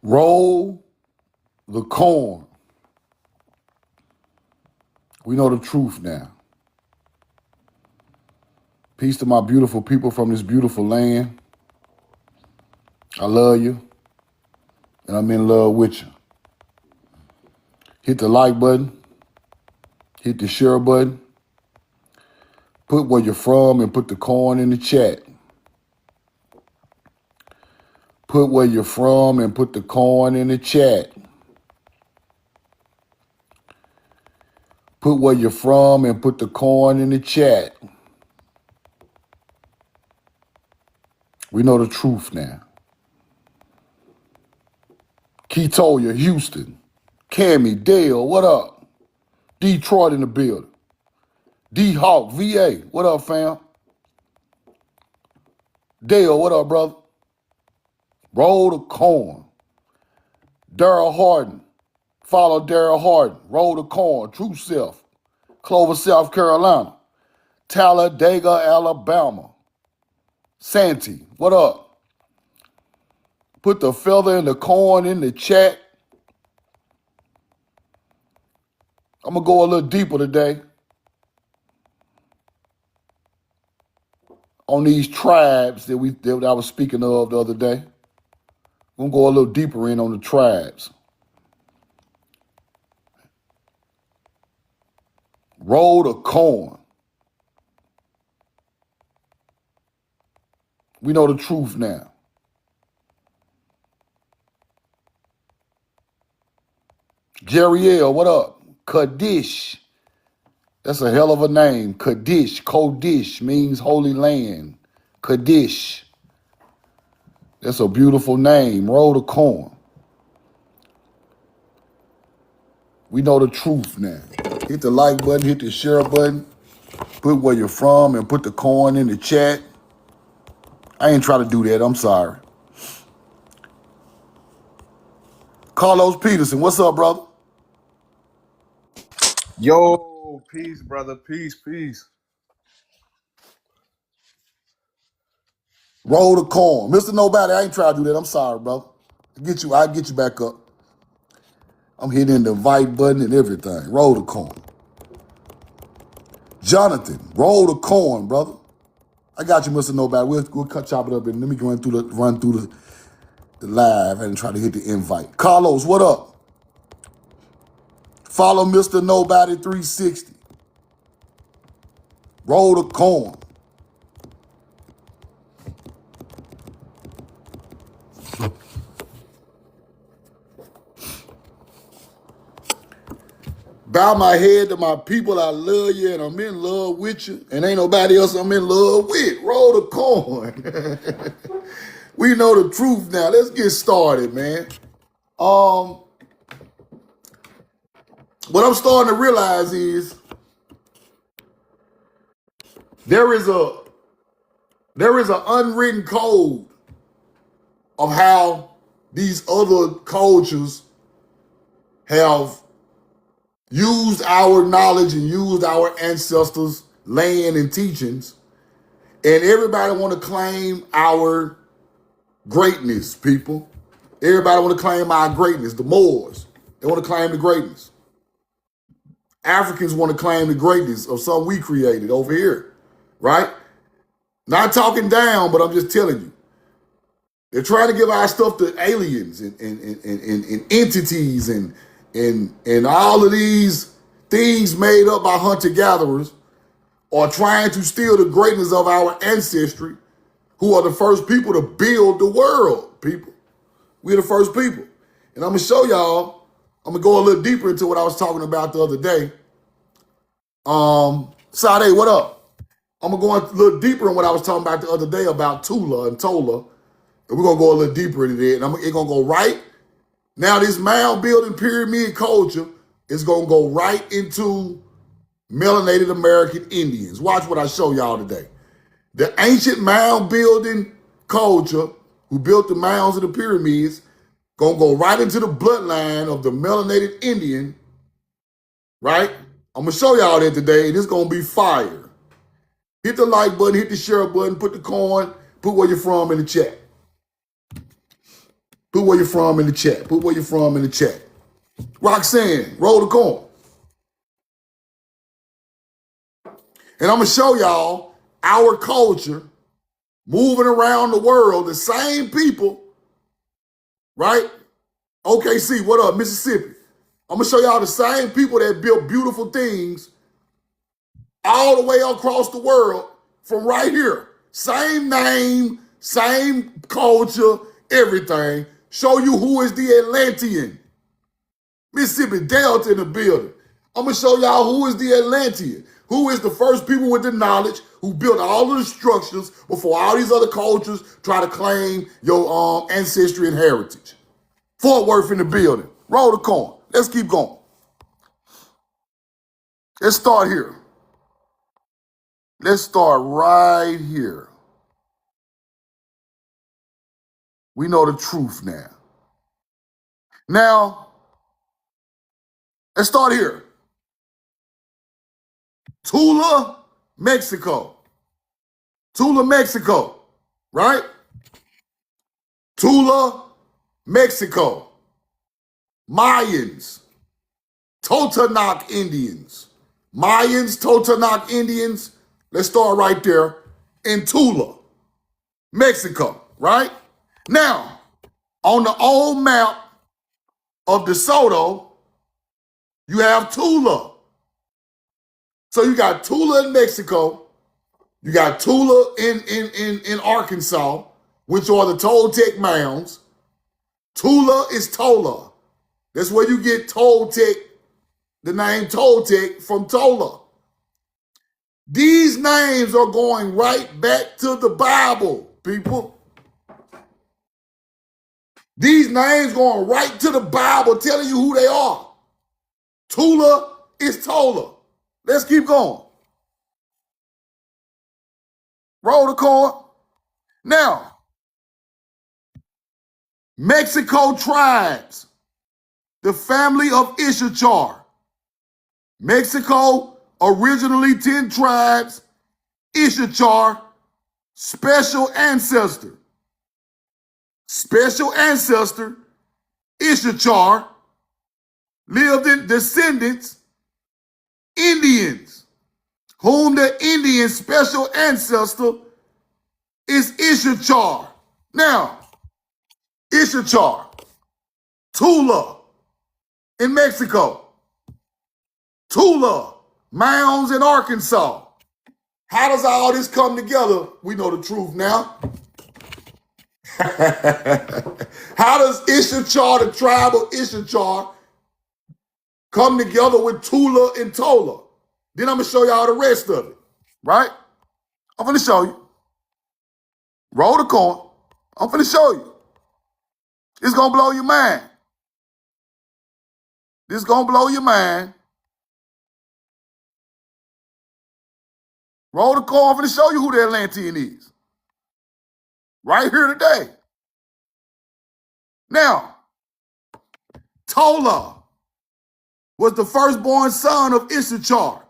Roll the corn. We know the truth now. Peace to my beautiful people from this beautiful land. I love you, and I'm in love with you. Hit the like button. Hit the share button. Put where you're from and put the corn in the chat. Put where you're from and put the corn in the chat. Put where you're from and put the corn in the chat. We know the truth now. Ketoya, Houston. Cammy, Dale, what up? Detroit in the building. D-Hawk, VA, what up, fam? Dale, what up, brother? Roll the corn. Daryl Harden. Follow Daryl Harden. Roll the corn. True Self. Clover, South Carolina. Talladega, Alabama. Santee, what up? Put the feather in the corn in the chat. I'm going to go a little deeper today on these tribes that I was speaking of the other day. I'm going to go a little deeper in on the tribes. Roll the corn. We know the truth now. Jerriel, what up? Kaddish. That's a hell of a name. Kaddish. Kodesh means holy land. Kaddish. That's a beautiful name. Roll the corn. We know the truth now. Hit the like button, hit the share button. Put where you're from and put the corn in the chat. I ain't trying to do that. I'm sorry. Carlos Peterson, what's up, brother? Yo, peace, brother. Peace, peace. Roll the corn. Mr. Nobody, I ain't trying to do that. I'm sorry, brother. I'll get you back up. I'm hitting the invite button and everything. Roll the corn. Jonathan, roll the corn, brother. I got you, Mr. Nobody. We'll chop it up and let me run through the live and try to hit the invite. Carlos, what up? Follow Mr. Nobody 360. Roll the corn. Bow my head to my people. I love you and I'm in love with you. And ain't nobody else I'm in love with. Roll the corn. We know the truth now. Let's get started, man. What I'm starting to realize is there is an unwritten code of how these other cultures have used our knowledge and used our ancestors' land and teachings, and everybody want to claim our greatness, people. Everybody want to claim our greatness. The Moors, they want to claim the greatness. Africans want to claim the greatness of something we created over here, right? Not talking down, but I'm just telling you. They're trying to give our stuff to aliens and entities and all of these things made up by hunter-gatherers are trying to steal the greatness of our ancestry, who are the first people to build the world, people. We're the first people. And I'm going to show y'all, I'm going to go a little deeper into what I was talking about the other day. Sade, what up? I'm going to go a little deeper in what I was talking about the other day about Tula and Tola. And we're going to go a little deeper into that. And it's going to go right. Now, this mound building pyramid culture is going to go right into melanated American Indians. Watch what I show y'all today. The ancient mound building culture who built the mounds and the pyramids going to go right into the bloodline of the melanated Indian, right? I'm going to show y'all that today, and it's going to be fire. Hit the like button, hit the share button, put the coin, put where you're from in the chat. Put where you're from in the chat. Put where you're from in the chat. Roxanne, roll the corn. And I'm going to show y'all our culture moving around the world, the same people, right? OKC, what up, Mississippi? I'm going to show y'all the same people that built beautiful things all the way across the world from right here. Same name, same culture, everything. Show you who is the Atlantean. Mississippi Delta in the building. I'm going to show y'all who is the Atlantean. Who is the first people with the knowledge who built all of the structures before all these other cultures try to claim your ancestry and heritage. Fort Worth in the building. Roll the corn. Let's keep going. Let's start here. Let's start right here. We know the truth now. Now, let's start here. Tula, Mexico. Tula, Mexico, right? Tula, Mexico. Mayans, Totonac Indians. Mayans, Totonac Indians. Let's start right there in Tula, Mexico, right? Now, on the old map of DeSoto, you have Tula. So you got Tula in Mexico. You got Tula in Arkansas, which are the Toltec mounds. Tula is Tola. That's where you get Toltec, the name Toltec from Tola. These names are going right back to the Bible, people. These names going right to the Bible, telling you who they are. Tula is Tola. Let's keep going. Roll the corn. Now, Mexico tribes, the family of Issachar. Mexico, originally 10 tribes, Issachar, special ancestor. Special ancestor, Issachar, lived in descendants, Indians, whom the Indian special ancestor is Issachar. Now, Issachar, Tula in Mexico, Tula, mounds in Arkansas. How does all this come together? We know the truth now. How does Issachar, the tribe of Issachar, come together with Tula and Tola? Then I'm going to show y'all the rest of it, right? I'm going to show you. Roll the corn. I'm going to show you. It's going to blow your mind. This is going to blow your mind. Roll the corn. I'm going to show you who the Atlantean is. Right here today. Now, Tola was the firstborn son of Issachar.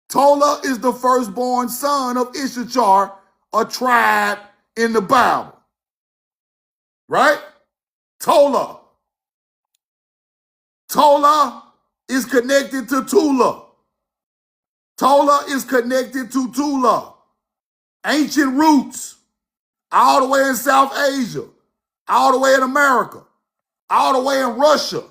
Tola is the firstborn son of Issachar, a tribe in the Bible. Right? Tola. Tola is connected to Tula. Tola is connected to Tula. Ancient roots. All the way in South Asia. All the way in America. All the way in Russia.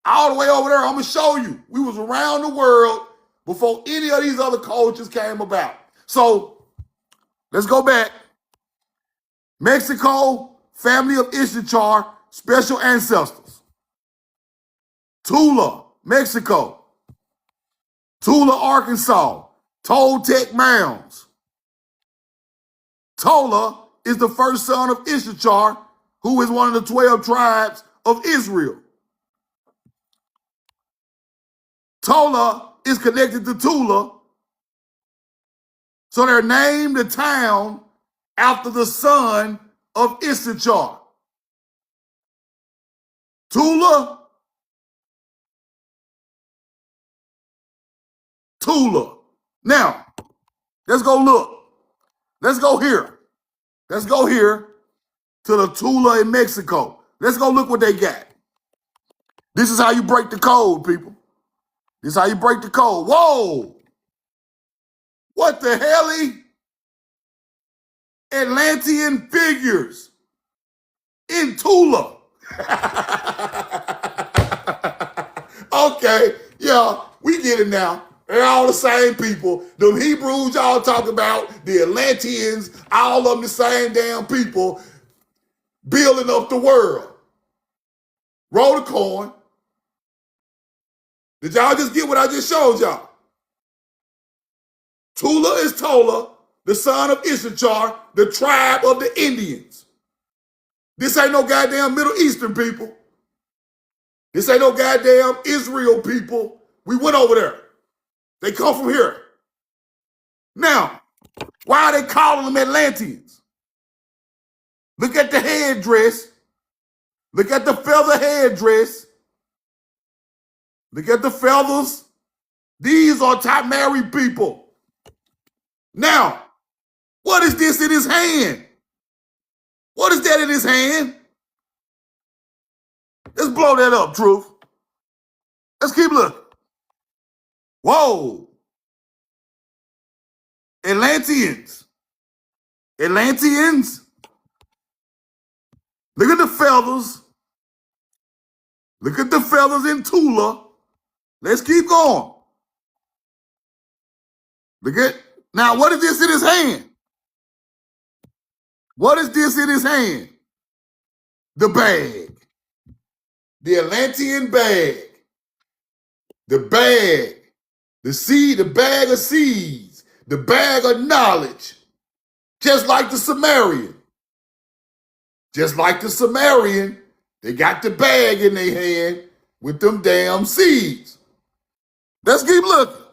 All the way over there. I'm going to show you. We was around the world before any of these other cultures came about. So, let's go back. Mexico, family of Issachar, special ancestors. Tula, Mexico. Tula, Arkansas, Toltec mounds. Tola is the first son of Issachar, who is one of the 12 tribes of Israel. Tola is connected to Tula, so they're named the town after the son of Issachar. Tula, Tula. Now, let's go look. Let's go here. Let's go here to the Tula in Mexico. Let's go look what they got. This is how you break the code, people. This is how you break the code. Whoa! What the hell? Atlantean figures in Tula. Okay, yeah, we get it now. They're all the same people. The Hebrews y'all talk about, the Atlanteans, all of them the same damn people building up the world. Roll the coin. Did y'all just get what I just showed y'all? Tula is Tola, the son of Issachar, the tribe of the Indians. This ain't no goddamn Middle Eastern people. This ain't no goddamn Israel people. We went over there. They come from here. Now, why are they calling them Atlanteans? Look at the headdress. Look at the feather headdress. Look at the feathers. These are Tamari people. Now, what is this in his hand? What is that in his hand? Let's blow that up, Truth. Let's keep looking. Whoa. Atlanteans. Atlanteans. Look at the feathers. Look at the feathers in Tula. Let's keep going. Look at, now what is this in his hand? What is this in his hand? The bag. The Atlantean bag. The bag. The seed, the bag of seeds. The bag of knowledge. Just like the Sumerian. Just like the Sumerian, they got the bag in their hand with them damn seeds. Let's keep looking.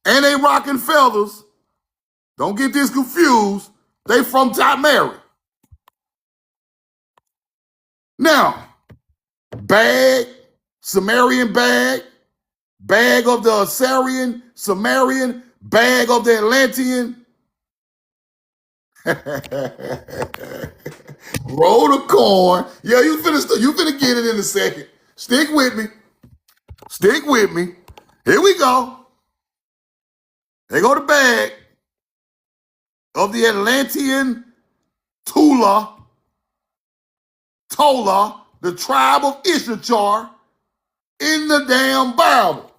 And they rocking feathers. Don't get this confused. They from Tamari. Now, bag, Sumerian bag, bag of the Assyrian, Sumerian, bag of the Atlantean. Roll the coin. Yeah, you finna get it in a second. Stick with me. Stick with me. Here we go. There go the bag of the Atlantean Tola, the tribe of Issachar, in the damn Bible.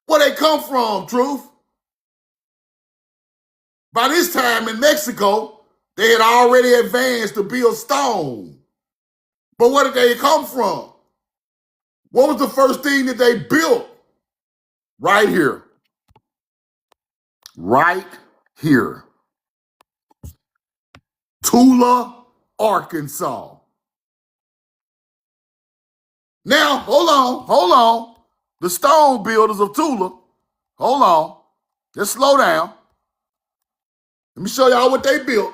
Where they come from, Truth? By this time in Mexico, they had already advanced to build stone. But where did they come from? What was the first thing that they built? Right here. Right here. Tula, Arkansas. Now, hold on. The stone builders of Tula, hold on. Just slow down. Let me show y'all what they built.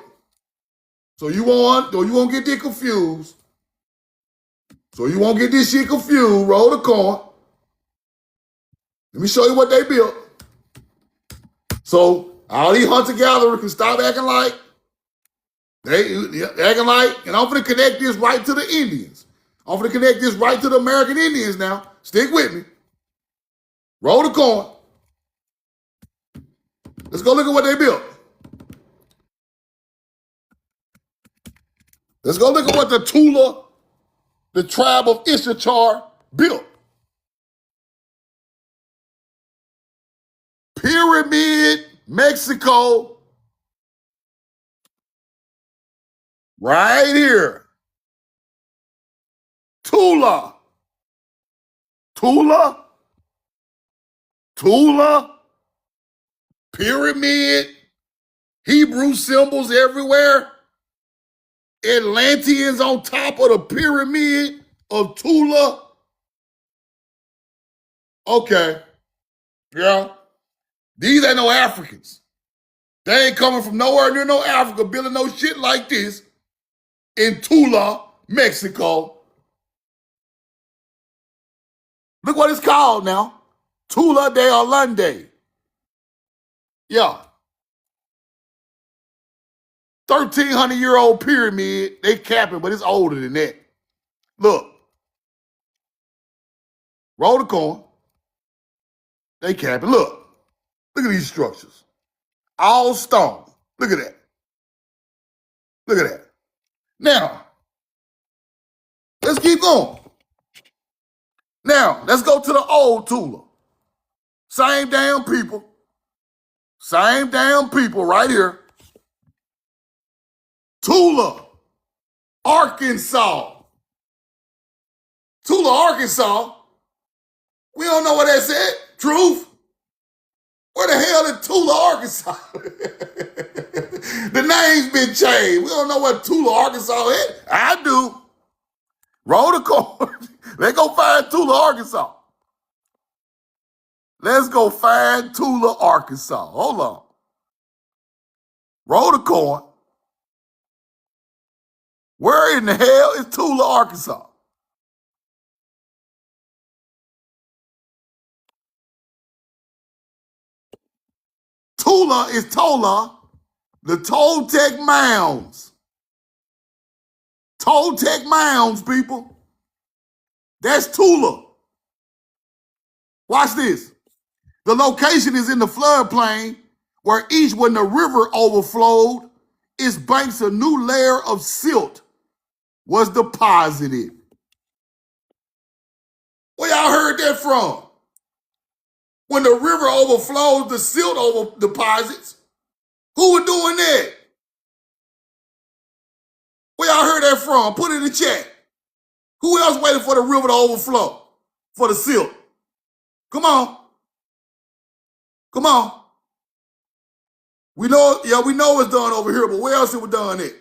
So you won't get this confused. So you won't get this shit confused. Roll the coin. Let me show you what they built. So all these hunter-gatherers can stop acting like and I'm gonna connect this right to the Indians. I'm gonna connect this right to the American Indians now. Stick with me. Roll the coin. Let's go look at what they built. Let's go look at what the Tula, the tribe of Issachar, built. Pyramid, Mexico, right here. Tula, pyramid, Hebrew symbols everywhere. Atlanteans on top of the pyramid of Tula. Okay, yeah. These ain't no Africans. They ain't coming from nowhere near no Africa building no shit like this in Tula, Mexico. Look what it's called now. Tula de Allende. Yeah. 1,300-year-old pyramid. They capping, but it's older than that. Look. Roll the coin. They capping. Look. Look at these structures. All stone. Look at that. Look at that. Now, let's keep going. Now, let's go to the old Tula. Same damn people. Same damn people right here. Tula, Arkansas. Tula, Arkansas. We don't know what that's at. Truth. Where the hell is Tula, Arkansas? The name's been changed. We don't know what Tula, Arkansas is. I do. Roll the coin. Let's go find Tula, Arkansas. Let's go find Tula, Arkansas. Hold on. Roll the coin. Where in the hell is Tula, Arkansas? Tula is Tola, the Toltec Mounds. Toltec Mounds, people. That's Tula. Watch this. The location is in the floodplain where when the river overflowed, its banks a new layer of silt was deposited. Where y'all heard that from? When the river overflows, the silt over deposits. Who was doing that? Where y'all heard that from? Put it in the chat. Who else waited for the river to overflow? For the silt? Come on. Come on. We know it's done over here, but where else it was done at?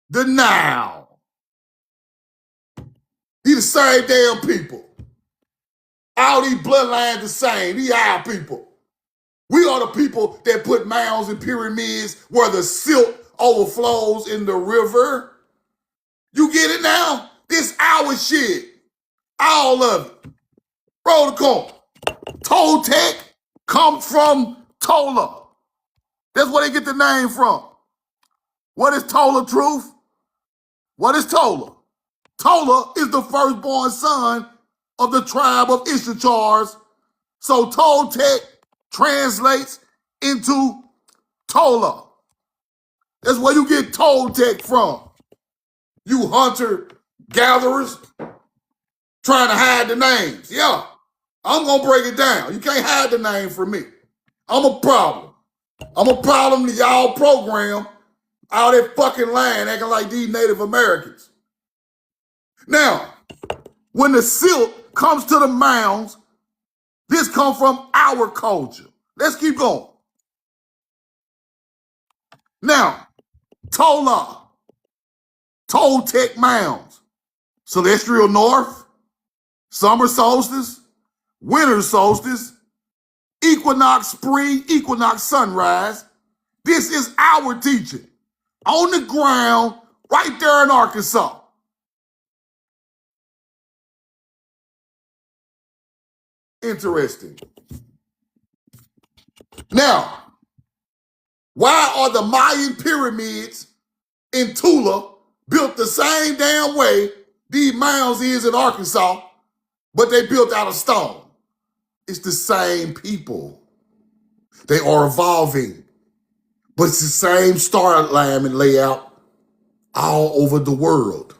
The Nile. He the same damn people. All these bloodlines the same. These our people. We are the people that put mounds and pyramids where the silt overflows in the river. You get it now? This our shit. All of it. Roll the coin. Toltec comes from Tola. That's where they get the name from. What is Tola, Truth? What is Tola? Tola is the firstborn son of the tribe of Issachars. So Toltec translates into Tola. That's where you get Toltec from. You hunter-gatherers trying to hide the names. Yeah, I'm going to break it down. You can't hide the name from me. I'm a problem. I'm a problem to y'all program all that fucking land acting like these Native Americans. Now, when the silt comes to the mounds, this comes from our culture. Let's keep going. Now, Tola, Toltec mounds, celestial north, summer solstice, winter solstice, equinox spring, equinox sunrise. This is our teaching on the ground right there in Arkansas. Interesting. Now, why are the Mayan pyramids in Tula built the same damn way these mounds is in Arkansas, but they built out of stone? It's the same people. They are evolving, but it's the same star alignment layout all over the world.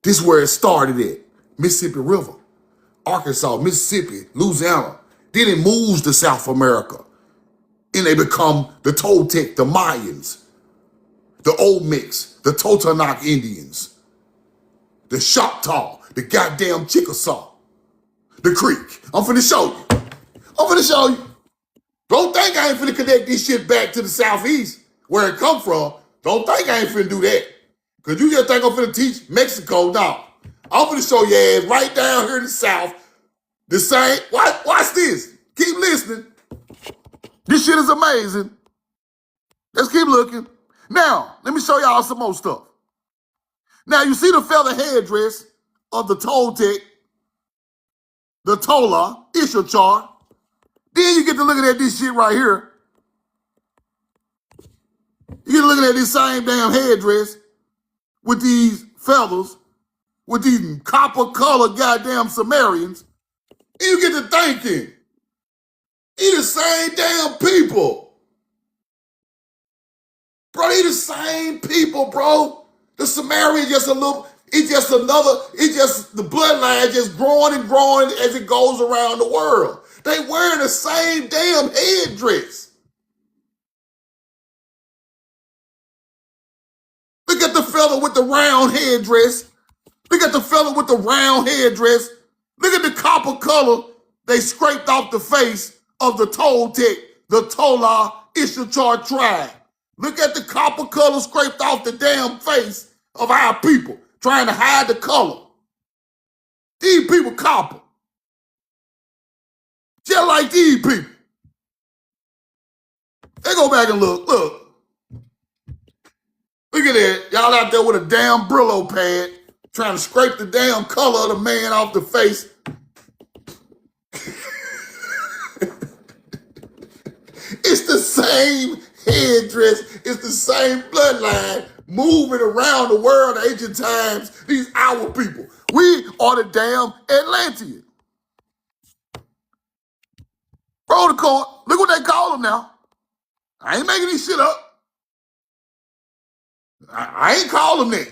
This is where it started at, Mississippi River, Arkansas, Mississippi, Louisiana. Then it moves to South America, and they become the Toltec, the Mayans, the Olmecs, the Totonac Indians, the Choctaw, the goddamn Chickasaw, the Creek. I'm finna show you. I'm finna show you. Don't think I ain't finna connect this shit back to the Southeast, where it come from. Don't think I ain't finna do that. Because you just think I'm finna teach Mexico. No. I'm finna show your ass right down here in the South. The same. Watch this. Keep listening. This shit is amazing. Let's keep looking. Now, let me show y'all some more stuff. Now, you see the feather headdress of the Toltec, the Tola, Issachar. Then you get to looking at this shit right here. You're looking at this same damn headdress with these feathers, with these copper-colored goddamn Sumerians, and you get to thinking, he the same damn people. Bro, they the same people, bro. The Sumerians just a little, it's just the bloodline just growing and growing as it goes around the world. They wearing the same damn headdress. Look at the fella with the round headdress. Look at the fella with the round headdress. Look at the copper color they scraped off the face of the Toltec, the Tola Issachar tribe. Look at the copper color scraped off the damn face of our people, trying to hide the color. These people copper. Just like these people. They go back and look. Look at that. Y'all out there with a damn Brillo pad trying to scrape the damn color of the man off the face. It's the same headdress. It's the same bloodline moving around the world in ancient times. These our people. We are the damn Atlantean. Protocol. Look what they call them now. I ain't making this shit up. I ain't call them that.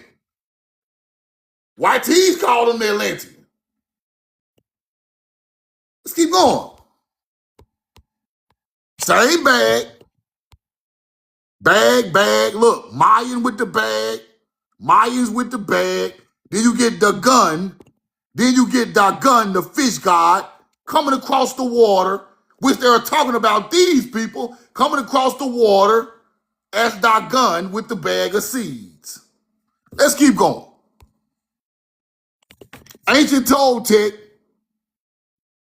YT's called them the Atlantean. Let's keep going. Same bag. Bag. Look, Mayan with the bag. Mayans with the bag. Then you get the gun. Then you get Dagon, the fish god, coming across the water, which they're talking about these people coming across the water as Dagon with the bag of seeds. Let's keep going. Ancient Toltec,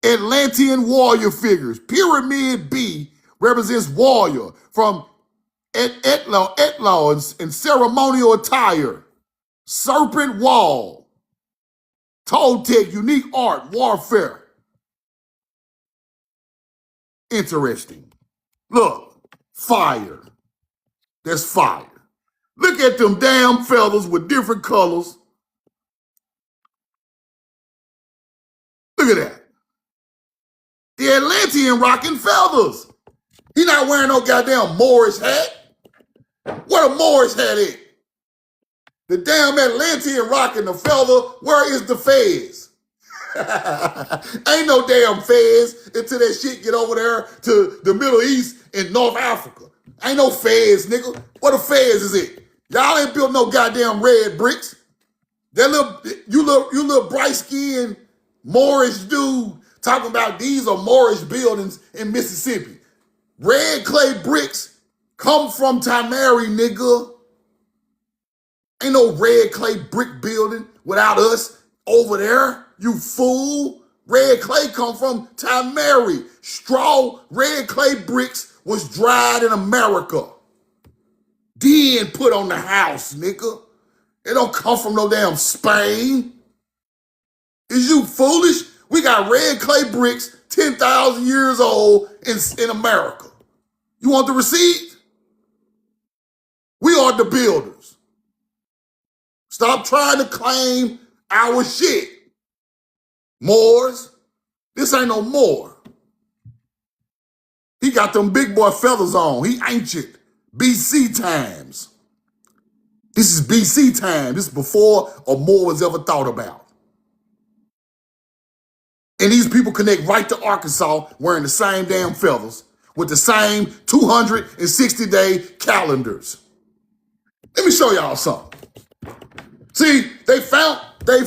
Atlantean warrior figures. Pyramid B represents warrior from etlons and ceremonial attire. Serpent wall. Toltec, unique art, warfare. Interesting. Look, fire. That's fire. Look at them damn feathers with different colors. Look at that. The Atlantean rocking feathers. He not wearing no goddamn Moorish hat. Where a Moorish hat at? The damn Atlantean rocking the feather. Where is the fez? Ain't no damn fez until that shit get over there to the Middle East and North Africa. Ain't no fez, nigga. What a fez is it? Y'all ain't built no goddamn red bricks. That you little bright-skinned Moorish dude talking about these are Moorish buildings in Mississippi. Red clay bricks come from Tamari, nigga. Ain't no red clay brick building without us over there, you fool. Red clay come from Tamari. Straw red clay bricks was dried in America. Then put on the house, nigga. It don't come from no damn Spain. Is you foolish? We got red clay bricks 10,000 years old in America. You want the receipt? We are the builders. Stop trying to claim our shit. Moors. This ain't no Moor. He got them big boy feathers on. He ancient. BC times. This is BC time. This is before a Moor was ever thought about. And these people connect right to Arkansas wearing the same damn feathers with the same 260-day calendars. Let me show y'all something. See, they found a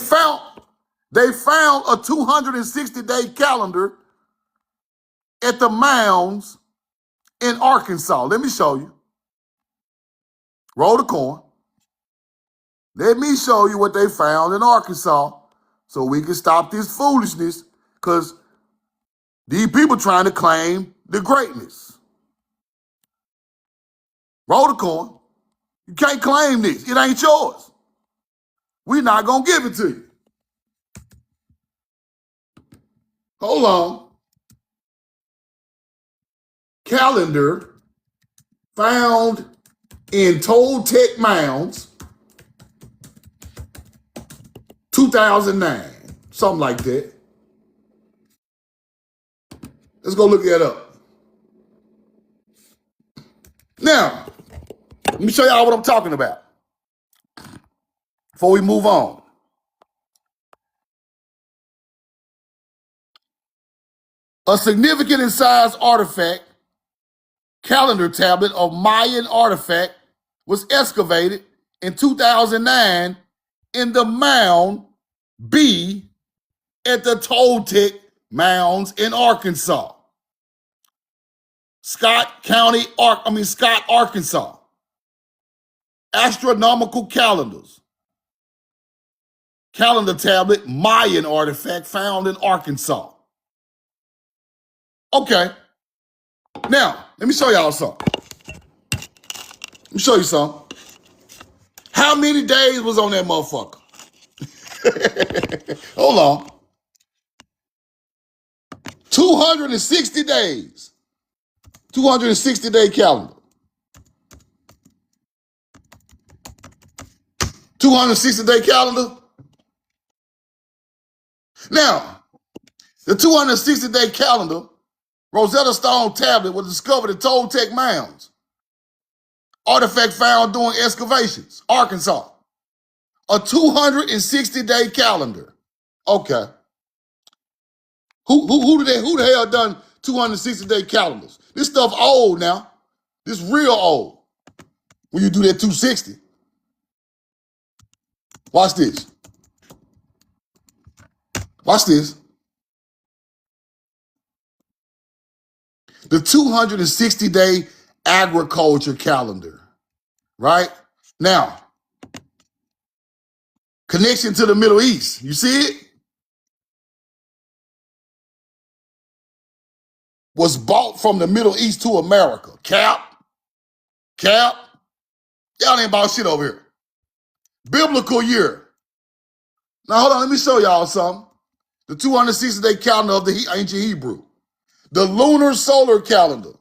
260-day calendar at the mounds in Arkansas. Let me show you. Roll the coin. Let me show you what they found in Arkansas so we can stop this foolishness because these people trying to claim the greatness. Roll the coin. You can't claim this. It ain't yours. We're not going to give it to you. Hold on. Calendar found in Toltec mounds, 2009, something like that. Let's go look that up. Now, let me show y'all what I'm talking about before we move on. A significant in size artifact, calendar tablet of Mayan artifact, was excavated in 2009 in the Mound B at the Toltec Mounds in Arkansas. Scott, Arkansas. Astronomical calendars. Calendar tablet, Mayan artifact found in Arkansas. Okay. Now, let me show y'all something. Let me show you something. How many days was on that motherfucker? Hold on. 260 days. 260-day calendar. 260-day calendar. Now, the 260-day calendar, Rosetta Stone tablet, was discovered at Toltec Mounds. Artifact found during excavations, Arkansas. A 260-day calendar. Okay. Who the hell done 260-day calendars? This stuff old now. This real old. When you do that 260. Watch this. Watch this. The 260-day agriculture calendar, right? Now, connection to the Middle East. You see it? Was bought from the Middle East to America. Cap. Y'all ain't about shit over here. Biblical year. Now, hold on. Let me show y'all something. The 260-day calendar of the ancient Hebrew. The lunar solar calendar.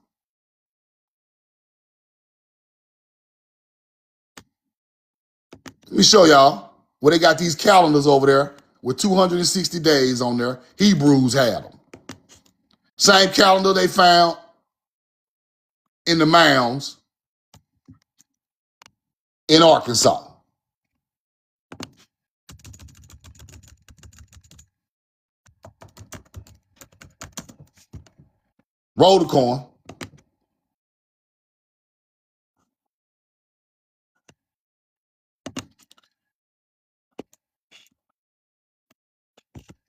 Let me show y'all where they got these calendars over there with 260 days on there. Hebrews had them. Same calendar they found in the mounds in Arkansas. Roll the coin.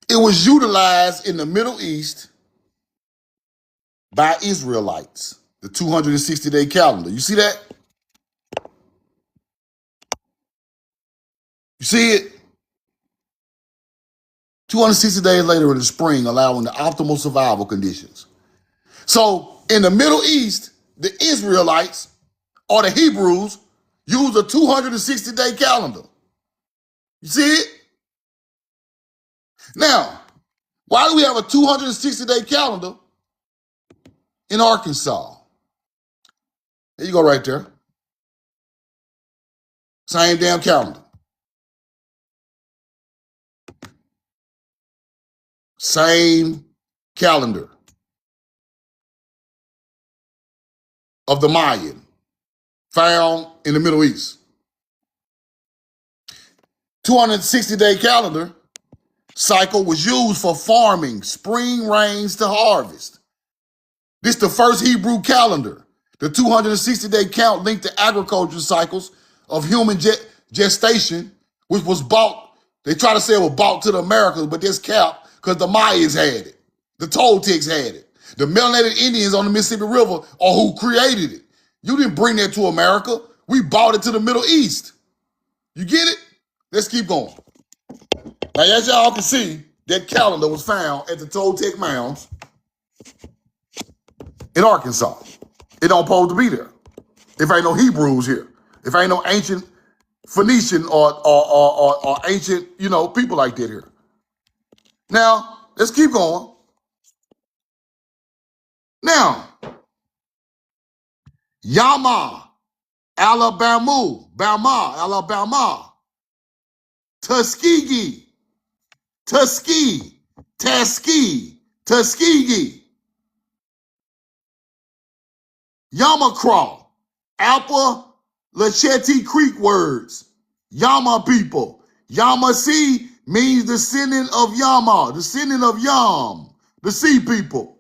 It was utilized in the Middle East by Israelites, the 260-day calendar. You see that? You see it? 260 days later in the spring, allowing the optimal survival conditions. So in the Middle East, the Israelites or the Hebrews use a 260-day calendar. You see it? Now, why do we have a 260-day calendar in Arkansas? There you go right there. Same damn calendar. Same calendar of the Mayan found in the Middle East. 260-day calendar cycle was used for farming, spring rains to harvest. This is the first Hebrew calendar. The 260-day count linked to agriculture cycles of human gestation, which was bought. They try to say it was bought to the Americas, but this cap because the Mayans had it. The Toltecs had it. The melanated Indians on the Mississippi River are who created it. You didn't bring that to America. We bought it to the Middle East. You get it? Let's keep going. Now, as y'all can see, that calendar was found at the Toltec Mounds in Arkansas. It don't supposed to be there. If ain't no Hebrews here. If ain't no ancient Phoenician or ancient, people like that here. Now, let's keep going. Now, Yama Alabama. Tuskegee. Yamacraw. Appalachian Creek words. Yama people. Yamasee means descendant of Yama, descendant of Yam, the sea people.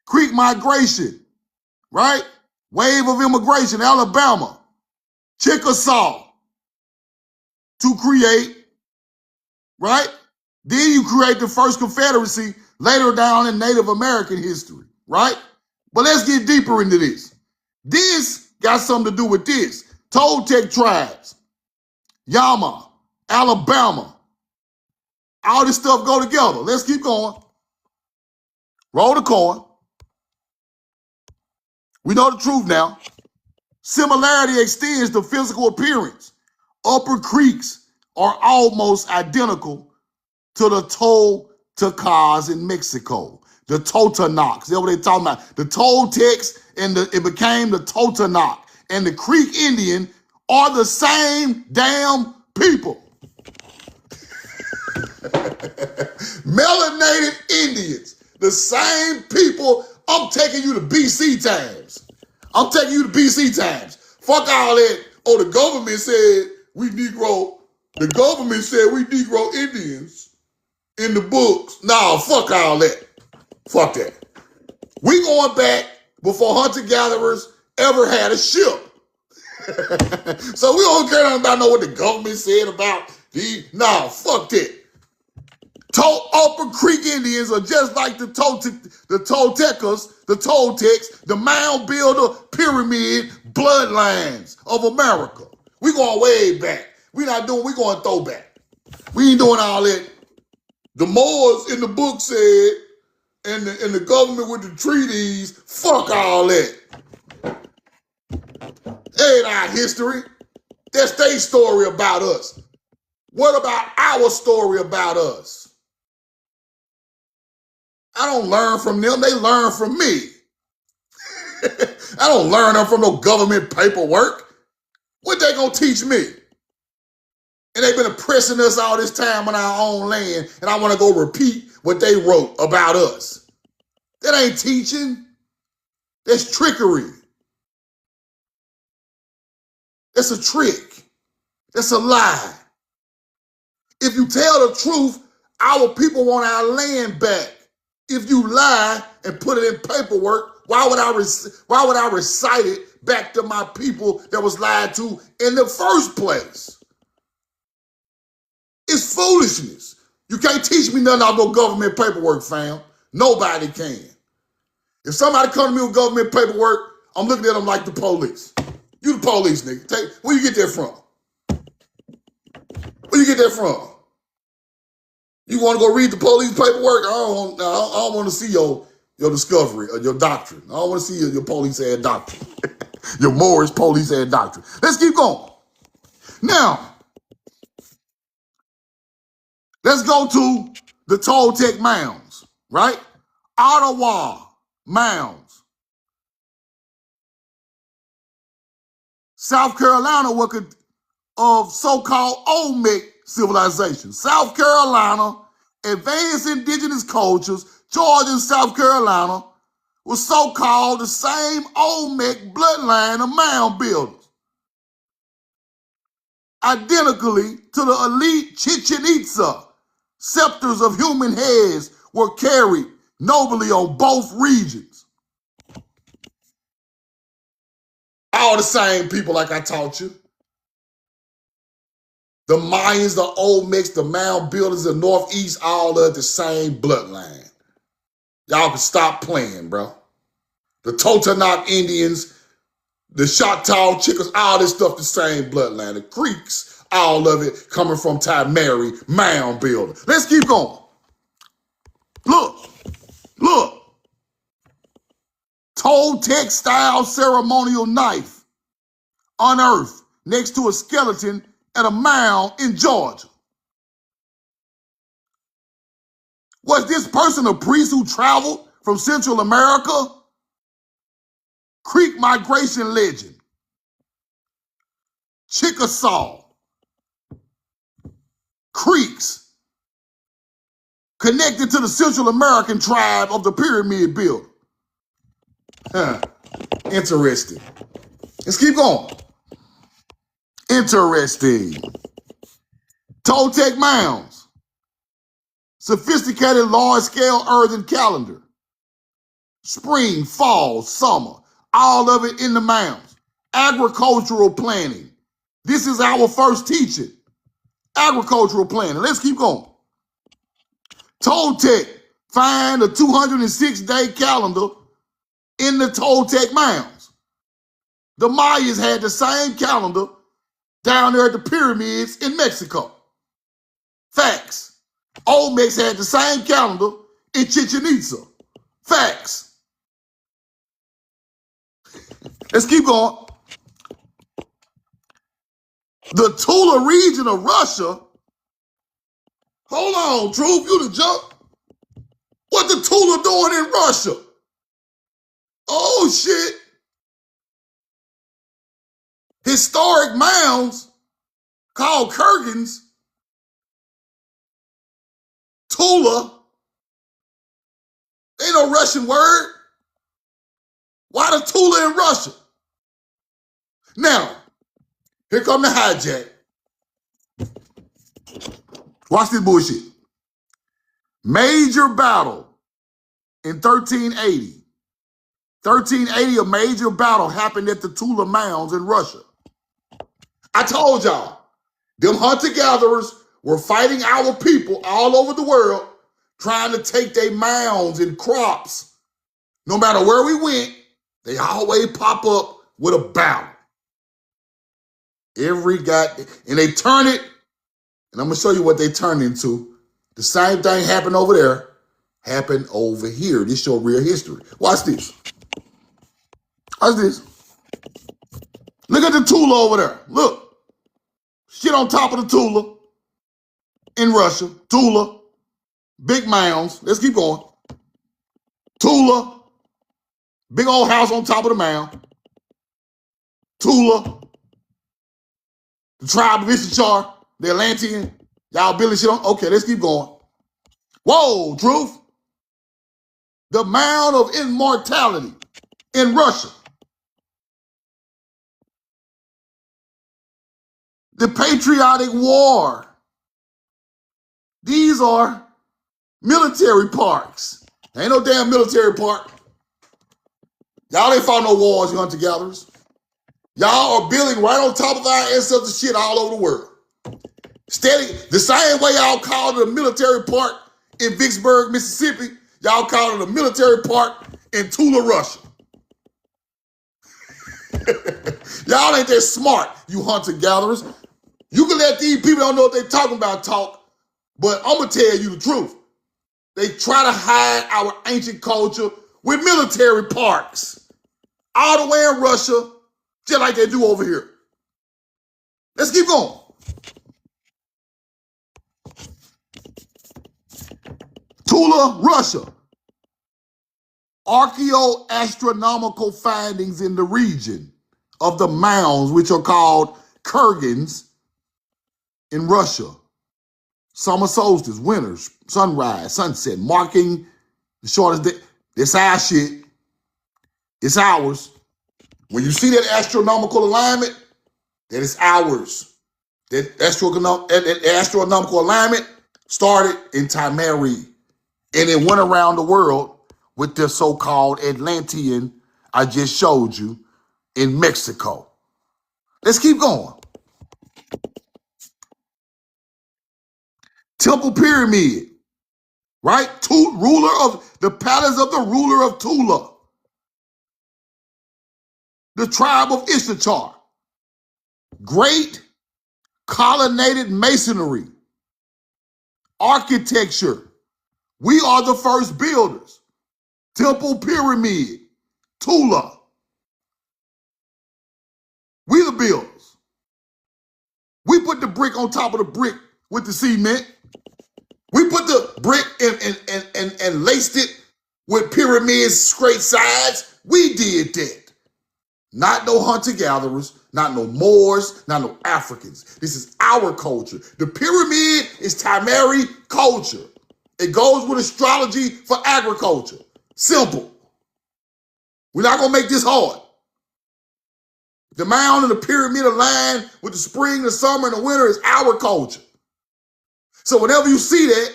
Creek migration, right? Wave of immigration, Alabama. Chickasaw, to create, right? Then you create the first Confederacy later down in Native American history, right? But let's get deeper into this. This got something to do with this. Toltec tribes, Yama, Alabama, all this stuff go together. Let's keep going. Roll the coin. We know the truth now. Similarity extends to physical appearance. Upper creeks are almost identical to the Toltecas in Mexico. The Totonacs. That's what they're talking about. The Toltecs and it became the Totonac. And the Creek Indian are the same damn people. Melanated Indians. The same people. I'm taking you to BC times. Fuck all that. Oh, the government said we Negro. The government said we Negro Indians in the books. Nah, fuck all that. Fuck that. We going back before hunter-gatherers ever had a ship. So we don't care nothing about know what the government said about the. Nah, fuck that. Upper Creek Indians are just like the Toltecs, the mound builder pyramid bloodlines of America. We going way back. We going throwback. We ain't doing all that. The Moors in the book said, and the government with the treaties, fuck all that. Ain't our history. That's their story about us. What about our story about us? I don't learn from them. They learn from me. I don't learn them from no government paperwork. What they gonna teach me? And they've been oppressing us all this time on our own land, and I want to go repeat what they wrote about us. That ain't teaching. That's trickery. That's a trick. That's a lie. If you tell the truth, our people want our land back. If you lie and put it in paperwork, why would I recite it back to my people that was lied to in the first place? It's foolishness. You can't teach me nothing out of no government paperwork, fam. Nobody can. If somebody come to me with government paperwork, I'm looking at them like the police. You the police, nigga. Where you get that from? Where you get that from? You want to go read the police paperwork? I don't want to see your discovery or your doctrine. I don't want to see your police ad doctrine. Your Moorish police ad doctrine. Let's keep going. Now, let's go to the Toltec mounds, right? Ottawa mounds. South Carolina of so-called Olmec civilization. South Carolina, advanced indigenous cultures, Georgia and South Carolina, was so-called the same Olmec bloodline of mound builders. Identically to the elite Chichen Itza, scepters of human heads were carried nobly on both regions. All the same people like I taught you. The Mayans, the Olmecs, the mound builders, the Northeast, all of the same bloodline. Y'all can stop playing, bro. The Totonac Indians, the Choctaw Chickas, all this stuff the same bloodline. The Creeks, all of it coming from Mary, mound builder. Let's keep going. Look. Toltec style ceremonial knife unearthed next to a skeleton at a mound in Georgia. Was this person a priest who traveled from Central America? Creek migration legend. Chickasaw, Creeks, connected to the Central American tribe of the pyramid builder. Huh. Interesting. Let's keep going. Interesting. Toltec mounds, sophisticated large-scale earthen calendar. Spring, fall, summer, all of it in the mounds. Agricultural planning. This is our first teaching. Agricultural planning. Let's keep going. Toltec find a 206-day calendar in the Toltec mounds. The Mayas had the same calendar down there at the pyramids in Mexico. Facts. Olmecs had the same calendar in Chichen Itza. Facts. Let's keep going. The Tula region of Russia. Hold on, Truth, you the jump. What the Tula doing in Russia? Oh, shit. Historic mounds called kurgans. Tula. Ain't no Russian word. Why the Tula in Russia? Now, here come the hijack. Watch this bullshit. Major battle in 1380. 1380, a major battle happened at the Tula Mounds in Russia. I told y'all, them hunter-gatherers were fighting our people all over the world, trying to take their mounds and crops. No matter where we went, they always pop up with a battle. And they turn it, and I'm going to show you what they turned into. The same thing happened over there, happened over here. This is your real history. Watch this. Watch this. Look at the Tula over there. Look. Shit on top of the Tula in Russia. Tula. Big mounds. Let's keep going. Tula. Big old house on top of the mound. Tula. The tribe of Issachar. The Atlantean. Y'all building shit on? Okay, let's keep going. Whoa, Truth. The mound of immortality in Russia. The Patriotic War. These are military parks. Ain't no damn military park. Y'all ain't fought no wars, you hunter-gatherers. Y'all are building right on top of our ancestors shit all over the world. Steady, the same way y'all called it a military park in Vicksburg, Mississippi, y'all called it a military park in Tula, Russia. Y'all ain't that smart, you hunter-gatherers. You can let these people don't know what they're talking about talk, but I'm going to tell you the truth. They try to hide our ancient culture with military parks all the way in Russia, just like they do over here. Let's keep going. Tula, Russia. Archaeoastronomical findings in the region of the mounds, which are called kurgans, in Russia. Summer solstice, winters, sunrise, sunset, marking the shortest day. It's our shit. It's ours. When you see that astronomical alignment, that is ours. That astronomical alignment started in Timeri, and it went around the world with the so-called Atlantean I just showed you in Mexico. Let's keep going. Temple Pyramid, right? Ruler of the palace of the ruler of Tula, the tribe of Issachar. Great colonnaded masonry, architecture. We are the first builders. Temple Pyramid, Tula. We the builders. We put the brick on top of the brick with the cement. We put the brick and laced it with pyramids, straight sides. We did that. Not no hunter-gatherers, not no Moors, not no Africans. This is our culture. The pyramid is Tamari culture. It goes with astrology for agriculture. Simple. We're not going to make this hard. The mound and the pyramid aligned with the spring, the summer, and the winter is our culture. So whenever you see that,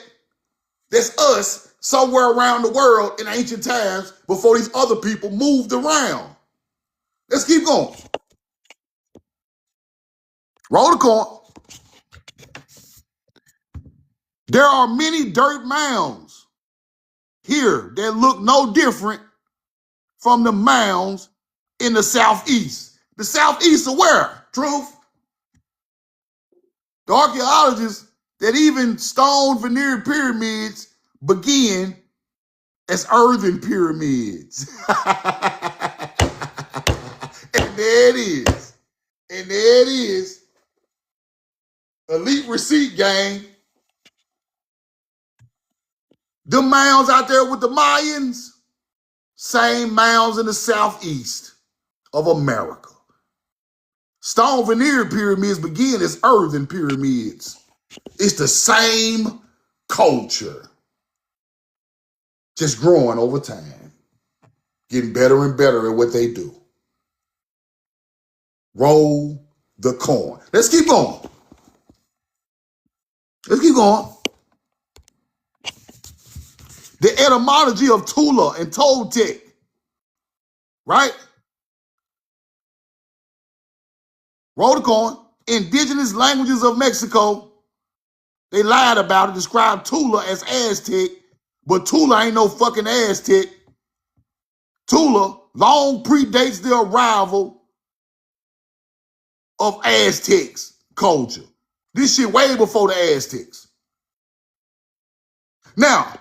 that's us somewhere around the world in ancient times before these other people moved around. Let's keep going. Roll the coin. There are many dirt mounds here that look no different from the mounds in the southeast. The southeast of where? Truth. The archaeologists that even stone veneered pyramids begin as earthen pyramids. And there it is. And there it is. Elite receipt gang. Them mounds out there with the Mayans, same mounds in the southeast of America. Stone veneered pyramids begin as earthen pyramids. It's the same culture, just growing over time, getting better and better at what they do. Roll the coin. Let's keep going. Let's keep going. The etymology of Tula and Toltec, right? Roll the coin. Indigenous languages of Mexico, they lied about it, described Tula as Aztec, but Tula ain't no fucking Aztec. Tula long predates the arrival of Aztecs culture. This shit way before the Aztecs. Now,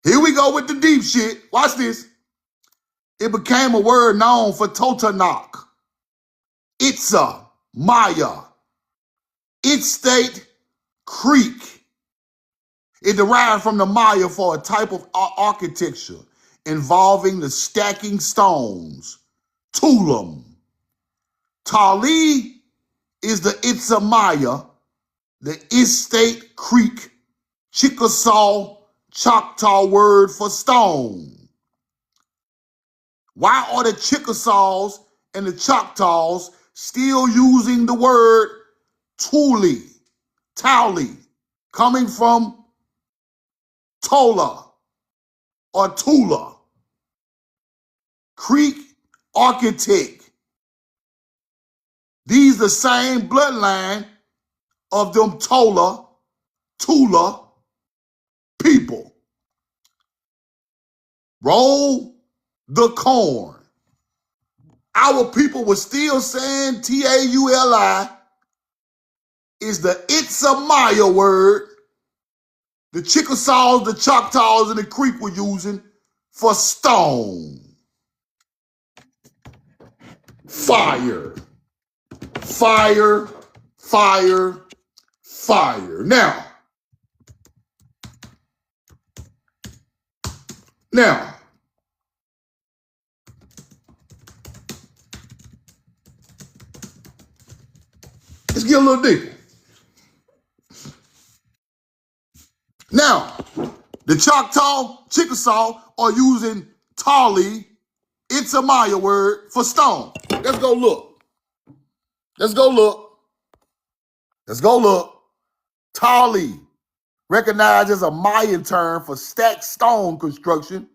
here we go with the deep shit. Watch this. It became a word known for Totonac, Itza, Maya, State, Creek. It derived from the Maya for a type of architecture involving the stacking stones. Tulam. Tali is the Itza Maya, the State Creek, Chickasaw, Choctaw word for stone. Why are the Chickasaws and the Choctaws still using the word Tuli, coming from Tola or Tula? Creek architect. These the same bloodline of them Tula people. Roll the corn. Our people were still saying Tauli is the Itza-Maya word the Chickasaws, the Choctaws, and the Creek were using for stone. Fire. Fire. Fire. Fire. Now, let's get a little deeper. Now, the Chickasaw are using Tali, it's a Maya word, for stone. Let's go look. Tali, recognized as a Mayan term for stacked stone construction,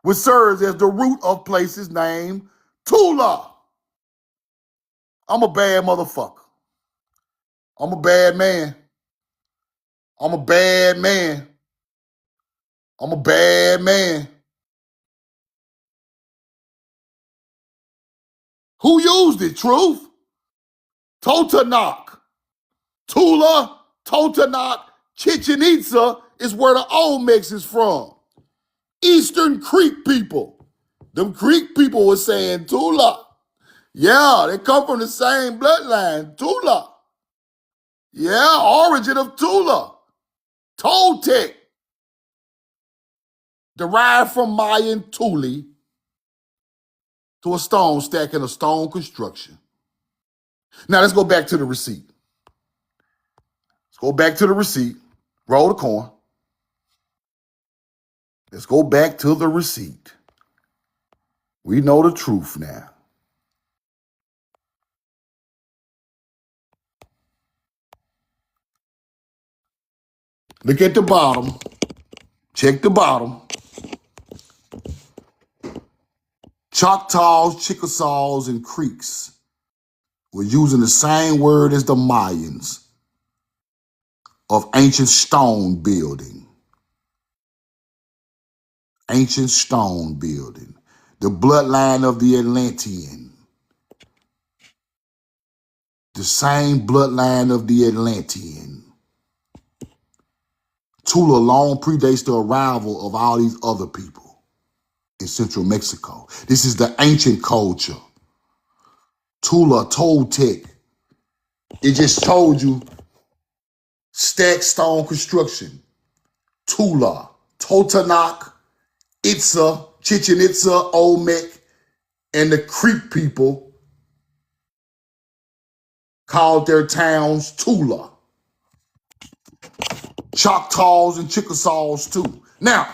which serves as the root of places named Tula. I'm a bad motherfucker. I'm a bad man. Who used it, Truth? Totonac. Tula, Totonac, Chichen Itza is where the Olmecs is from. Eastern Creek people. Them Creek people were saying Tula. Yeah, they come from the same bloodline, Tula. Yeah, origin of Tula. Toltec. Derived from Mayan Tuli. to a stone stack in a stone construction. Now let's go back to the receipt. Let's go back to the receipt. Roll the coin. Let's go back to the receipt. We know the truth now. Look at the bottom. Check the bottom. Choctaws, Chickasaws, and Creeks were using the same word as the Mayans of ancient stone building. Ancient stone building. The bloodline of the Atlantean. The same bloodline of the Atlantean. Tula long predates the arrival of all these other people in central Mexico. This is the ancient culture. Tula, Toltec. It just told you stacked stone construction. Tula, Totonac, Itza, Chichen Itza, Olmec, and the Creek people called their towns Tula. Choctaws and Chickasaws too. Now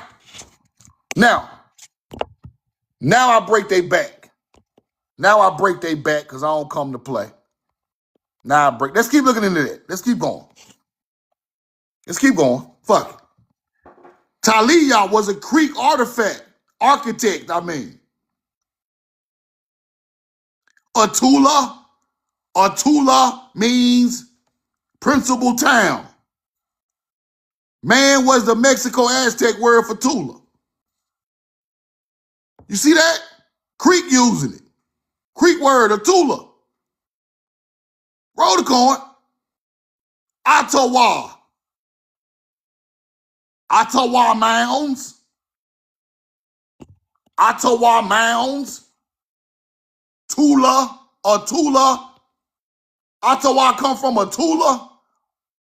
I break they back. Now I break they back because I don't come to play. Now I break. Let's keep looking into that. Let's keep going. Let's keep going. Fuck it. Talia was a Creek architect. Atula means principal town. Man was the Mexico Aztec word for Tula. You see that? Creek using it. Creek word, Atula. Roll the coin. Ottawa. Ottawa Mounds. Ottawa Mounds. Tula. Atula. Ottawa come from Atula.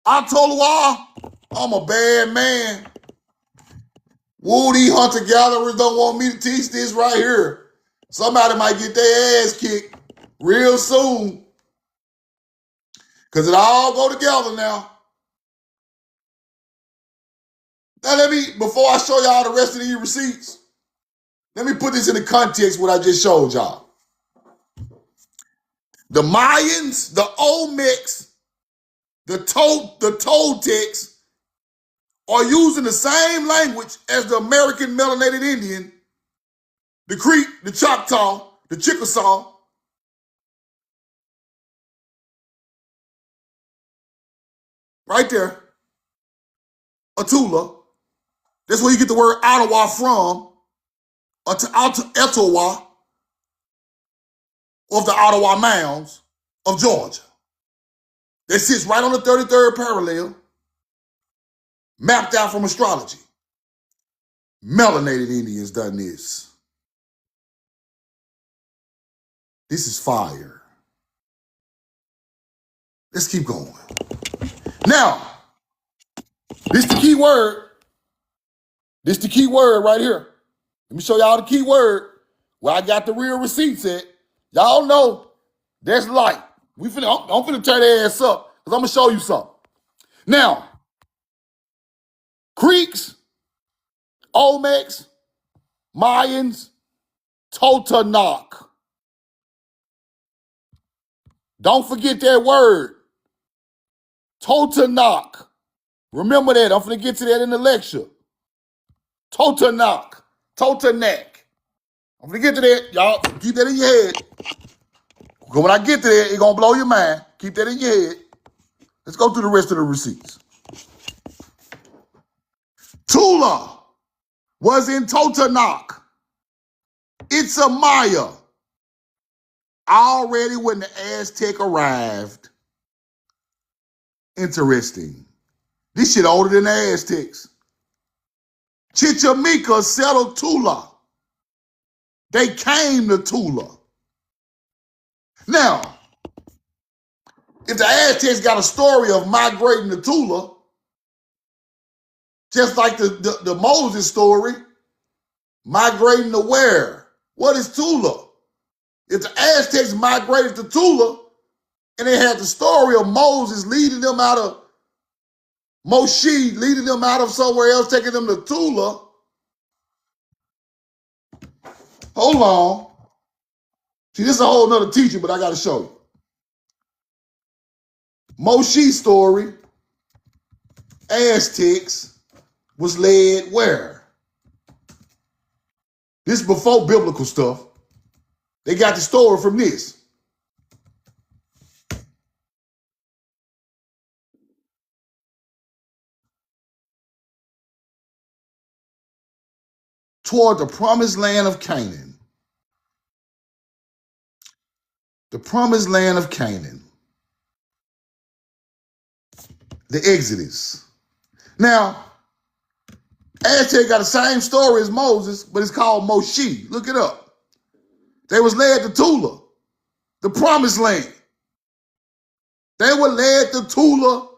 Ottawa. I'm a bad man. Woody hunter-gatherers don't want me to teach this right here. Somebody might get their ass kicked real soon. Because it all go together now. Now before I show y'all the rest of these receipts, let me put this in the context of what I just showed y'all. The Mayans, the Olmecs, the Toltecs are using the same language as the American melanated Indian, the Creek, the Choctaw, the Chickasaw. Right there. Atula. That's where you get the word Ottawa from. Etowah of the Ottawa Mounds of Georgia. That sits right on the 33rd parallel, mapped out from astrology. Melanated Indians done this. This is fire. Let's keep going. Now, this the key word. This the key word right here. Let me show y'all the key word where I got the real receipts at. Y'all know that's light. I'm finna tear their ass up because I'm gonna show you something. Now, Creeks, Olmecs, Mayans, Totonac. Don't forget that word. Totonac. Remember that. I'm finna get to that in the lecture. Totonac. Totonac. I'm finna get to that. Y'all keep that in your head. Because when I get to that, it's gonna blow your mind. Keep that in your head. Let's go through the rest of the receipts. Tula was in Totonac. It's a Maya. Already when the Aztec arrived. Interesting. This shit older than the Aztecs. Chichimeca settled Tula. They came to Tula. Now, if the Aztecs got a story of migrating to Tula, just like the Moses story, migrating to where? What is Tula? If the Aztecs migrated to Tula and they had the story of Moses leading them out of Moshe, leading them out of somewhere else, taking them to Tula. Hold on. See, this is a whole nother teaching, but I got to show you. Moshe's story, Aztecs, was led where? This is before biblical stuff. They got the story from this. Toward the promised land of Canaan. The promised land of Canaan. The Exodus. Now, Aztec got the same story as Moses, but it's called Moshe. Look it up. They was led to Tula, the promised land. They were led to Tula,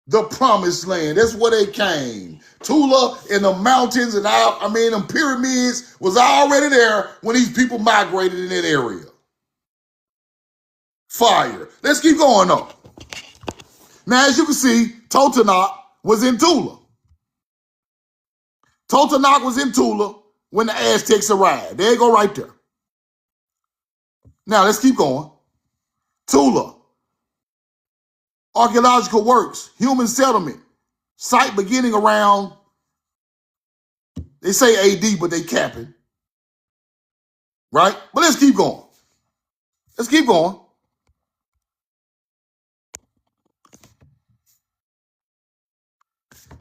the promised land. That's where they came. Tula and the mountains and them pyramids was already there when these people migrated in that area. Fire. Let's keep going though. Now, as you can see, Totonac was in Tula. Totonac was in Tula when the Aztecs arrived. There you go right there. Now, let's keep going. Tula. Archaeological works, human settlement, site beginning around, they say AD, but they capping. Right? But let's keep going. Let's keep going.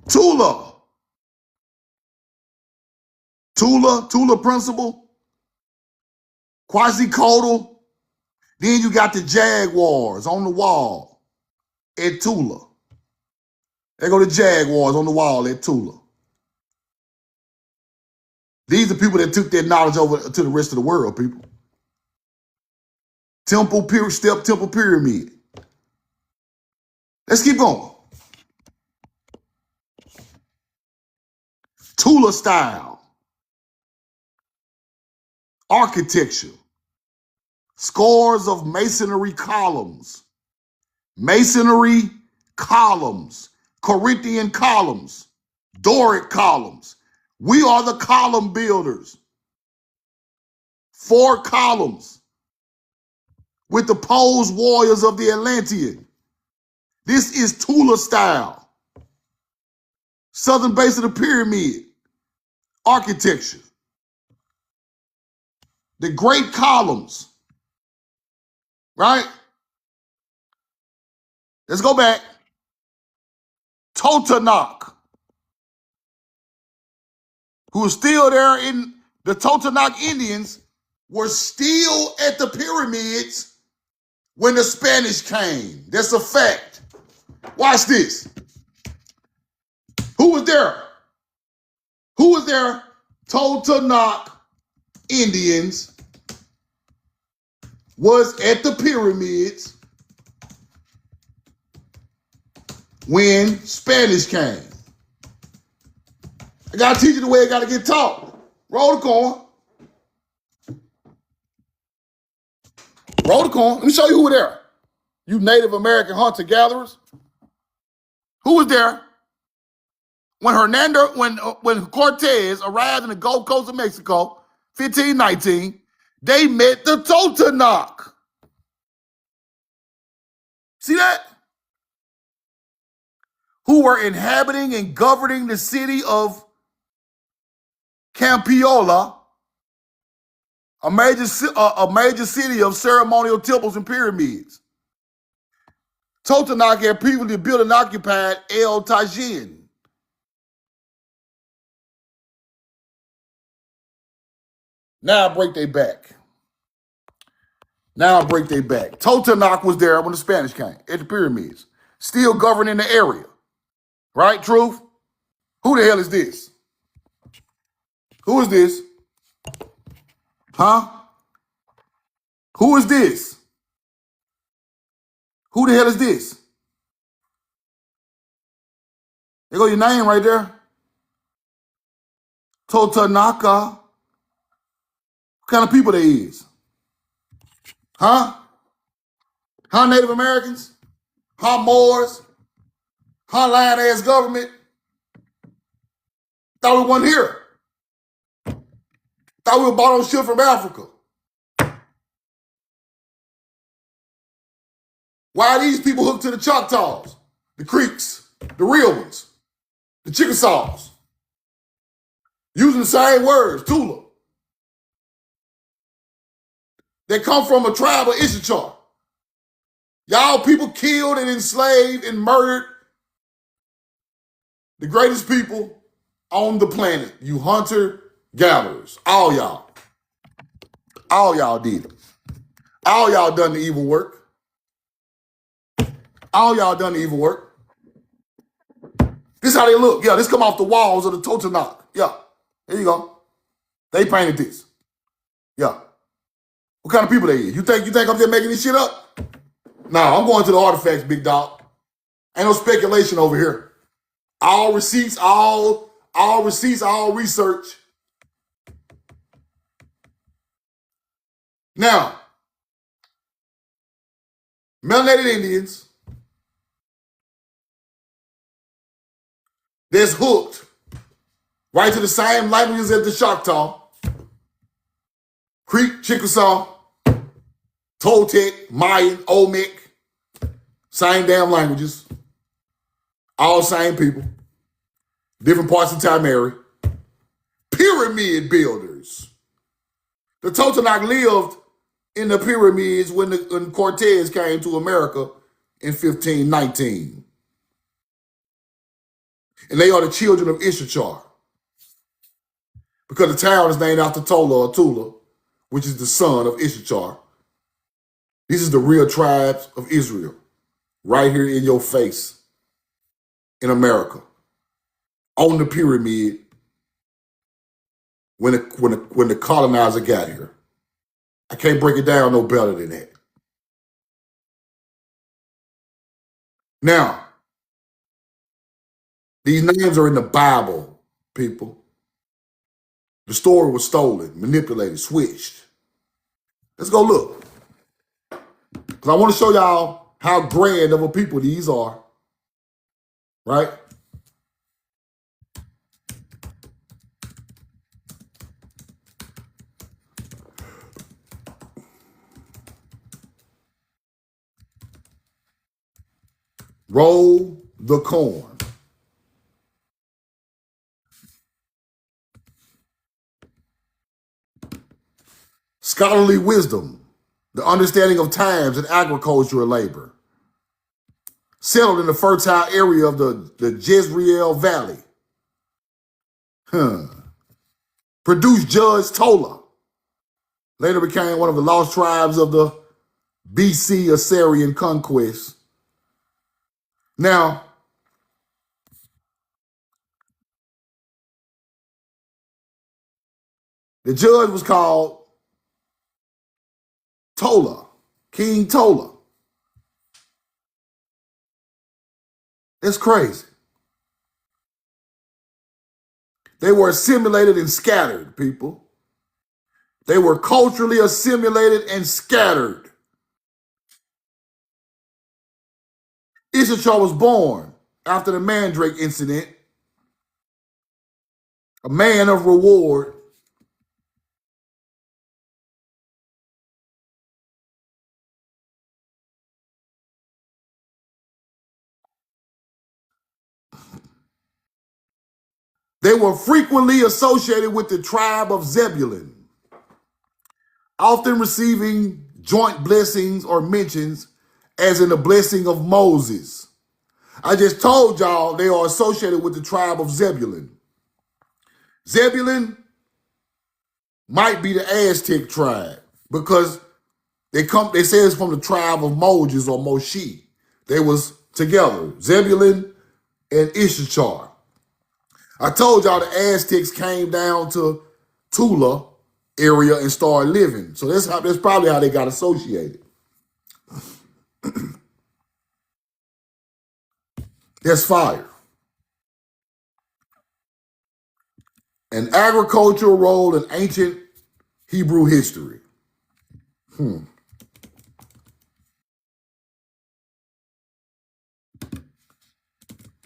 Tula. Tula principle, Quetzalcoatl. Then you got the Jaguars on the wall at Tula. There go the Jaguars on the wall at Tula. These are people that took their knowledge over to the rest of the world, people. Temple pyramid. Let's keep going. Tula style. Architecture. Scores of masonry columns. Corinthian columns, Doric columns. We are the column builders. 4 columns with the posed warriors of the Atlantean. This is Tula style. Southern base of the pyramid. Architecture. The great columns. Right? Let's go back. Totonac, who is still there in the Totonac Indians, were still at the pyramids when the Spanish came. That's a fact. Watch this. Who was there? Totonac Indians was at the pyramids when Spanish came. I gotta teach you the way it gotta get taught. Roll the corn. Roll the corn. Let me show you who were there. You Native American hunter-gatherers. Who was there when Cortez arrived in the Gulf Coast of Mexico, 1519? They met the Totonac. See that? Who were inhabiting and governing the city of Campiola, a major city of ceremonial temples and pyramids. Totonac had previously built and occupied El Tajin. Now I break their back. Totonac was there when the Spanish came at the pyramids, still governing the area. Right, Truth? Who the hell is this? Who is this? Huh? Who is this? Who the hell is this? There go your name right there. Totonaca. What kind of people they is? Huh? Huh, Native Americans? Huh, Moors? Huh, lion-ass government? Thought we wasn't here. Thought we were bought on ship from Africa. Why are these people hooked to the Choctaws, the Creeks, the real ones, the Chickasaws? Using the same words, Tula. They come from a tribe of Issachar. Y'all people killed and enslaved and murdered the greatest people on the planet. You hunter-gatherers. All y'all. All y'all did it. All y'all done the evil work. All y'all done the evil work. This is how they look. Yeah, this come off the walls of the Totonac. Yeah, there you go. They painted this. Yeah. What kind of people they is? You think I'm just making this shit up? No, I'm going to the artifacts, big dog. Ain't no speculation over here. All receipts, all research. Now, melanated Indians that's hooked right to the same languages as the Choctaw, Creek, Chickasaw, Toltec, Mayan, Olmec, same damn languages, all same people, different parts of Timeri, pyramid builders. The Totonac lived in the pyramids when Cortez came to America in 1519. And they are the children of Issachar. Because the town is named after Tola or Tula, which is the son of Issachar. This is the real tribes of Israel, right here in your face in America, on the pyramid when the colonizer got here. I can't break it down no better than that. Now, these names are in the Bible, people. The story was stolen, manipulated, switched. Let's go look. Because I want to show y'all how grand of a people these are. Right? Roll the corn. Scholarly wisdom, the understanding of times and agricultural labor. Settled in the fertile area of the Jezreel Valley. Produced Judge Tola. Later became one of the lost tribes of the BC Assyrian conquest. Now, the judge was called Tola, King Tola. It's crazy. They were assimilated and scattered, people. They were culturally assimilated and scattered. Issachar was born after the Mandrake incident, a man of reward. They were frequently associated with the tribe of Zebulun, often receiving joint blessings or mentions as in the blessing of Moses. I just told y'all they are associated with the tribe of Zebulun. Zebulun might be the Aztec tribe because they say it's from the tribe of Moses or Moshe. They was together, Zebulun and Issachar. I told y'all the Aztecs came down to Tula area and started living. So that's probably how they got associated. That's fire. An agricultural role in ancient Hebrew history.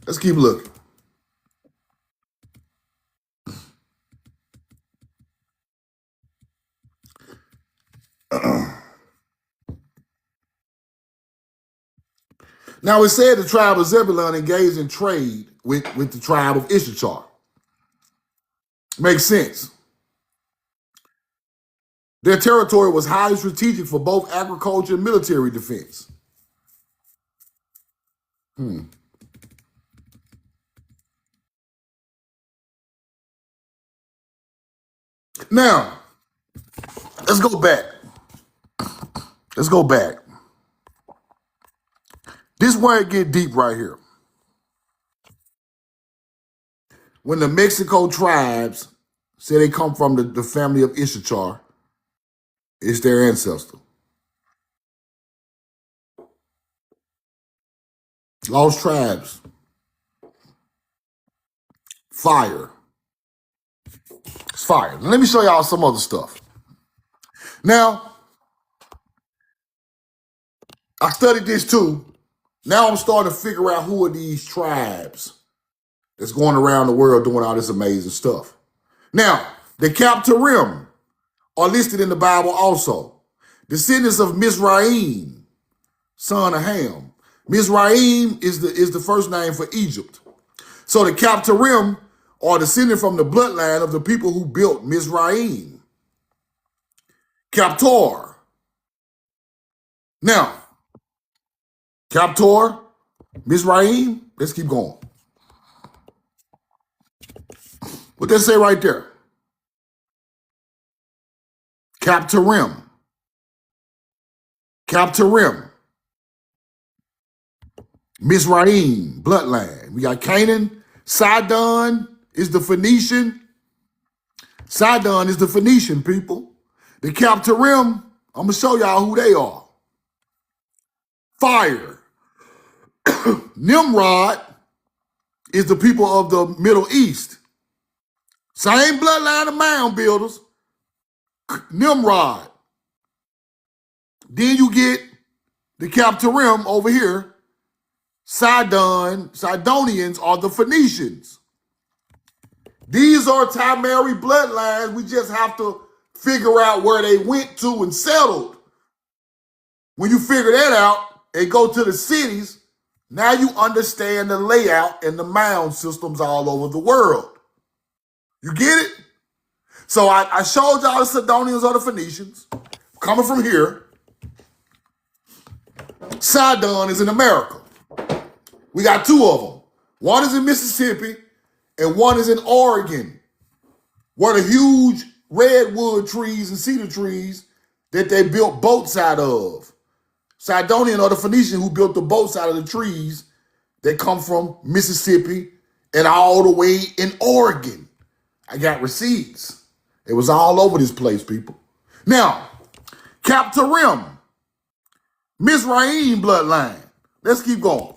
Let's keep looking. Now it said the tribe of Zebulun engaged in trade with the tribe of Issachar. Makes sense. Their territory was highly strategic for both agriculture and military defense. Now, let's go back. Let's go back. This is where it get deep right here. When the Mexico tribes say they come from the family of Issachar, it's their ancestor. Lost tribes. Fire. It's fire. Let me show y'all some other stuff. Now, I studied this too. Now I'm starting to figure out who are these tribes that's going around the world doing all this amazing stuff. Now, the Captarim are listed in the Bible also. Descendants of Mizraim, son of Ham. Mizraim is the first name for Egypt. So the Captarim are descended from the bloodline of the people who built Mizraim. Captor. Now, Captor, Mizraim, let's keep going. What they say right there? Captarim. Captarim. Mizraim, bloodline. We got Canaan. Sidon is the Phoenician. Sidon is the Phoenician people. The Captarim, I'm going to show y'all who they are. Fire. Nimrod is the people of the Middle East. Same bloodline of mound builders. Nimrod. Then you get the Captarim over here. Sidonians are the Phoenicians. These are Timeri bloodlines. We just have to figure out where they went to and settled. When you figure that out and go to the cities, now you understand the layout and the mound systems all over the world. You get it? So I showed y'all the Sidonians are the Phoenicians. Coming from here. Sidon is in America. We got two of them. One is in Mississippi and one is in Oregon, where the huge redwood trees and cedar trees that they built boats out of. Sidonian are the Phoenicians who built the boats out of the trees that come from Mississippi and all the way in Oregon. I got receipts. It was all over this place, people. Now, Captarim, Mizraim bloodline. Let's keep going.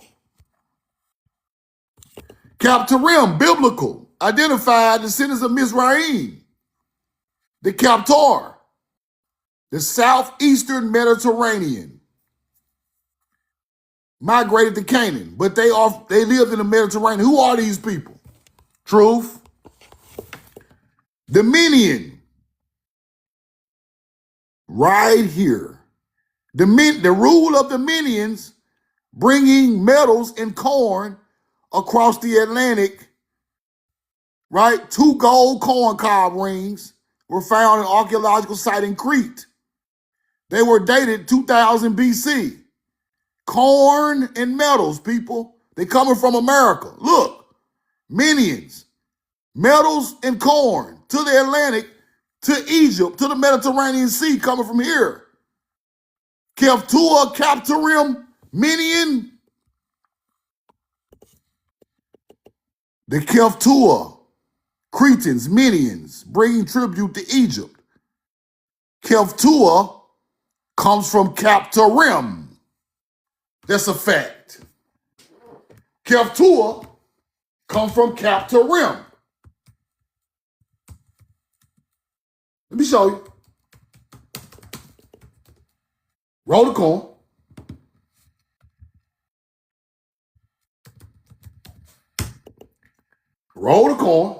Captarim, biblical, identified descendants of Mizraim. The Captor, the southeastern Mediterranean, migrated to Canaan, but they lived in the Mediterranean. Who are these people? Truth. Dominion, right here. The rule of the Minions bringing metals and corn across the Atlantic, right? 2 gold corn cob rings were found in an archaeological site in Crete. They were dated 2000 BC. Corn and metals, people. They coming from America. Look, Minions, metals and corn to the Atlantic, to Egypt, to the Mediterranean Sea, coming from here. Keftua, Captarim, Minion. The Keftua, Cretans, Minions, bringing tribute to Egypt. Keftua comes from Captarim. That's a fact. Keftua comes from Captarim. Let me show you. Roll the coin. Roll the corn.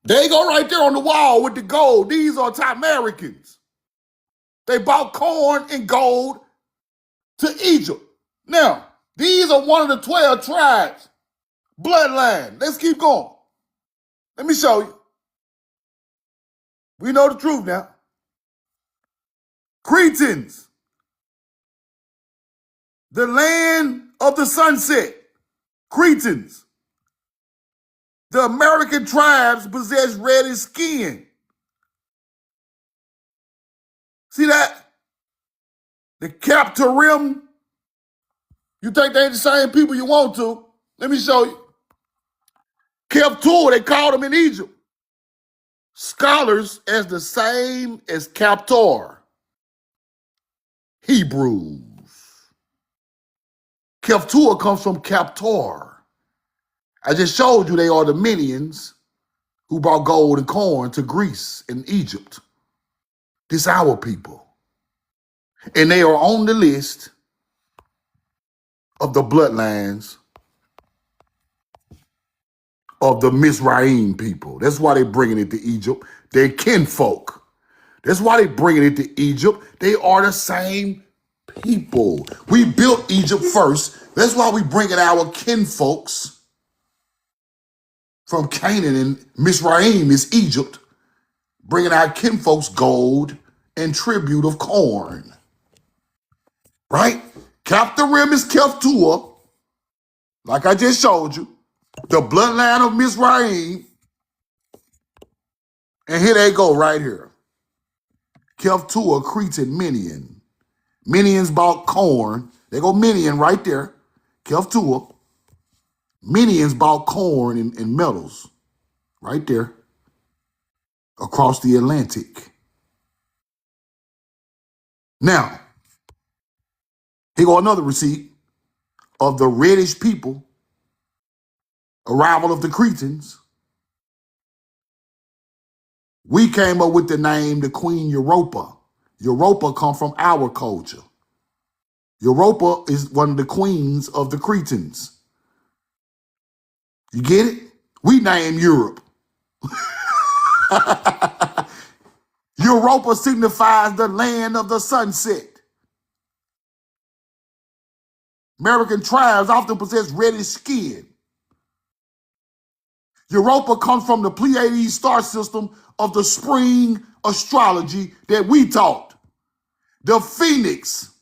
They go right there on the wall with the gold. These are Americans. They bought corn and gold to Egypt. Now, these are one of the 12 tribes. Bloodline. Let's keep going. Let me show you. We know the truth now. Cretans. The land of the sunset. Cretans. The American tribes possess reddish skin. See that? The Captarim. You think they ain't the same people you want to? Let me show you. Captur, they called them in Egypt. Scholars as the same as Captor. Hebrews. Captur comes from Captor. I just showed you they are the Midians who brought gold and corn to Greece and Egypt. This our people. And they are on the list of the bloodlines of the Mizraim people. That's why they're bringing it to Egypt. They're kinfolk. That's why they're bringing it to Egypt. They are the same people. We built Egypt first. That's why we bringing our kinfolks from Canaan, and Mizraim is Egypt, bringing our kinfolks gold and tribute of corn. Right? Captarim is Keftua, like I just showed you. The bloodline of Mizraim. And here they go right here. Keftua, Cretan, Midian. Midians bought corn. They go Midian right there. Keftua. Midians bought corn and metals right there across the Atlantic. Now, here go another receipt of the reddish people, arrival of the Cretans. We came up with the name the Queen Europa. Europa come from our culture. Europa is one of the queens of the Cretans. You get it? We name Europe. Europa signifies the land of the sunset. American tribes often possess reddish skin. Europa comes from the Pleiades star system of the spring astrology that we taught. The Phoenix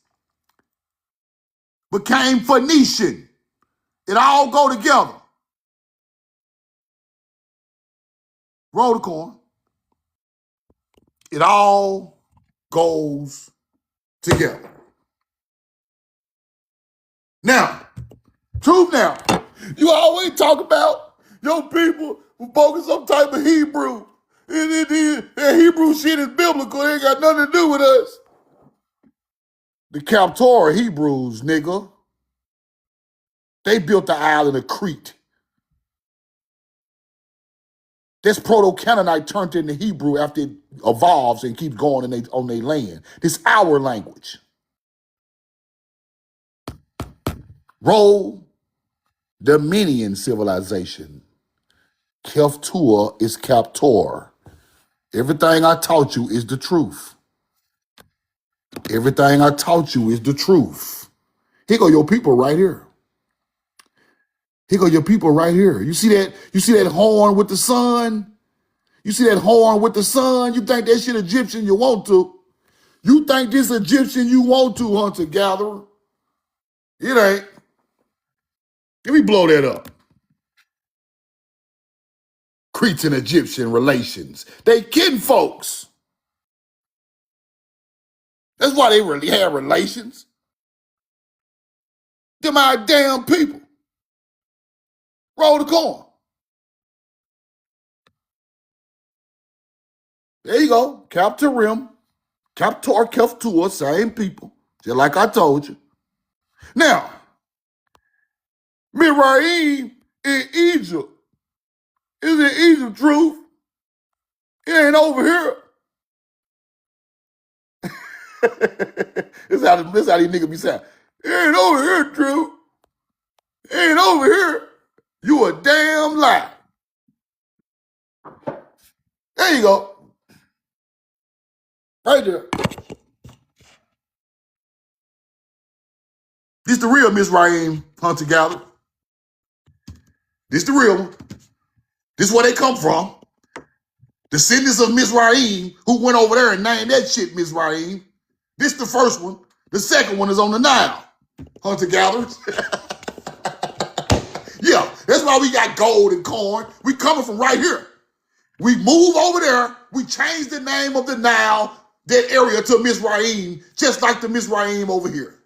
became Phoenician. It all go together. Roll the corn. It all goes together. Now, truth now. You always talk about your people who spoke some type of Hebrew. And Hebrew shit is biblical. It ain't got nothing to do with us. The Captor Hebrews, nigga. They built the island of Crete. This Proto-Canaanite turned into Hebrew after it evolves and keeps going on their land. This our language. Roll the Minian civilization. Keftua is Captor. Everything I taught you is the truth. Everything I taught you is the truth. Here go your people right here. Here go your people right here. You see that? You see that horn with the sun? You see that horn with the sun? You think that shit Egyptian you want to. You think this Egyptian you want to, hunter-gatherer. It ain't. Let me blow that up. Cretan Egyptian relations. They kin folks. That's why they really have relations. Them our damn people. Roll the corn. There you go. Captarim. Captor, Keftua, same people. Just like I told you. Now, Mizraim in Egypt. Is in Egypt, truth? It ain't over here. This how these niggas be saying. It ain't over here, truth. It ain't over here. You a damn lie. There you go. Right there. This the real Miss Raheem Hunter Gatherer. This the real one. This is where they come from. Descendants of Miss Raheem, who went over there and named that shit Miss Raheem. This the first one. The second one is on the Nile. Hunter Gatherers. Yeah, that's why we got gold and corn. We coming from right here. We move over there. We change the name of the Nile, that area, to Miss Raheem, just like the Miss Raheem over here.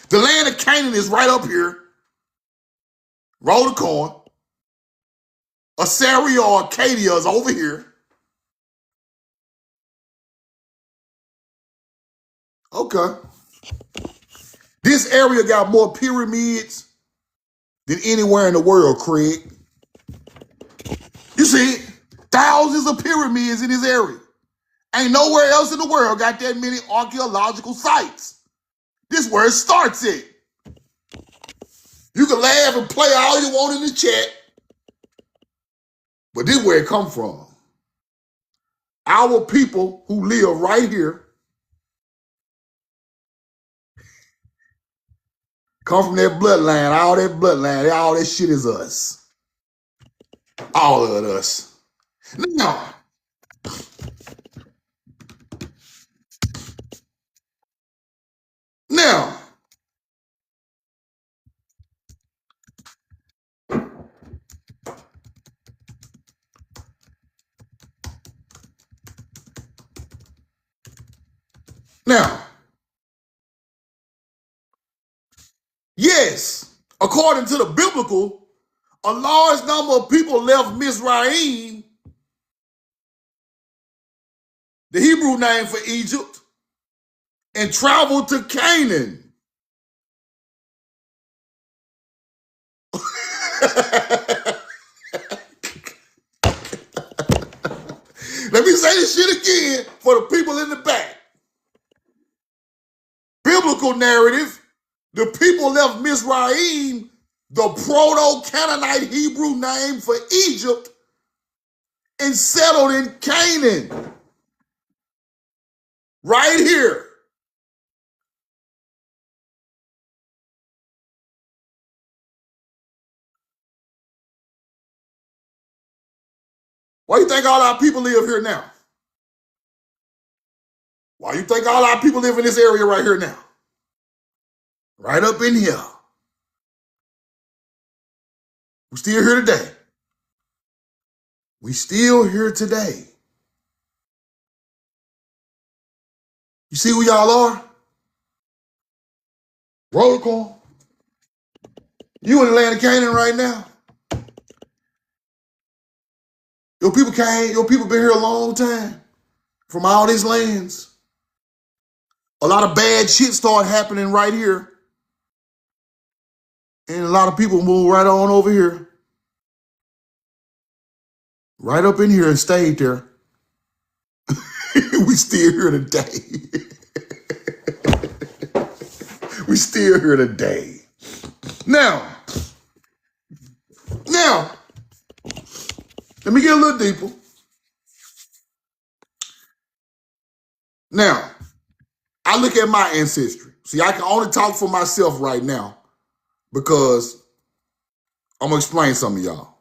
The land of Canaan is right up here. Roll the corn. Assyria or Acadia is over here. Okay. This area got more pyramids than anywhere in the world, Craig. You see, thousands of pyramids in this area. Ain't nowhere else in the world got that many archaeological sites. This is where it starts at. You can laugh and play all you want in the chat, but this is where it come from. Our people who live right here come from that bloodline. All that bloodline, all that shit is us. All of us. Now, now, yes, according to the biblical, a large number of people left Mizraim, the Hebrew name for Egypt, and traveled to Canaan. Let me say this shit again for the people in the back. Biblical narrative, the people left Mizraim, the proto-Canaanite Hebrew name for Egypt, and settled in Canaan. Right here. Why you think all our people live here now? Why you think all our people live in this area right here now? Right up in here. We're still here today. We still here today. You see who y'all are? Roll call. You in the land of Canaan right now. Your people came, your people been here a long time from all these lands. A lot of bad shit started happening right here. And a lot of people moved right on over here. Right up in here and stayed there. We still here today. We still here today. Now, let me get a little deeper. Now, I look at my ancestry. See, I can only talk for myself right now because I'm going to explain something to y'all.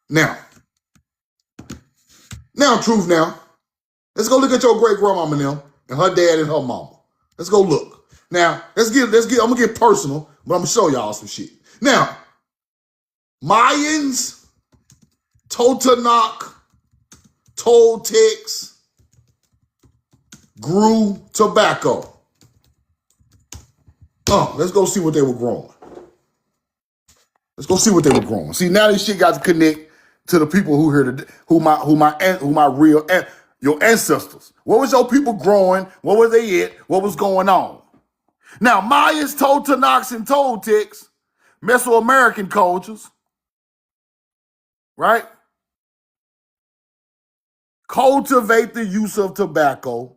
Now, truth now. Let's go look at your great grandmama now and her dad and her mama. Let's go look. Now, I'm going to get personal, but I'm going to show y'all some shit. Now, Mayans, Totonac, Toltecs grew tobacco. Let's go see what they were growing. Let's go see what they were growing. See, now this shit got to connect to the people who here today, who my real your ancestors. What was your people growing? What were they at? What was going on? Now, Mayans, Totonacs, and Toltecs, Mesoamerican cultures, right? Cultivate the use of tobacco,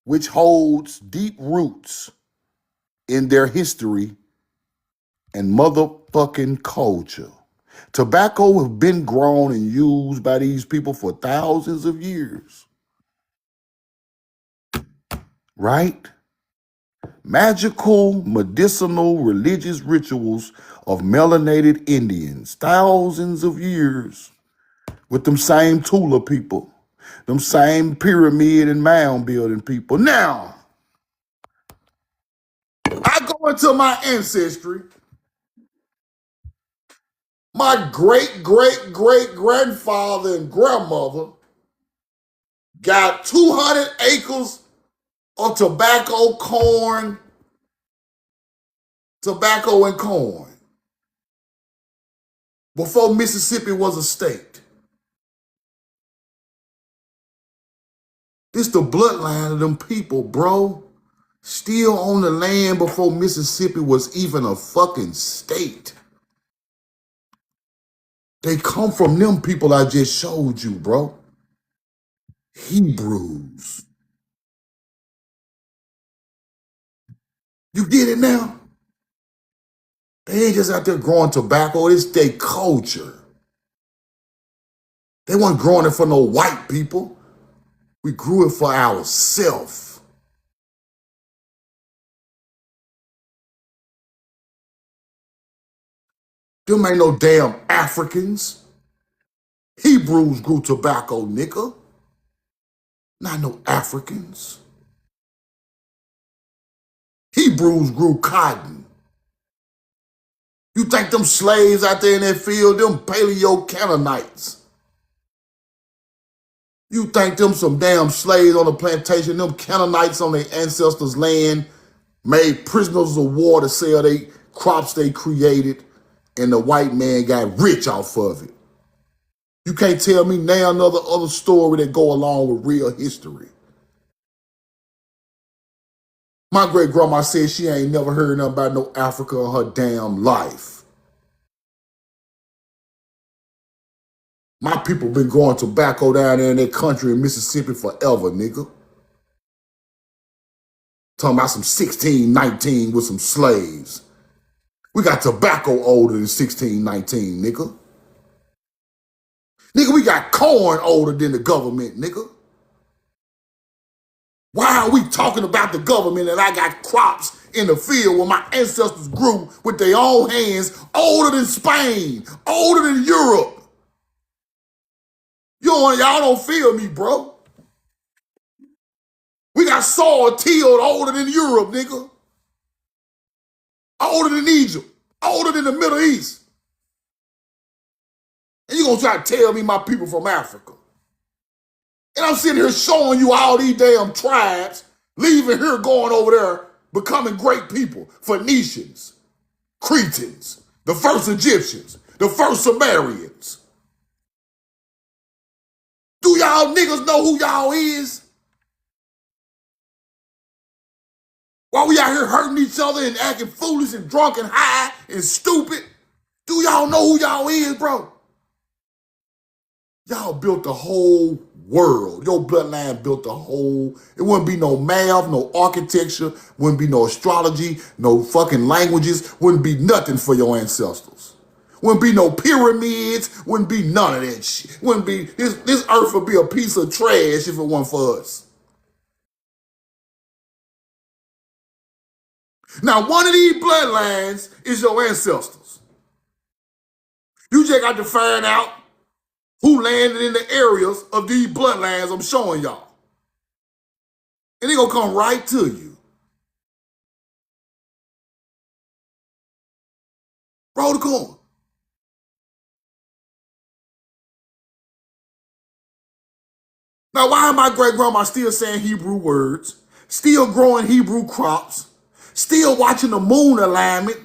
which holds deep roots in their history and motherfucking culture. Tobacco has been grown and used by these people for thousands of years, right? Magical, medicinal, religious rituals of melanated Indians, thousands of years, with them same Tula people, them same pyramid and mound building people. Now, I go into my ancestry. My great, great, great grandfather and grandmother got 200 acres of tobacco and corn before Mississippi was a state. This the bloodline of them people, bro. Still on the land before Mississippi was even a fucking state. They come from them people I just showed you, bro. Hebrews. You get it now? They ain't just out there growing tobacco. It's their culture. They weren't growing it for no white people. We grew it for ourselves. Them ain't no damn Africans. Hebrews grew tobacco, nigga. Not no Africans. Hebrews grew cotton. You think them slaves out there in that field, them Paleo Canaanites? You think them some damn slaves on the plantation, them Canaanites on their ancestors' land, made prisoners of war to sell they crops they created, and the white man got rich off of it. You can't tell me now another other story that go along with real history. My great grandma said she ain't never heard nothing about no Africa in her damn life. My people been growing tobacco down there in that country in Mississippi forever, nigga. Talking about some 1619 with some slaves. We got tobacco older than 1619, nigga. Nigga, we got corn older than the government, nigga. Why are we talking about the government and I got crops in the field where my ancestors grew with their own hands older than Spain, older than Europe? Y'all don't feel me, bro. We got soil tilled older than Europe, nigga. Older than Egypt, older than the Middle East. And you gonna try to tell me my people from Africa. And I'm sitting here showing you all these damn tribes leaving here, going over there, becoming great people. Phoenicians, Cretans, the first Egyptians, the first Sumerians. Do y'all niggas know who y'all is? While we out here hurting each other and acting foolish and drunk and high and stupid, do y'all know who y'all is, bro? Y'all built the whole world. Your bloodline built the whole, it wouldn't be no math, no architecture, wouldn't be no astrology, no fucking languages, wouldn't be nothing for your ancestors. Wouldn't be no pyramids, wouldn't be none of that shit. Wouldn't be, this earth would be a piece of trash if it weren't for us. Now, one of these bloodlines is your ancestors. You just got to find out who landed in the areas of these bloodlines I'm showing y'all. And they gonna come right to you. Roll the corn. Now, why am my great grandma still saying Hebrew words, still growing Hebrew crops, still watching the moon alignment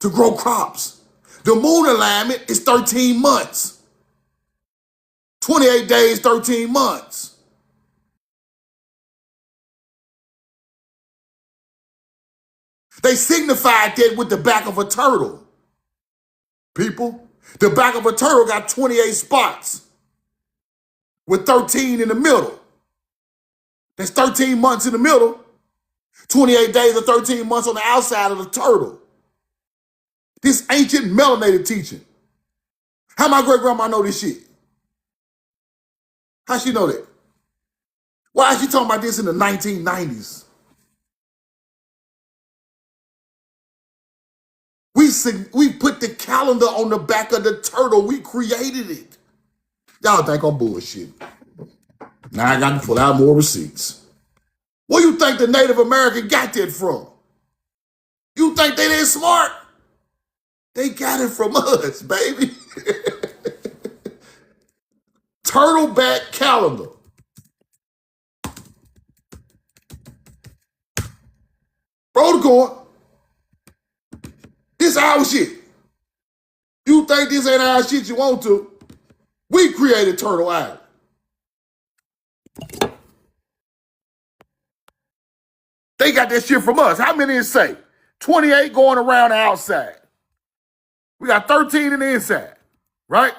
to grow crops? The moon alignment is 13 months. 28 days, 13 months. They signified that with the back of a turtle. People, the back of a turtle got 28 spots with 13 in the middle. That's 13 months in the middle. 28 days or 13 months on the outside of the turtle. This ancient melanated teaching. How my great grandma know this shit? How she know that? Why is she talking about this in the 1990s? We put the calendar on the back of the turtle. We created it. Y'all think I'm bullshit. Now I got to pull out more receipts. Where you think the Native American got that from? You think they that smart? They got it from us, baby. Turtleback calendar. Protocol. This our shit. You think this ain't our shit you want to? We created Turtle Island. They got that shit from us. How many it say? 28 going around the outside. We got 13 in the inside, right?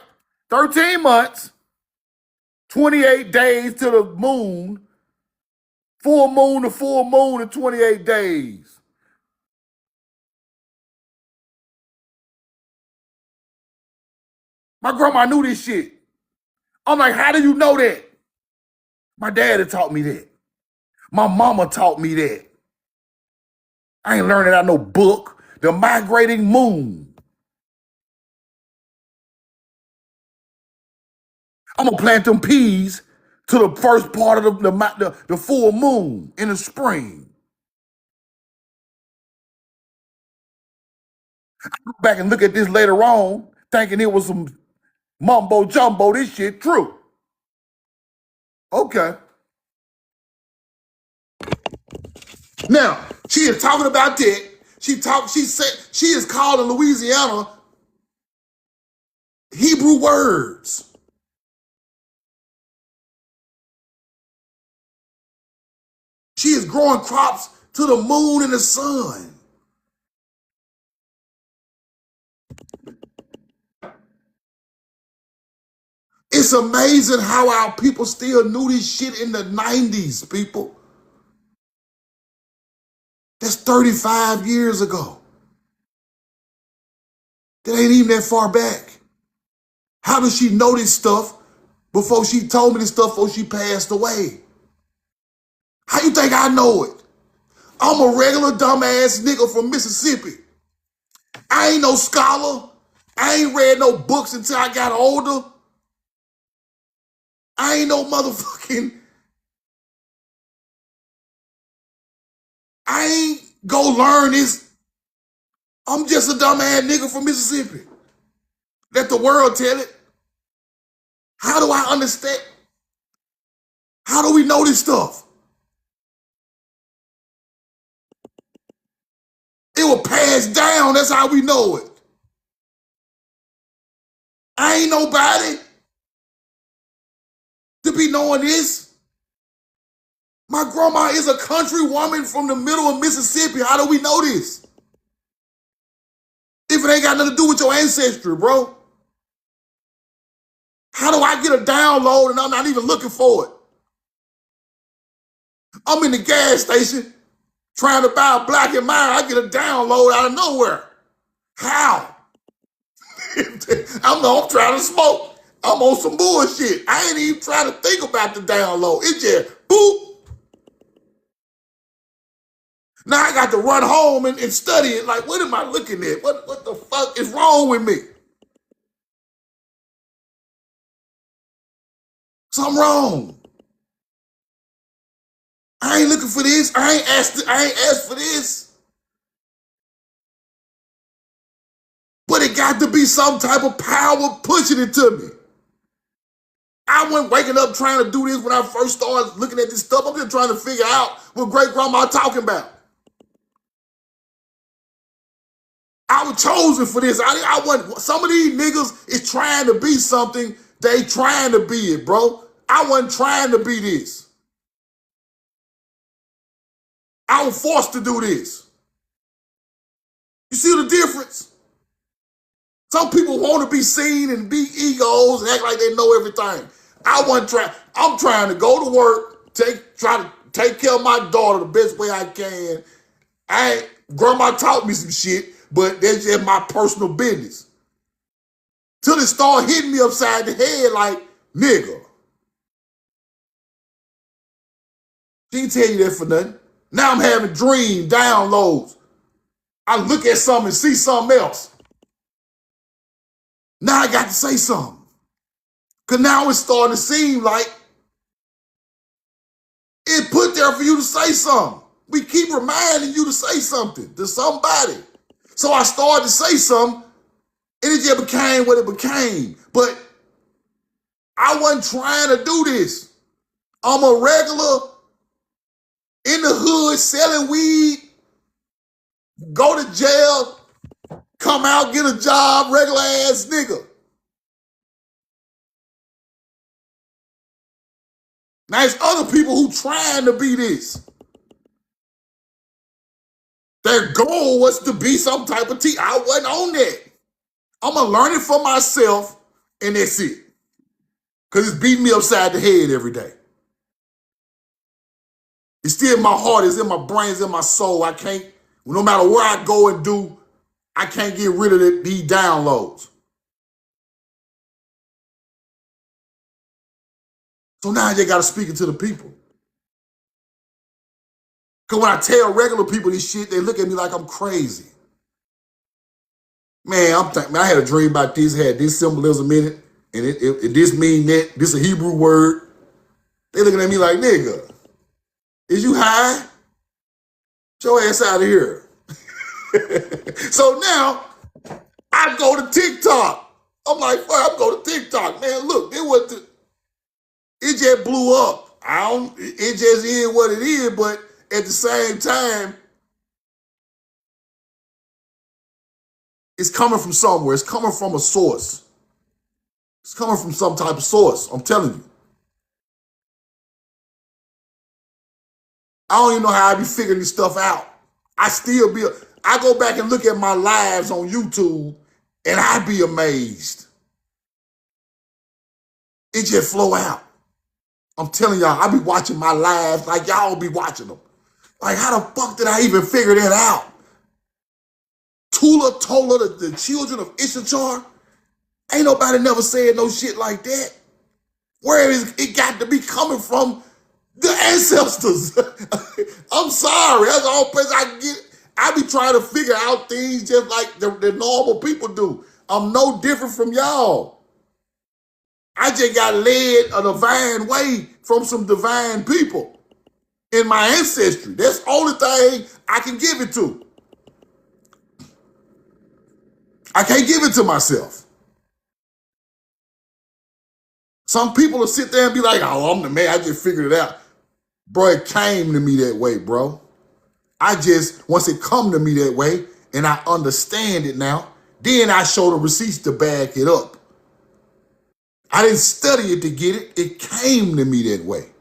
13 months, 28 days to the moon, full moon to full moon in 28 days. My grandma knew this shit. I'm like, how do you know that? My daddy taught me that. My mama taught me that. I ain't learning out no book. The migrating moon. I'm gonna plant them peas to the first part of the full moon in the spring. I go back and look at this later on, thinking it was some mumbo jumbo. This shit true. Okay. Now she is talking about that. She said she is calling Louisiana Hebrew words. She is growing crops to the moon and the sun. It's amazing how our people still knew this shit in the 90s, people. That's 35 years ago. That ain't even that far back. How does she know this stuff before she told me this stuff before she passed away? How you think I know it? I'm a regular dumbass nigga from Mississippi. I ain't no scholar. I ain't read no books until I got older. I ain't no motherfucking... I ain't go learn this. I'm just a dumbass nigga from Mississippi. Let the world tell it. How do I understand? How do we know this stuff? It will pass down. That's how we know it. I ain't nobody to be knowing this. My grandma is a country woman from the middle of Mississippi. How do we know this? If it ain't got nothing to do with your ancestry, bro. How do I get a download and I'm not even looking for it? I'm in the gas station trying to buy a Black and Mild. I get a download out of nowhere. How? I'm trying to smoke. I'm on some bullshit. I ain't even trying to think about the download. It just boop. Now I got to run home and study it. Like, what am I looking at? What the fuck is wrong with me? Something wrong. I ain't looking for this. I ain't asked for this. But it got to be some type of power pushing it to me. I wasn't waking up trying to do this when I first started looking at this stuff. I'm just trying to figure out what great grandma talking about. I was chosen for this. I wasn't. Some of these niggas is trying to be something. They trying to be it, bro. I wasn't trying to be this. I was forced to do this. You see the difference? Some people want to be seen and be egos and act like they know everything. I wasn't trying. I'm trying to go to work, try to take care of my daughter the best way I can. Grandma taught me some shit, but that's just my personal business. Till it started hitting me upside the head like, nigga. She didn't tell you that for nothing. Now I'm having dream downloads. I look at something and see something else. Now I got to say something. Because now it's starting to seem like it put there for you to say something. We keep reminding you to say something to somebody. So I started to say something, and it just became what it became. But I wasn't trying to do this. I'm a regular in the hood selling weed, go to jail, come out, get a job, regular ass nigga. Now it's other people who trying to be this. Their goal was to be some type of teacher. I wasn't on that. I'm going to learn it for myself, and that's it. Because it's beating me upside the head every day. It's still in my heart, it's in my brain, it's in my soul. I can't, no matter where I go and do, I can't get rid of these downloads. So now I just got to speak it to the people. Because when I tell regular people this shit, they look at me like I'm crazy. Man, I had a dream about this, had this symbolism in it, and it this mean that, this a Hebrew word. They looking at me like, nigga, is you high? Get your ass out of here. So now, I go to TikTok. I'm like, fuck, I'm going to TikTok. Man, look, it just blew up. It just is what it is, but at the same time, it's coming from somewhere. It's coming from a source. It's coming from some type of source. I'm telling you. I don't even know how I be figuring this stuff out. I go back and look at my lives on YouTube and I be amazed. It just flow out. I'm telling y'all, I be watching my lives like y'all be watching them. Like, how the fuck did I even figure that out? Tula Tola, the children of Issachar? Ain't nobody never said no shit like that. Where is it got to be coming from? The ancestors. I'm sorry. That's the only place I can get. I be trying to figure out things just like the normal people do. I'm no different from y'all. I just got led a divine way from some divine people in my ancestry. That's the only thing I can give it to. I can't give it to myself. Some people will sit there and be like, oh, I'm the man. I just figured it out. Bro, it came to me that way, bro. Once it come to me that way and I understand it now, then I show the receipts to back it up. I didn't study it to get it. It came to me that way.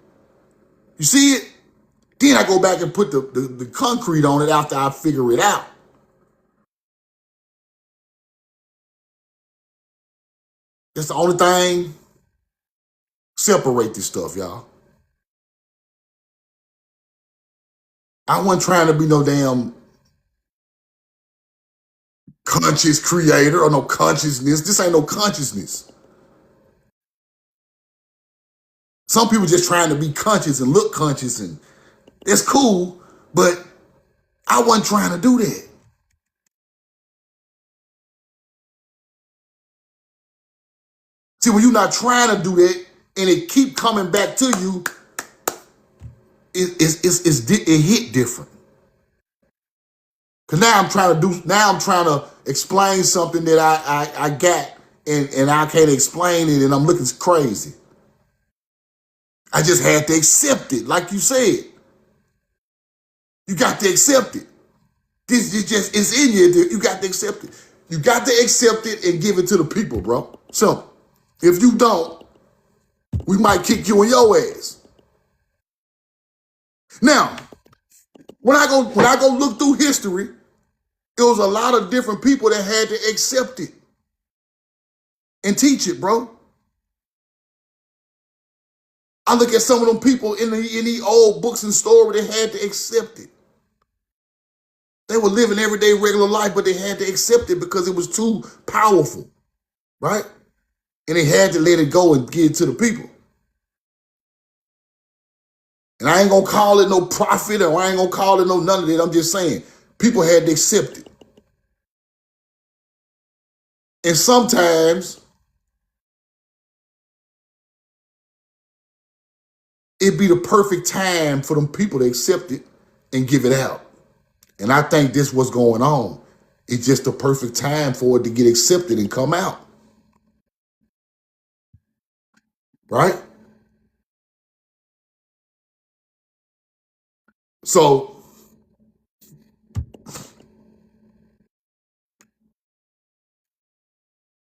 You see it? Then I go back and put the concrete on it after I figure it out. That's the only thing. Separate this stuff, y'all. I wasn't trying to be no damn conscious creator or no consciousness. This ain't no consciousness. Some people just trying to be conscious and look conscious, and it's cool, but I wasn't trying to do that. See, when you're not trying to do that and it keep coming back to you, it hit different. Cause now I'm trying to explain something that I got and I can't explain it and I'm looking crazy. I just had to accept it, like you said. You got to accept it. It's in you. You got to accept it. You got to accept it and give it to the people, bro. So if you don't, we might kick you in your ass. Now, when I go look through history, it was a lot of different people that had to accept it and teach it, bro. I look at some of them people in the old books and story, they had to accept it. They were living everyday regular life, but they had to accept it because it was too powerful, right? And they had to let it go and give it to the people. And I ain't gonna call it no prophet, or I ain't gonna call it no none of that. I'm just saying, people had to accept it. And sometimes it'd be the perfect time for them people to accept it and give it out. And I think this what's going on. It's just the perfect time for it to get accepted and come out. Right? So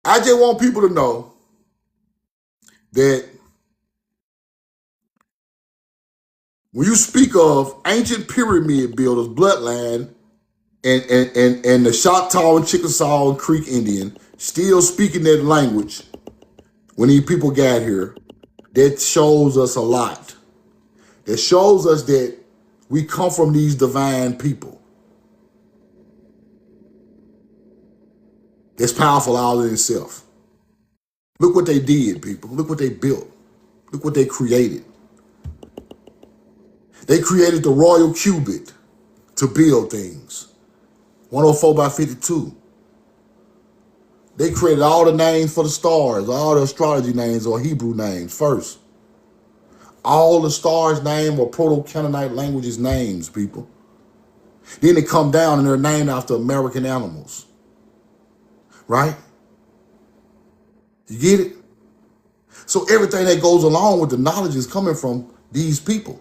I just want people to know that when you speak of ancient pyramid builders, bloodline, and the Choctaw and Chickasaw and Creek Indian still speaking that language when these people got here, that shows us a lot. That shows us that we come from these divine people. That's powerful all in itself. Look what they did, people. Look what they built. Look what they created. They created the royal cubit to build things. 104 by 52. They created all the names for the stars, all the astrology names or Hebrew names first. All the stars' name or Proto-Canaanite languages names, people. Then they come down and they're named after American animals. Right? You get it? So everything that goes along with the knowledge is coming from these people.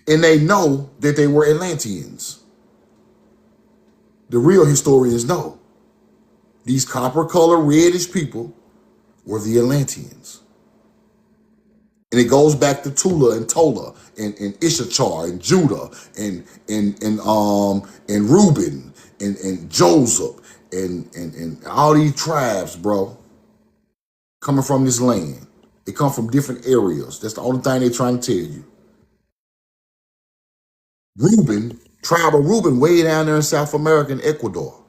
And they know that they were Atlanteans. The real historians know. These copper-colored, reddish people were the Atlanteans. And it goes back to Tula and Tola and Issachar and Judah and Reuben and Joseph and all these tribes, bro, coming from this land. They come from different areas. That's the only thing they're trying to tell you. Reuben, tribe of Reuben, way down there in South America and Ecuador.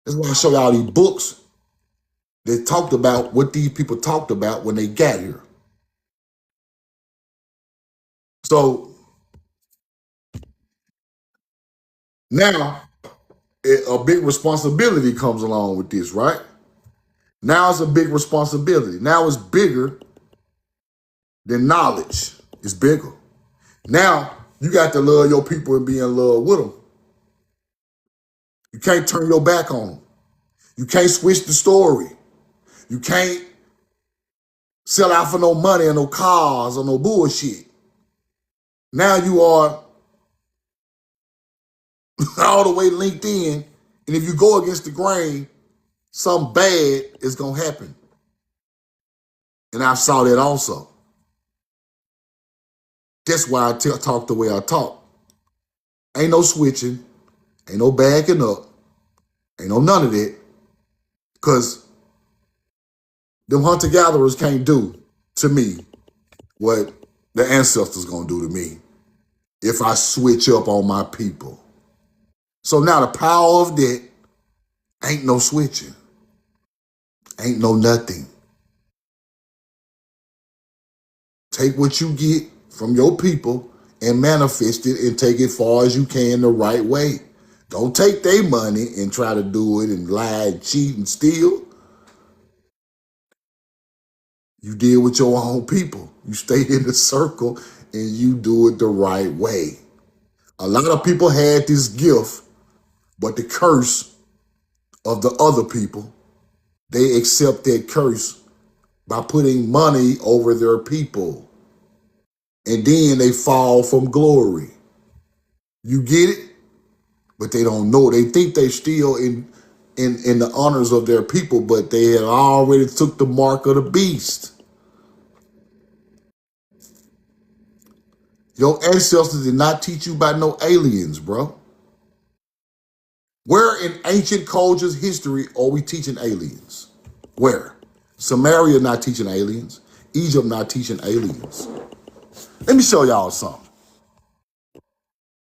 That's why I show y'all these books that talked about what these people talked about when they got here. So now a big responsibility comes along with this, right? Now it's a big responsibility. Now it's bigger than knowledge. It's bigger. Now you got to love your people and be in love with them. You can't turn your back on them. You can't switch the story. You can't sell out for no money or no cars or no bullshit. Now you are all the way linked in, and if you go against the grain, something bad is going to happen. And I saw that also. That's why I talk the way I talk. Ain't no switching. Ain't no backing up. Ain't no none of that. Because them hunter-gatherers can't do to me what the ancestors going to do to me if I switch up on my people. So now the power of that ain't no switching. Ain't no nothing. Take what you get from your people and manifest it and take it far as you can the right way. Don't take their money and try to do it and lie and cheat and steal. You deal with your own people. You stay in the circle and you do it the right way. A lot of people had this gift, but the curse of the other people, they accept that curse by putting money over their people. And then they fall from glory. You get it? But they don't know. They think they still in the honors of their people, but they had already took the mark of the beast. Your ancestors did not teach you about no aliens, bro. Where in ancient cultures history are we teaching aliens? Where? Samaria not teaching aliens. Egypt not teaching aliens. Let me show y'all something.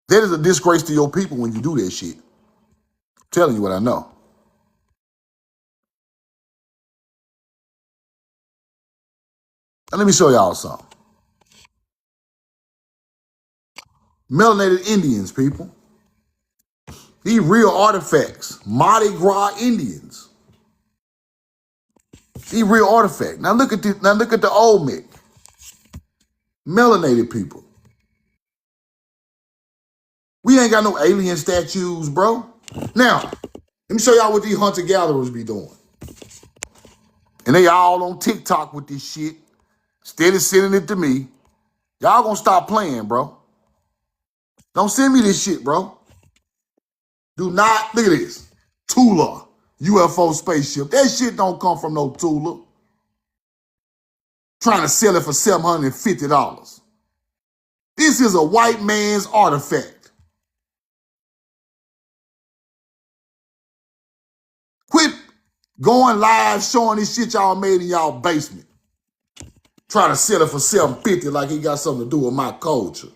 That is a disgrace to your people when you do that shit. I'm telling you what I know. And let me show y'all something. Melanated Indians, people. These real artifacts. Mardi Gras Indians. These real artifacts. Now look at this. Now look at the Olmec. Melanated people. We ain't got no alien statues, bro. Now, let me show y'all what these hunter-gatherers be doing. And they all on TikTok with this shit. Steady sending it to me. Y'all gonna stop playing, bro. Don't send me this shit, bro. Do not, look at this. Tula, UFO spaceship. That shit don't come from no Tula. Trying to sell it for $750. This is a white man's artifact. Quit going live showing this shit y'all made in y'all basement. Trying to sell it for $750 like he got something to do with my culture.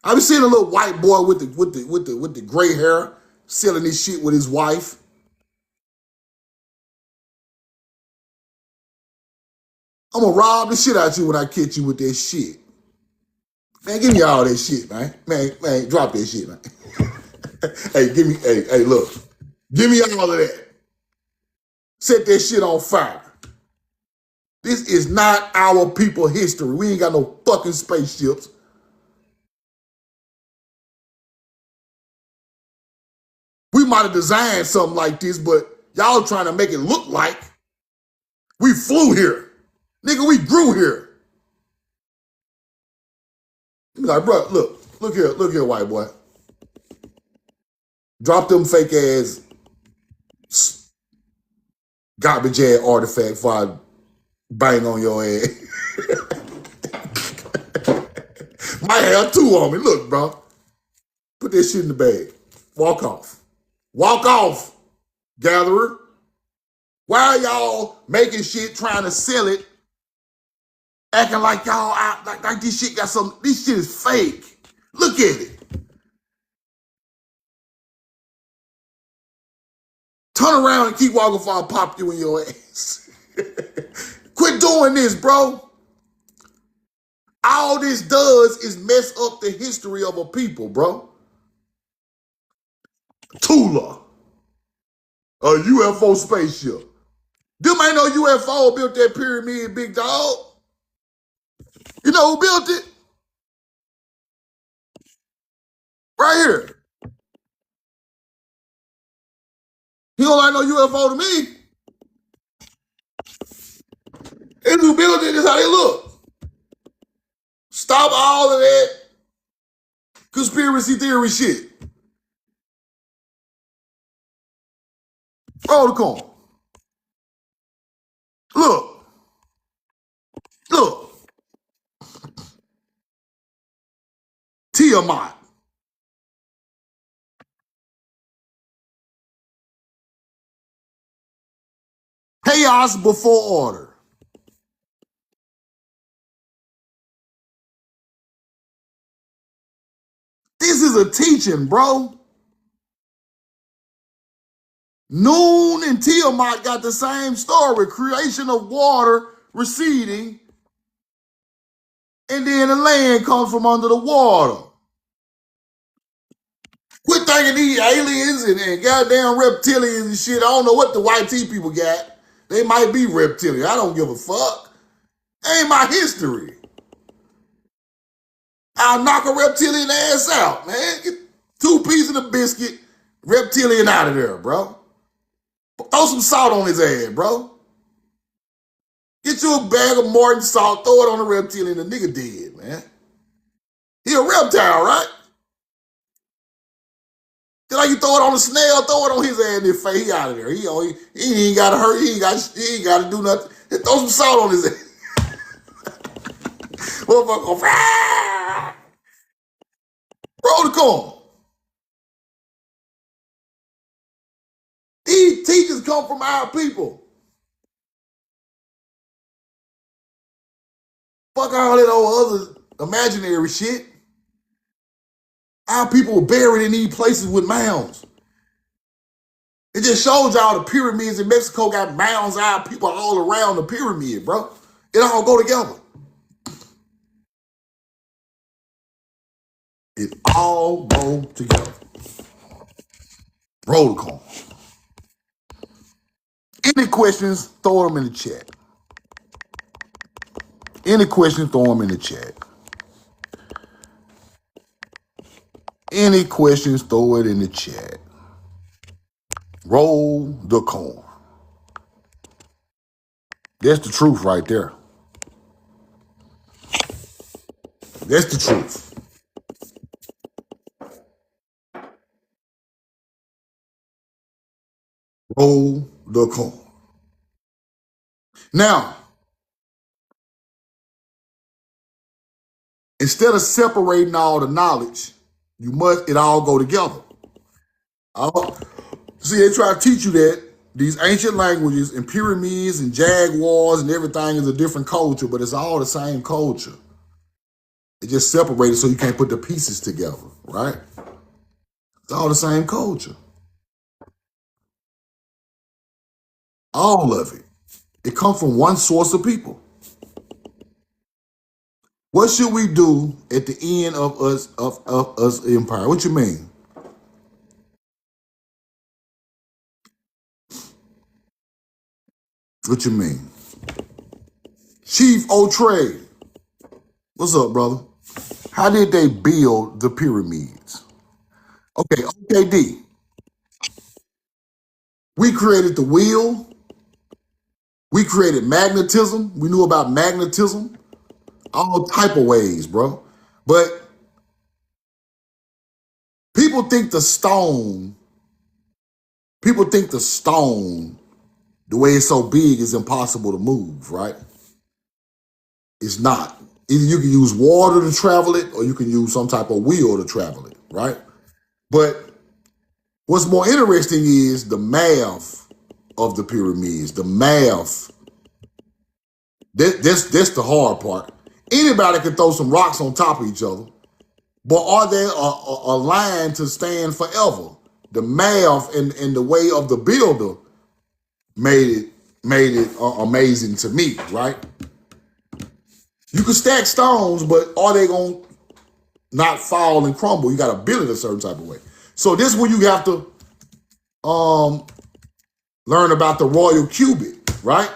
I be seeing a little white boy with the gray hair selling this shit with his wife. I'm gonna rob the shit out of you when I catch you with that shit. Man, give me all that shit, man. Man, drop that shit, man. Hey, look. Give me all of that. Set that shit on fire. This is not our people history. We ain't got no fucking spaceships. We might have designed something like this, but y'all trying to make it look like we flew here. Nigga, we grew here. You like, bro, look here, white boy. Drop them fake ass garbage ass artifact before I bang on your ass. Might have two on me. Look, bro. Put that shit in the bag. Walk off. Walk off, gatherer. Why are y'all making shit, trying to sell it, acting like y'all out, like this shit got some, this shit is fake. Look at it. Turn around and keep walking before I pop you in your ass. Quit doing this, bro. All this does is mess up the history of a people, bro. Tula, a UFO spaceship. Them ain't no UFO built that pyramid, big dog. You know who built it? Right here. He don't like no UFO to me. It's who built it, is how they look. Stop all of that conspiracy theory shit. Roll the corn. Look. Tiamat. Chaos before order. This is a teaching, bro. Noon and Tiamat got the same story. Creation of water receding, and then the land comes from under the water. Quit thinking these aliens and goddamn reptilians and shit. I don't know what the white tea people got. They might be reptilian. I don't give a fuck. Ain't my history. I'll knock a reptilian ass out, man. Get 2 pieces of biscuit, reptilian out of there, bro. Throw some salt on his ass, bro. Get you a bag of Morton salt, throw it on the reptilian, the nigga dead, man. He a reptile, right? Just like you throw it on a snail, throw it on his ass in his face, he out of there. He ain't got to hurt, he ain't got to do nothing. Just throw some salt on his ass. Motherfucker, roll the corn. come from our people. Fuck all that old other imaginary shit. Our people were buried in these places with mounds. It just shows y'all the pyramids in Mexico got mounds of our people all around the pyramid, bro. It all go together. It all go together. Roll call. Any questions, throw them in the chat. Any questions, throw them in the chat. Any questions, throw it in the chat. Roll the corn. That's the truth right there. That's the truth. Roll the corn. Now, instead of separating all the knowledge, it all go together. See, they try to teach you that these ancient languages and pyramids and jaguars and everything is a different culture, but it's all the same culture. It just separated so you can't put the pieces together, right? It's all the same culture. All of it. It comes from one source of people. What should we do at the end of us empire? What you mean? What you mean? Chief O'Trade. What's up, brother? How did they build the pyramids? Okay, OKD. We created the wheel. We created magnetism. We knew about magnetism. All type of ways, bro. But people think the stone, the way it's so big, is impossible to move, right? It's not. Either you can use water to travel it or you can use some type of wheel to travel it, right? But what's more interesting is the math of the pyramids, the math. That's the hard part. Anybody can throw some rocks on top of each other, but are they aligned to stand forever? The math and the way of the builder made it amazing to me, right? You can stack stones, but are they going to not fall and crumble? You got to build it a certain type of way. So this is where you have to learn about the royal cubit, right?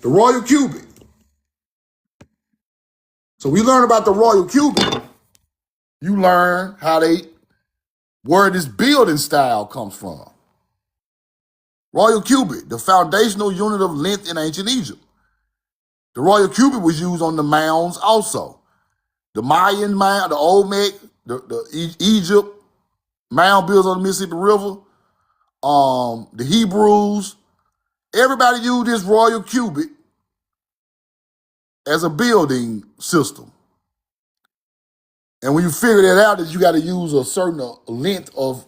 The royal cubit. So we learn about the royal cubit. You learn where this building style comes from. Royal cubit, the foundational unit of length in ancient Egypt. The royal cubit was used on the mounds also. The Mayan mound, the Olmec, the Egypt mound builds on the Mississippi River, the Hebrews, everybody used this royal cubit as a building system. And when you figure that out, that you got to use a certain length of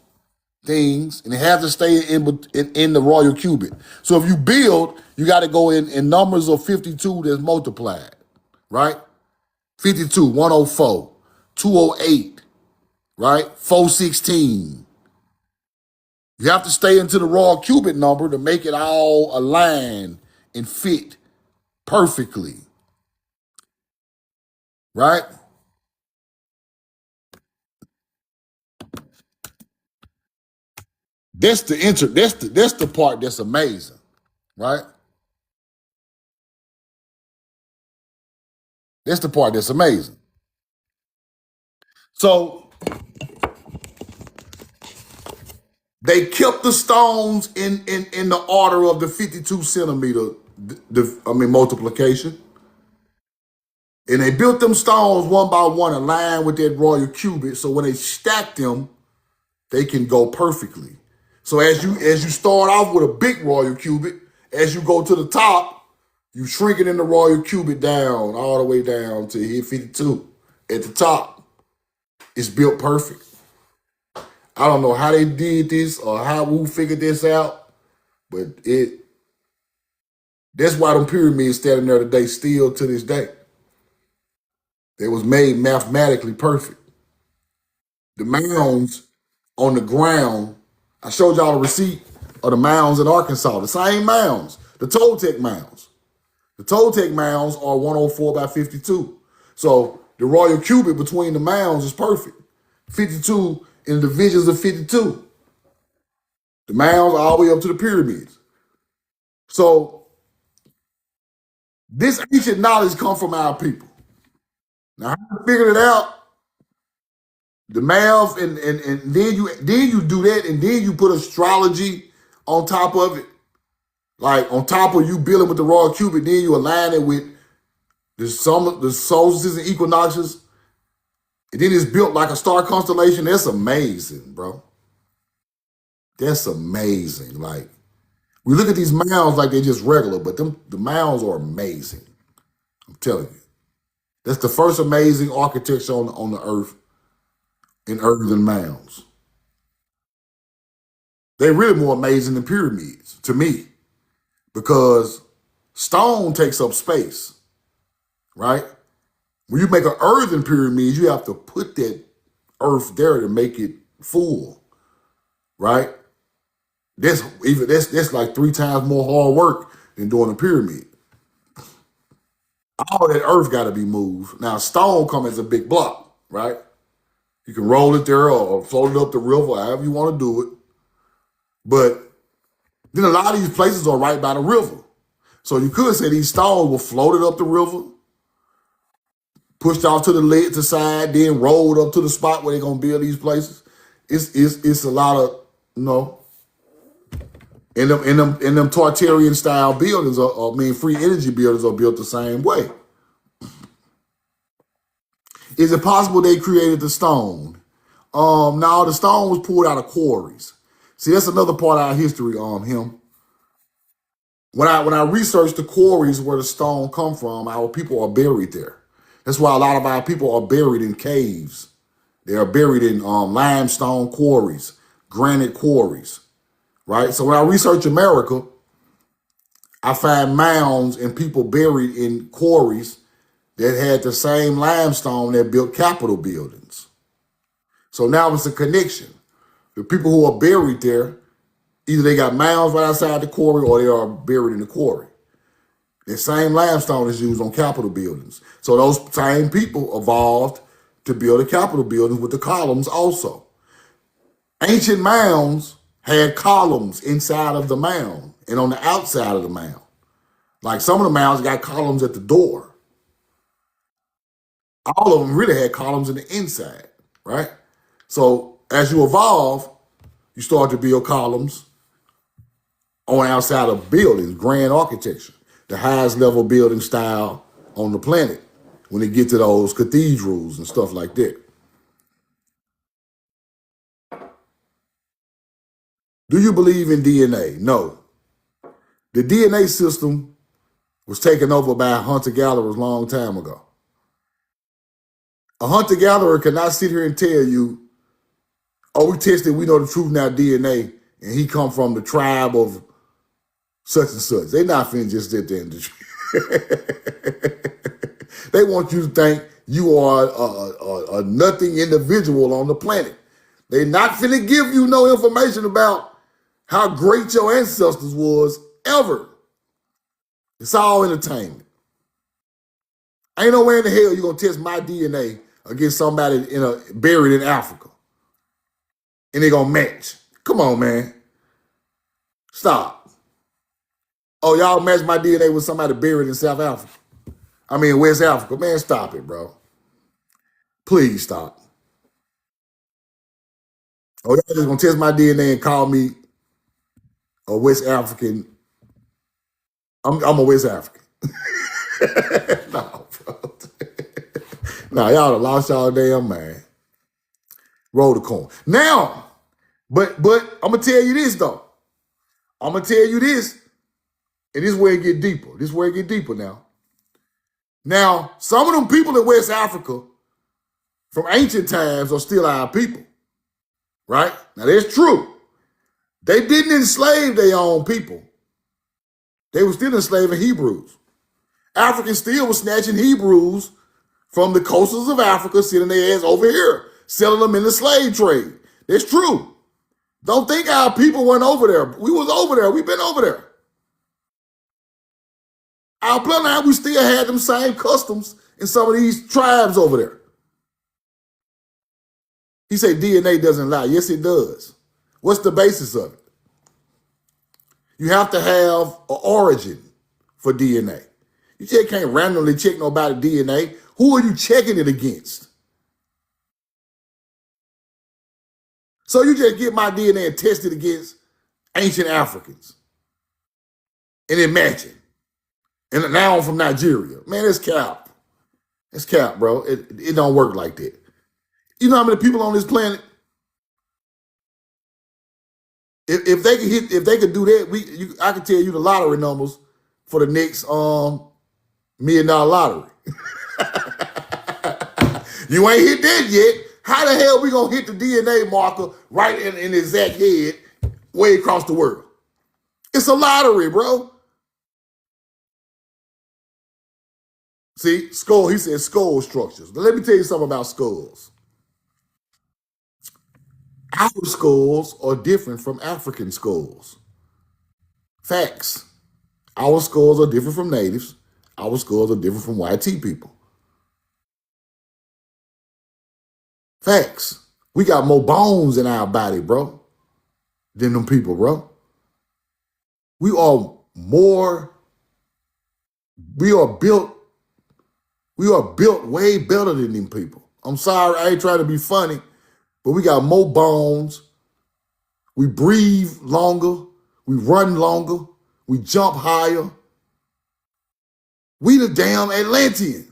things, and it has to stay in the royal cubit. So if you build, you got to go in numbers of 52 that's multiplied, right? 52, 104, 208, right? 416. You have to stay into the royal cubit number to make it all align and fit perfectly, right? That's the part that's amazing, right? That's the part that's amazing. So they kept the stones in the order of the 52 centimeter, multiplication. And they built them stones one by one, aligned with that royal cubit. So when they stacked them, they can go perfectly. So as you start off with a big royal cubit, as you go to the top, you shrink it in the royal cubit down, all the way down to hit 52 at the top. It's built perfect. I don't know how they did this or who figured this out, But that's why them pyramids standing there today, still to this day. They was made mathematically perfect. The mounds on the ground, I showed y'all the receipt of the mounds in Arkansas, the same mounds, the Toltec mounds. The Toltec mounds are 104 by 52. So the royal cubit between the mounds is perfect. 52 in the divisions of 52. The mounds all the way up to the pyramids. So this ancient knowledge comes from our people. Now, how we figured it out, the math, and then you do that, and then you put astrology on top of it. Like on top of you building with the royal cubit, then you align it with the solstices and equinoxes. And then it's built like a star constellation. That's amazing, bro. That's amazing. Like, we look at these mounds like they're just regular, but the mounds are amazing. I'm telling you. That's the first amazing architecture on the earth in earthen mounds. They're really more amazing than pyramids, to me, because stone takes up space, right? When you make an earthen pyramid, you have to put that earth there to make it full, right? That's like 3 times more hard work than doing a pyramid. All that earth got to be moved. Now, stone comes as a big block, right? You can roll it there or float it up the river, however you want to do it. But then a lot of these places are right by the river. So you could say these stones were floated up the river, pushed off to the side, then rolled up to the spot where they're going to build these places. It's a lot of, in them Tartarian style buildings, free energy buildings are built the same way. Is it possible they created the stone? No, the stone was pulled out of quarries. See, that's another part of our history, him. When I researched the quarries where the stone come from, our people are buried there. That's why a lot of our people are buried in caves. They are buried in limestone quarries, granite quarries, right? So when I research America, I find mounds and people buried in quarries that had the same limestone that built Capitol buildings. So now it's a connection. The people who are buried there, either they got mounds right outside the quarry or they are buried in the quarry. The same limestone is used on Capitol buildings. So those same people evolved to build a Capitol building with the columns also. Ancient mounds had columns inside of the mound and on the outside of the mound. Like some of the mounds got columns at the door. All of them really had columns in the inside, right? So as you evolve, you start to build columns on outside of buildings, grand architecture, the highest level building style on the planet when they get to those cathedrals and stuff like that. Do you believe in DNA? No. The DNA system was taken over by hunter-gatherers a long time ago. A hunter-gatherer cannot sit here and tell you, oh, we tested, we know the truth now, DNA, and he come from the tribe of such and such. They not finna just sit there and they want you to think you are a nothing individual on the planet. They not finna give you no information about how great your ancestors was ever. It's all entertainment. Ain't no way in the hell you're gonna test my DNA against somebody buried in Africa. And they gonna match. Come on, man. Stop. Oh, y'all match my DNA with somebody buried in South Africa. I mean, West Africa. Man, stop it, bro. Please stop. Oh, y'all just gonna test my DNA and call me a West African. I'm a West African. No, bro. No, y'all done lost y'all damn man. Roll the coin. Now, but I'm gonna tell you this though. I'm gonna tell you this, and this is where it get deeper. This is where it get deeper now. Now, some of them people in West Africa from ancient times are still our people, right? Now, that's true. They didn't enslave their own people. They were still enslaving Hebrews. Africans still were snatching Hebrews from the coastals of Africa, sending their ass over here, selling them in the slave trade. That's true. Don't think our people weren't over there. We was over there. We've been over there. Our bloodline, we still had them same customs in some of these tribes over there. He said DNA doesn't lie. Yes, it does. What's the basis of it? You have to have an origin for DNA. You just can't randomly check nobody's DNA. Who are you checking it against? So you just get my DNA and test it against ancient Africans. And then match it. And now I'm from Nigeria. Man, it's cap. It's cap, bro. It don't work like that. You know how many people on this planet? If they could do that, I could tell you the lottery numbers for the next $1 million lottery. You ain't hit that yet. How the hell we gonna hit the DNA marker right in the exact head way across the world? It's a lottery, bro. See, skull, he said skull structures. But let me tell you something about skulls. Our skulls are different from African skulls. Facts. Our skulls are different from natives. Our skulls are different from YT people. Facts. We got more bones in our body, bro, than them people, bro. We are built way better than them people. I'm sorry, I ain't trying to be funny, but we got more bones. We breathe longer. We run longer. We jump higher. We the damn Atlantean.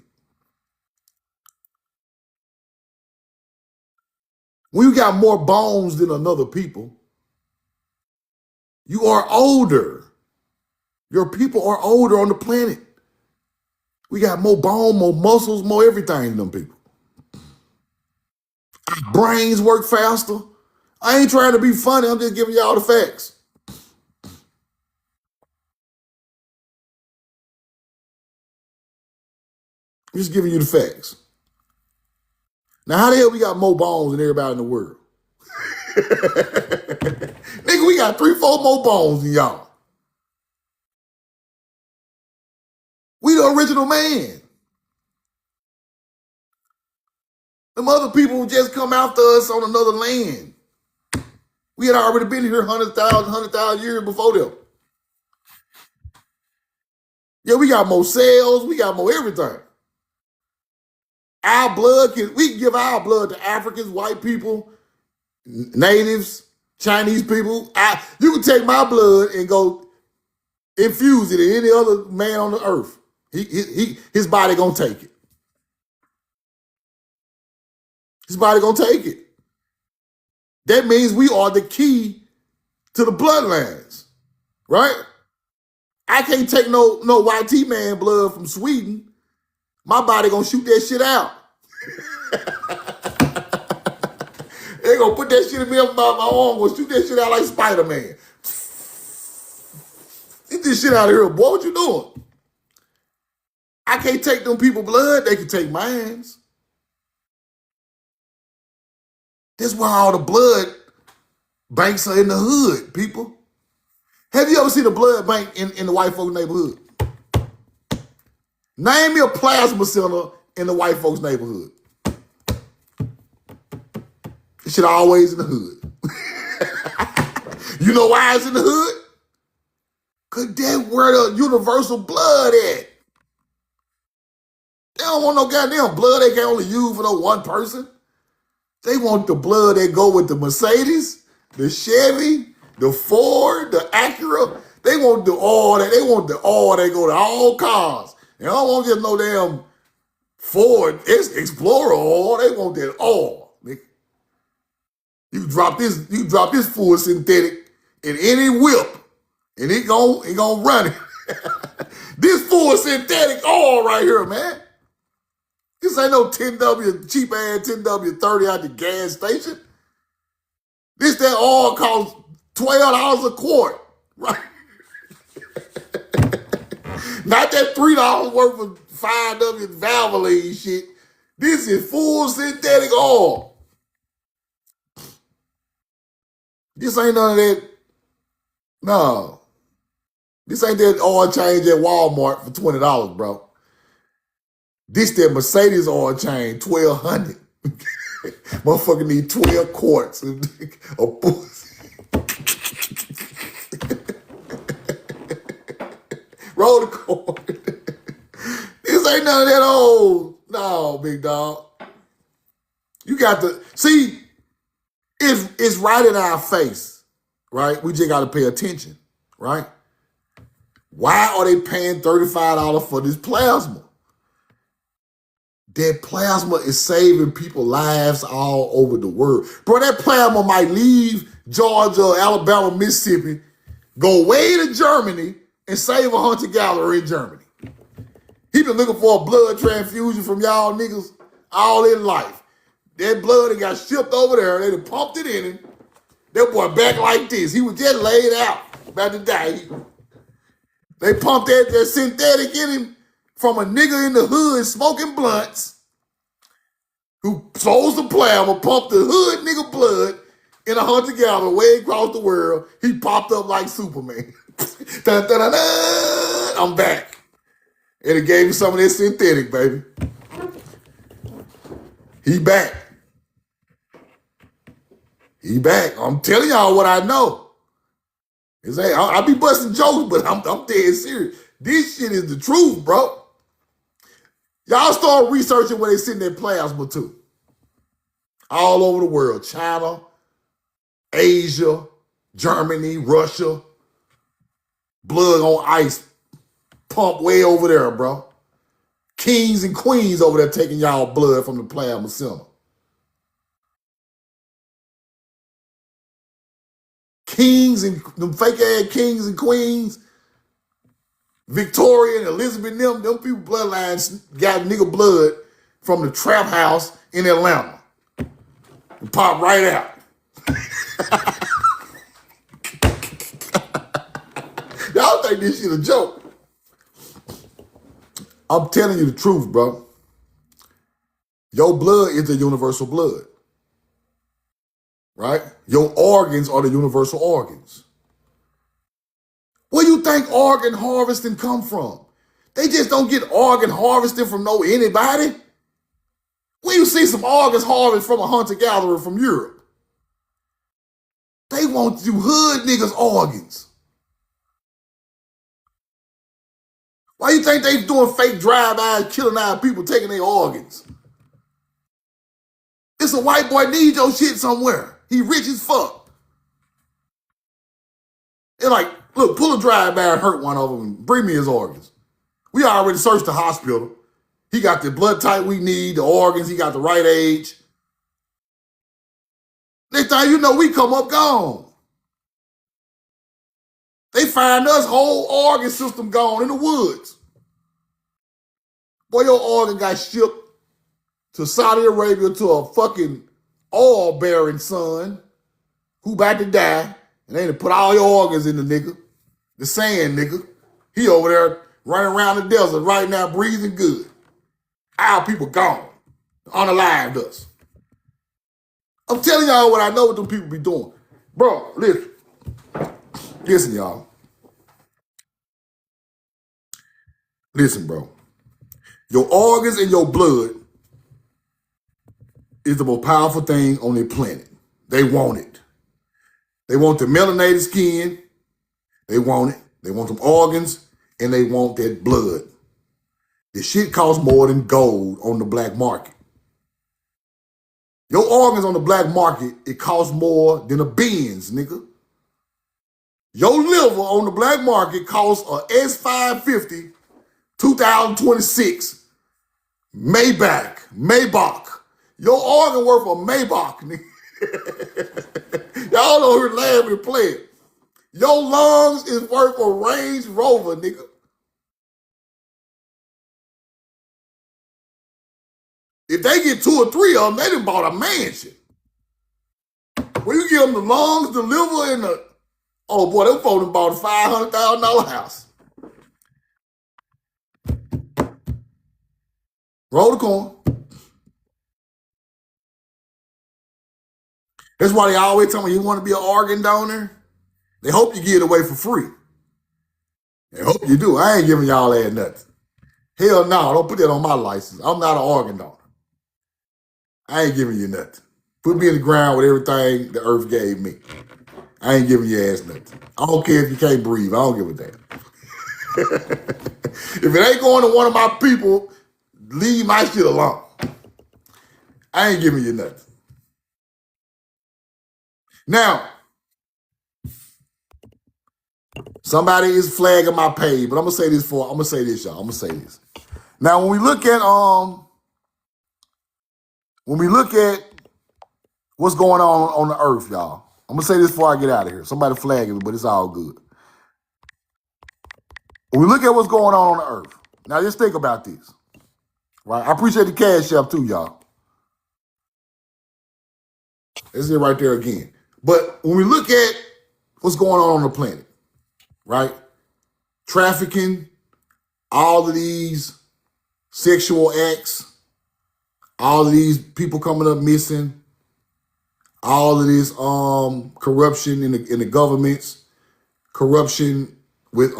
We got more bones than another people. You are older. Your people are older on the planet. We got more bone, more muscles, more everything than them people. Our brains work faster. I ain't trying to be funny. I'm just giving y'all the facts. I'm just giving you the facts. Now, how the hell we got more bones than everybody in the world? Nigga, we got 3-4 more bones than y'all. We the original man. Them other people just come after us on another land. We had already been here 100,000 years before them. Yeah, we got more cells. We got more everything. Our blood we can give our blood to Africans, white people, natives, Chinese people. You can take my blood and go infuse it in any other man on the earth. His body gonna take it. His body gonna take it. That means we are the key to the bloodlines, right? I can't take no YT man blood from Sweden. My body gonna shoot that shit out. They gonna put that shit in me up my arm, gonna shoot that shit out like Spider-Man. Get this shit out of here, boy. What you doing? I can't take them people blood. They can take mine. That's why all the blood banks are in the hood, people. Have you ever seen a blood bank in the white folks' neighborhood? Name me a plasma center in the white folks' neighborhood. It should always in the hood. You know why it's in the hood? Because that's where the universal blood at. They don't want no goddamn blood they can only use for no one person. They want the blood that go with the Mercedes, the Chevy, the Ford, the Acura. They want the oil that go to all cars. They don't want just no damn Ford Explorer oil. They want that oil. You drop this full synthetic in any whip, and it gon' run it. This full synthetic oil right here, man. This ain't no 10W, cheap ass 10W30 at the gas station. That oil costs $12 a quart, right? Not that $3 worth of 5W Valvoline shit. This is full synthetic oil. This ain't none of that. No. This ain't that oil change at Walmart for $20, bro. This that Mercedes oil change, $1,200. Motherfucker need 12 quarts of pussy. Roll the cord. This ain't none of that old. No, big dog. You got to see. It's right in our face, right? We just got to pay attention, right? Why are they paying $35 for this plasma? That plasma is saving people's lives all over the world. Bro, that plasma might leave Georgia, Alabama, Mississippi, go way to Germany, and save a hunter-gatherer in Germany. He been looking for a blood transfusion from y'all niggas all in life. That blood that got shipped over there, they done pumped it in him. That boy back like this. He was just laid out, about to die. They pumped that synthetic in him from a nigga in the hood smoking blunts who sold some plasma, pumped the hood nigga blood in a hunter-gatherer way across the world. He popped up like Superman. Dun, dun, dun, dun. I'm back. And it gave him some of that synthetic, baby. He back. He back. I'm telling y'all what I know. I be busting jokes, but I'm dead serious. This shit is the truth, bro. Y'all start researching where they send their plasma to. All over the world. China, Asia, Germany, Russia. Blood on ice. Pump way over there, bro. Kings and queens over there taking y'all blood from the plasma center. Kings and them fake ass kings and queens, Victoria and Elizabeth, them people bloodlines got nigga blood from the trap house in Atlanta. And pop right out. Y'all think this shit a joke. I'm telling you the truth, bro. Your blood is the universal blood. Right? Your organs are the universal organs. Where you think organ harvesting come from? They just don't get organ harvesting from no anybody. When you see some organs harvested from a hunter-gatherer from Europe, they want you hood niggas' organs. Why you think they doing fake drive-bys, killing our people, taking their organs? It's a white boy need your shit somewhere. He rich as fuck. And like, look, pull a drive-by and hurt one of them and bring me his organs. We already searched the hospital. He got the blood type we need, the organs, he got the right age. Next time you know, we come up gone. They find us whole organ system gone in the woods. Boy, your organ got shipped to Saudi Arabia to a fucking oil-bearing son who about to die, and they done put all your organs in the nigga, the sand nigga. He over there running around the desert right now, breathing good. Our people gone, unalived us. I'm telling y'all what I know what them people be doing. Bro, listen, y'all. Listen, bro. Your organs and your blood is the most powerful thing on the planet. They want it. They want the melanated skin. They want it. They want them organs, and they want that blood. This shit costs more than gold on the black market. Your organs on the black market, it costs more than a Benz, nigga. Your liver on the black market costs a S550 2026 Maybach. Your organ worth a Maybach, nigga. Y'all know her laughing and playing. Your lungs is worth a Range Rover, nigga. If they get 2 or 3 of them, they done bought a mansion. When you give them the lungs, the liver, and the Oh boy, them folks done bought a $500,000 house. Roll the coin. That's why they always tell me you want to be an organ donor. They hope you give it away for free. They hope you do. I ain't giving y'all that nothing. Hell no, don't put that on my license. I'm not an organ donor. I ain't giving you nothing. Put me in the ground with everything the earth gave me. I ain't giving your ass nothing. I don't care if you can't breathe. I don't give a damn. If it ain't going to one of my people, leave my shit alone. I ain't giving you nothing. Now, somebody is flagging my page, but I'm gonna say this, y'all. I'm gonna say this. Now, when we look at what's going on the earth, y'all. I'm gonna say this before I get out of here. Somebody flagging me, but it's all good. When we look at what's going on the earth, now just think about this. Right? I appreciate the cash app too, y'all. It's it right there again. But when we look at what's going on the planet, right? Trafficking, all of these sexual acts, all of these people coming up missing, all of this corruption in the governments, corruption with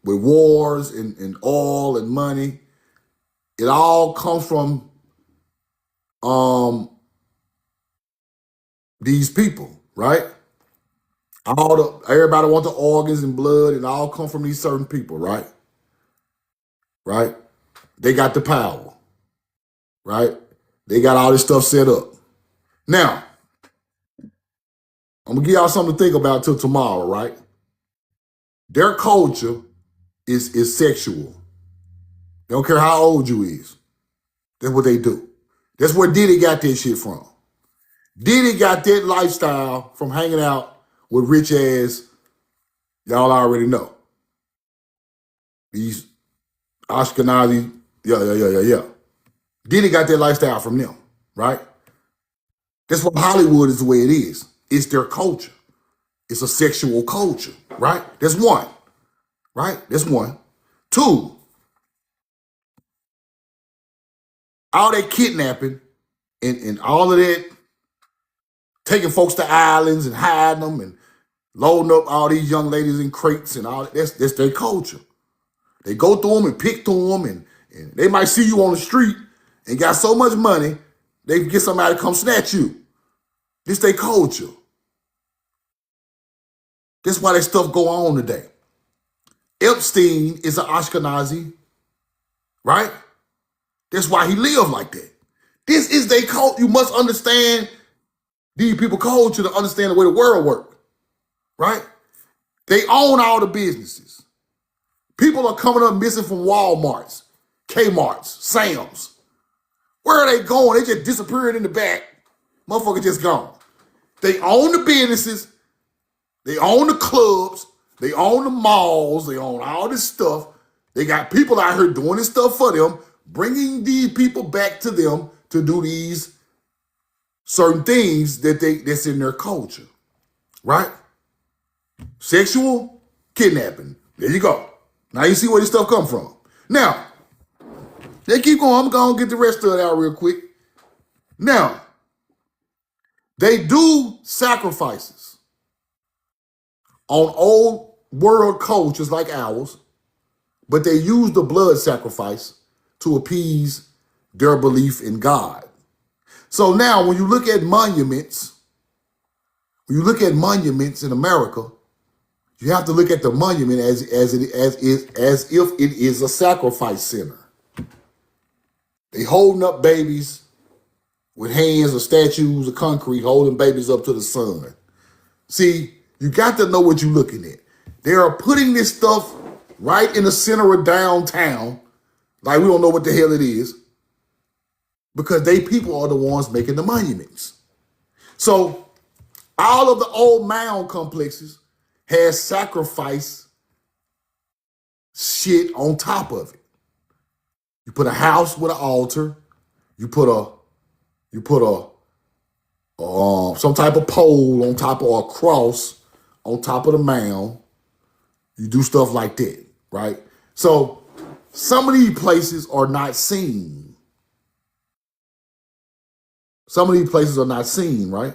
wars and oil and money. It all comes from these people, right? Everybody want the organs and blood, and all come from these certain people, right? Right? They got the power, right? They got all this stuff set up. Now, I'm gonna give y'all something to think about till tomorrow, right? Their culture is sexual. They don't care how old you is. That's what they do. That's where Diddy got that shit from. Diddy got that lifestyle from hanging out with rich ass, y'all already know. These Ashkenazi, yeah. Diddy got that lifestyle from them, right? That's why Hollywood is the way it is. It's their culture. It's a sexual culture, right? That's one, right? That's one. Two, all that kidnapping and all of that, taking folks to islands and hiding them and loading up all these young ladies in crates and all that, that's their culture. They go through them and pick through them, and they might see you on the street and got so much money, they get somebody to come snatch you. This their culture. That's why that stuff go on today. Epstein is an Ashkenazi, right? That's why he lived like that. This is their culture. You must understand these people culture to understand the way the world works, right? They own all the businesses. People are coming up missing from Walmarts, Kmart's, Sam's. Where are they going? They just disappeared in the back. Motherfucker just gone. They own the businesses. They own the clubs. They own the malls. They own all this stuff. They got people out here doing this stuff for them, bringing these people back to them to do these certain things that's in their culture, right? Sexual kidnapping. There you go. Now you see where this stuff come from. Now, they keep going. I'm going to get the rest of it out real quick. Now, they do sacrifices on old world cultures like ours, but they use the blood sacrifice to appease their belief in God. So now when you look at monuments, in America, you have to look at the monument as if it is a sacrifice center. They holding up babies with hands or statues of concrete, holding babies up to the sun. See, you got to know what you're looking at. They are putting this stuff right in the center of downtown, like we don't know what the hell it is, because they people are the ones making the monuments. So all of the old mound complexes has sacrifice shit on top of it. You put a house with an altar. You put some type of pole on top of a cross on top of the mound. You do stuff like that, right? So some of these places are not seen. Some of these places are not seen, right?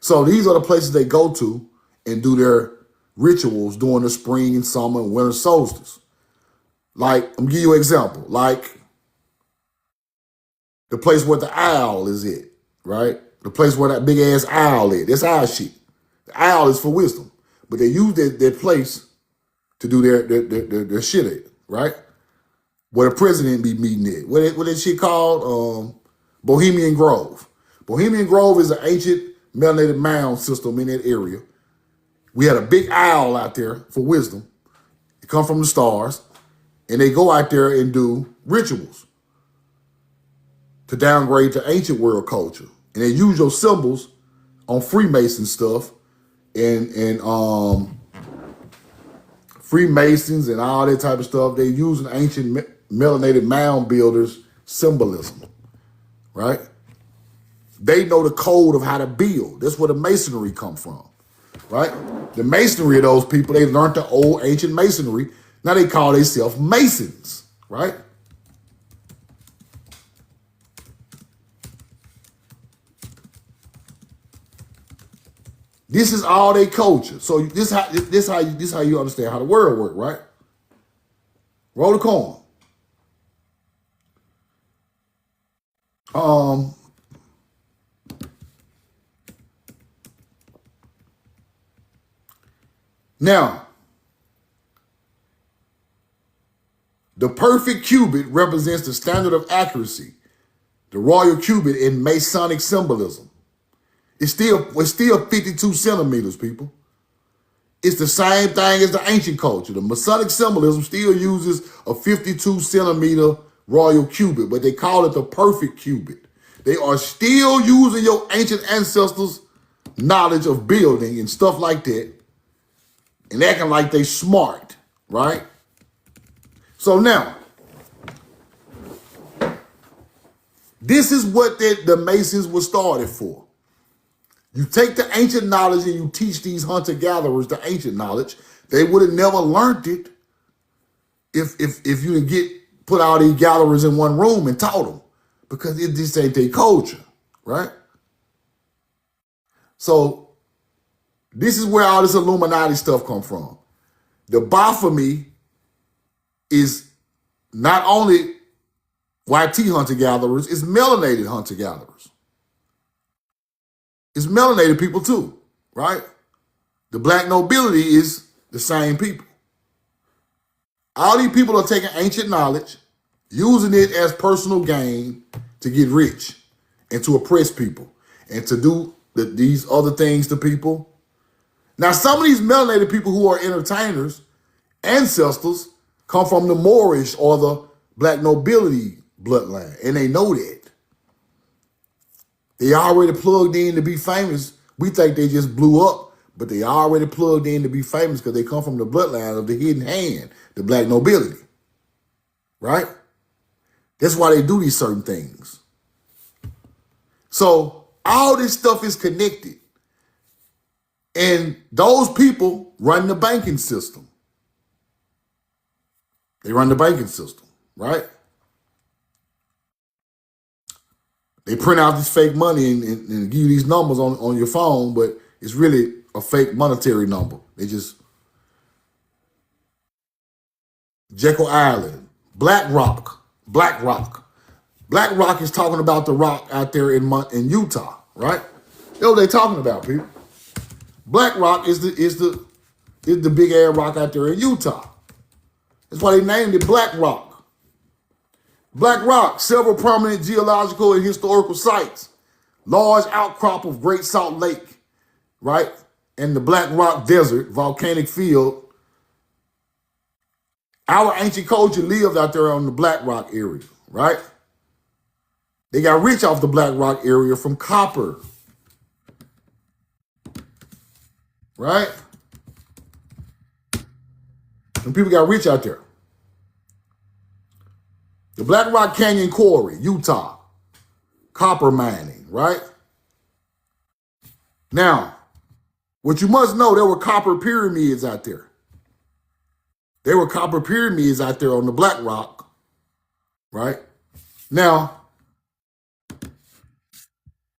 So these are the places they go to and do their rituals during the spring and summer and winter solstice. Like, I'm gonna give you an example. Like the place where the owl is at, right? The place where that big ass owl is. That's owl shit. The owl is for wisdom. But they use that place to do their shit at, right? Where the president be meeting at. What that shit called? Bohemian Grove. Bohemian Grove is an ancient melanated mound system in that area. We had a big owl out there for wisdom. It come from the stars. And they go out there and do rituals to downgrade to ancient world culture. And they use your symbols on Freemason stuff and Freemasons and all that type of stuff. They use an ancient melanated mound builders symbolism, right? They know the code of how to build. That's where the masonry come from, right? The masonry of those people, they learned the old ancient masonry. Now they call themselves Masons, right? This is all their culture. So this how you understand how the world works, right? Roll the coin. Now, the perfect cubit represents the standard of accuracy, the royal cubit in Masonic symbolism. It's still 52 centimeters, people. It's the same thing as the ancient culture. The Masonic symbolism still uses a 52 centimeter royal cubit, but they call it the perfect cubit. They are still using your ancient ancestors' knowledge of building and stuff like that and acting like they smart, right? So now, this is what the Masons were started for. You take the ancient knowledge and you teach these hunter-gatherers the ancient knowledge. They would have never learned it if you didn't put all these gatherers in one room and taught them, because it just ain't their culture, right? So this is where all this Illuminati stuff come from. The Baphomet is not only YT hunter-gatherers, it's melanated hunter-gatherers. It's melanated people too, right? The black nobility is the same people. All these people are taking ancient knowledge, using it as personal gain to get rich and to oppress people and to do these other things to people. Now, some of these melanated people who are entertainers, ancestors, come from the Moorish or the black nobility bloodline, and they know that. They already plugged in to be famous. We think they just blew up, but they already plugged in to be famous because they come from the bloodline of the hidden hand, the black nobility, right? That's why they do these certain things. So all this stuff is connected. And those people run the banking system. They run the banking system, right? They print out this fake money and give you these numbers on your phone, but it's really a fake monetary number. They just... Jekyll Island, BlackRock. BlackRock is talking about the rock out there in Utah, right? That's what they talking about, people. BlackRock is the big ass rock out there in Utah. That's why they named it Black Rock. Black Rock, several prominent geological and historical sites, large outcrop of Great Salt Lake, right? And the Black Rock Desert, volcanic field. Our ancient culture lived out there on the Black Rock area, right? They got rich off the Black Rock area from copper, right? And people got rich out there. The Black Rock Canyon Quarry, Utah, copper mining, right? Now, What you must know, there were copper pyramids out there. There were copper pyramids out there on the Black Rock, right? Now,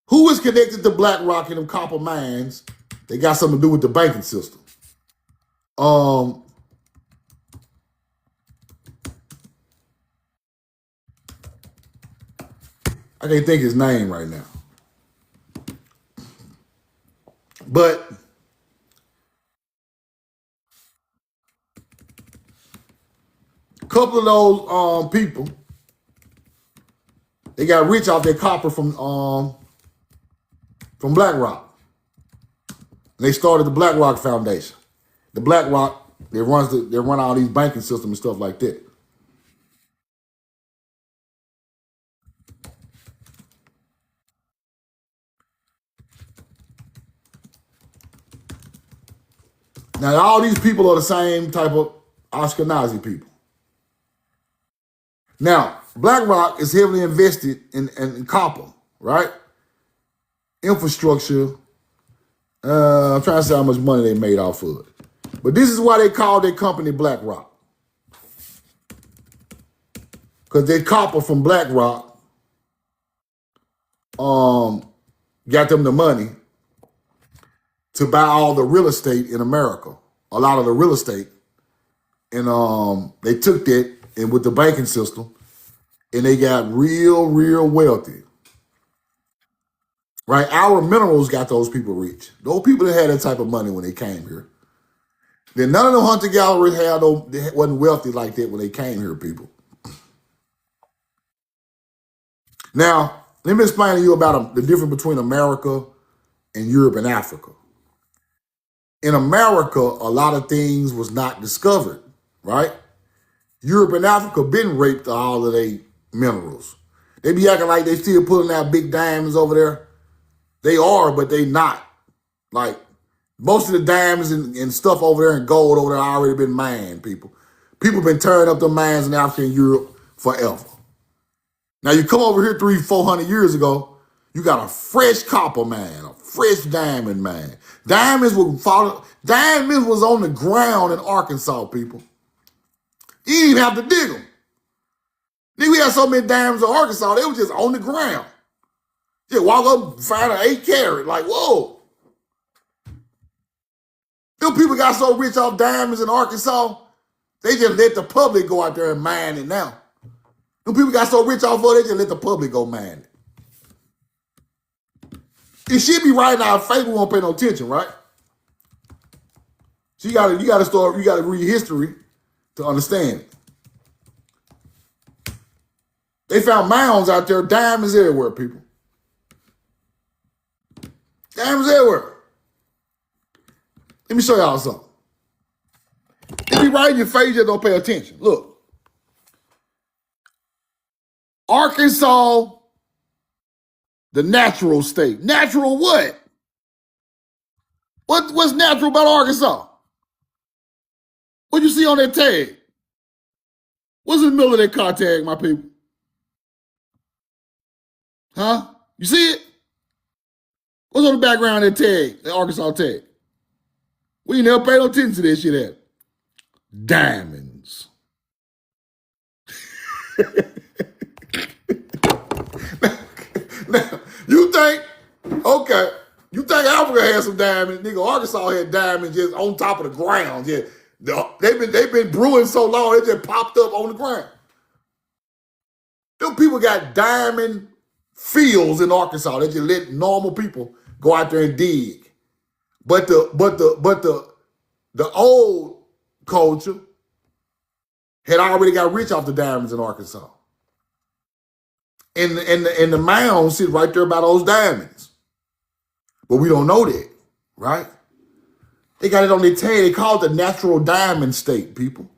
who is connected to Black Rock and them copper mines? They got something to do with the banking system. I can't think his name right now. But a couple of those people, they got rich off their copper from Black Rock. And they started the Black Rock Foundation. The Black Rock, they run all these banking systems and stuff like that. Now, all these people are the same type of Ashkenazi people. Now, BlackRock is heavily invested in copper, right? Infrastructure. I'm trying to say how much money they made off of it. But this is why they call their company BlackRock. Because their copper from BlackRock got them the money to buy all the real estate in America, a lot of the real estate. And they took that and with the banking system, and they got real wealthy. Right? Our minerals got those people rich. Those people that had that type of money when they came here. Then none of the hunter-gatherers they wasn't wealthy like that when they came here, people. Now, let me explain to you about the difference between America and Europe and Africa. In America, a lot of things was not discovered, right? Europe and Africa been raped of all of their minerals. They be acting like they still pulling out big diamonds over there. They are, but they not. Like, most of the diamonds and stuff over there and gold over there already been mined, people. People been tearing up the mines in Africa and Europe forever. Now, you come over here 300-400 years ago, you got a fresh copper mine, a fresh diamond mine. Diamonds was on the ground in Arkansas, people. You didn't even have to dig them. Then we had so many diamonds in Arkansas, they were just on the ground. Just walk up and find an 8 carat, like, whoa. Them people got so rich off diamonds in Arkansas, they just let the public go out there and mine it now. Them people got so rich off of it, they just let the public go mine it. It should be right in our face, we won't pay no attention, right? So you gotta read history to understand it. They found mounds out there, diamonds everywhere, people. Diamonds everywhere. Let me show y'all something. It be right in your face, you just don't pay attention. Look. Arkansas, the natural state. Natural what? What's natural about Arkansas? What you see on that tag? What's in the middle of that car tag, my people? Huh? You see it? What's on the background of that tag, the Arkansas tag? We never pay no attention to this shit at. Diamonds. Now, you think Africa had some diamonds? Nigga, Arkansas had diamonds just on top of the ground. Yeah, they've been brewing so long, they just popped up on the ground. Them people got diamond fields in Arkansas. They just let normal people go out there and dig. But the old culture had already got rich off the diamonds in Arkansas. And the mound sit right there by those diamonds. But we don't know that, right? They got it on their tag. They call it the natural diamond state, people.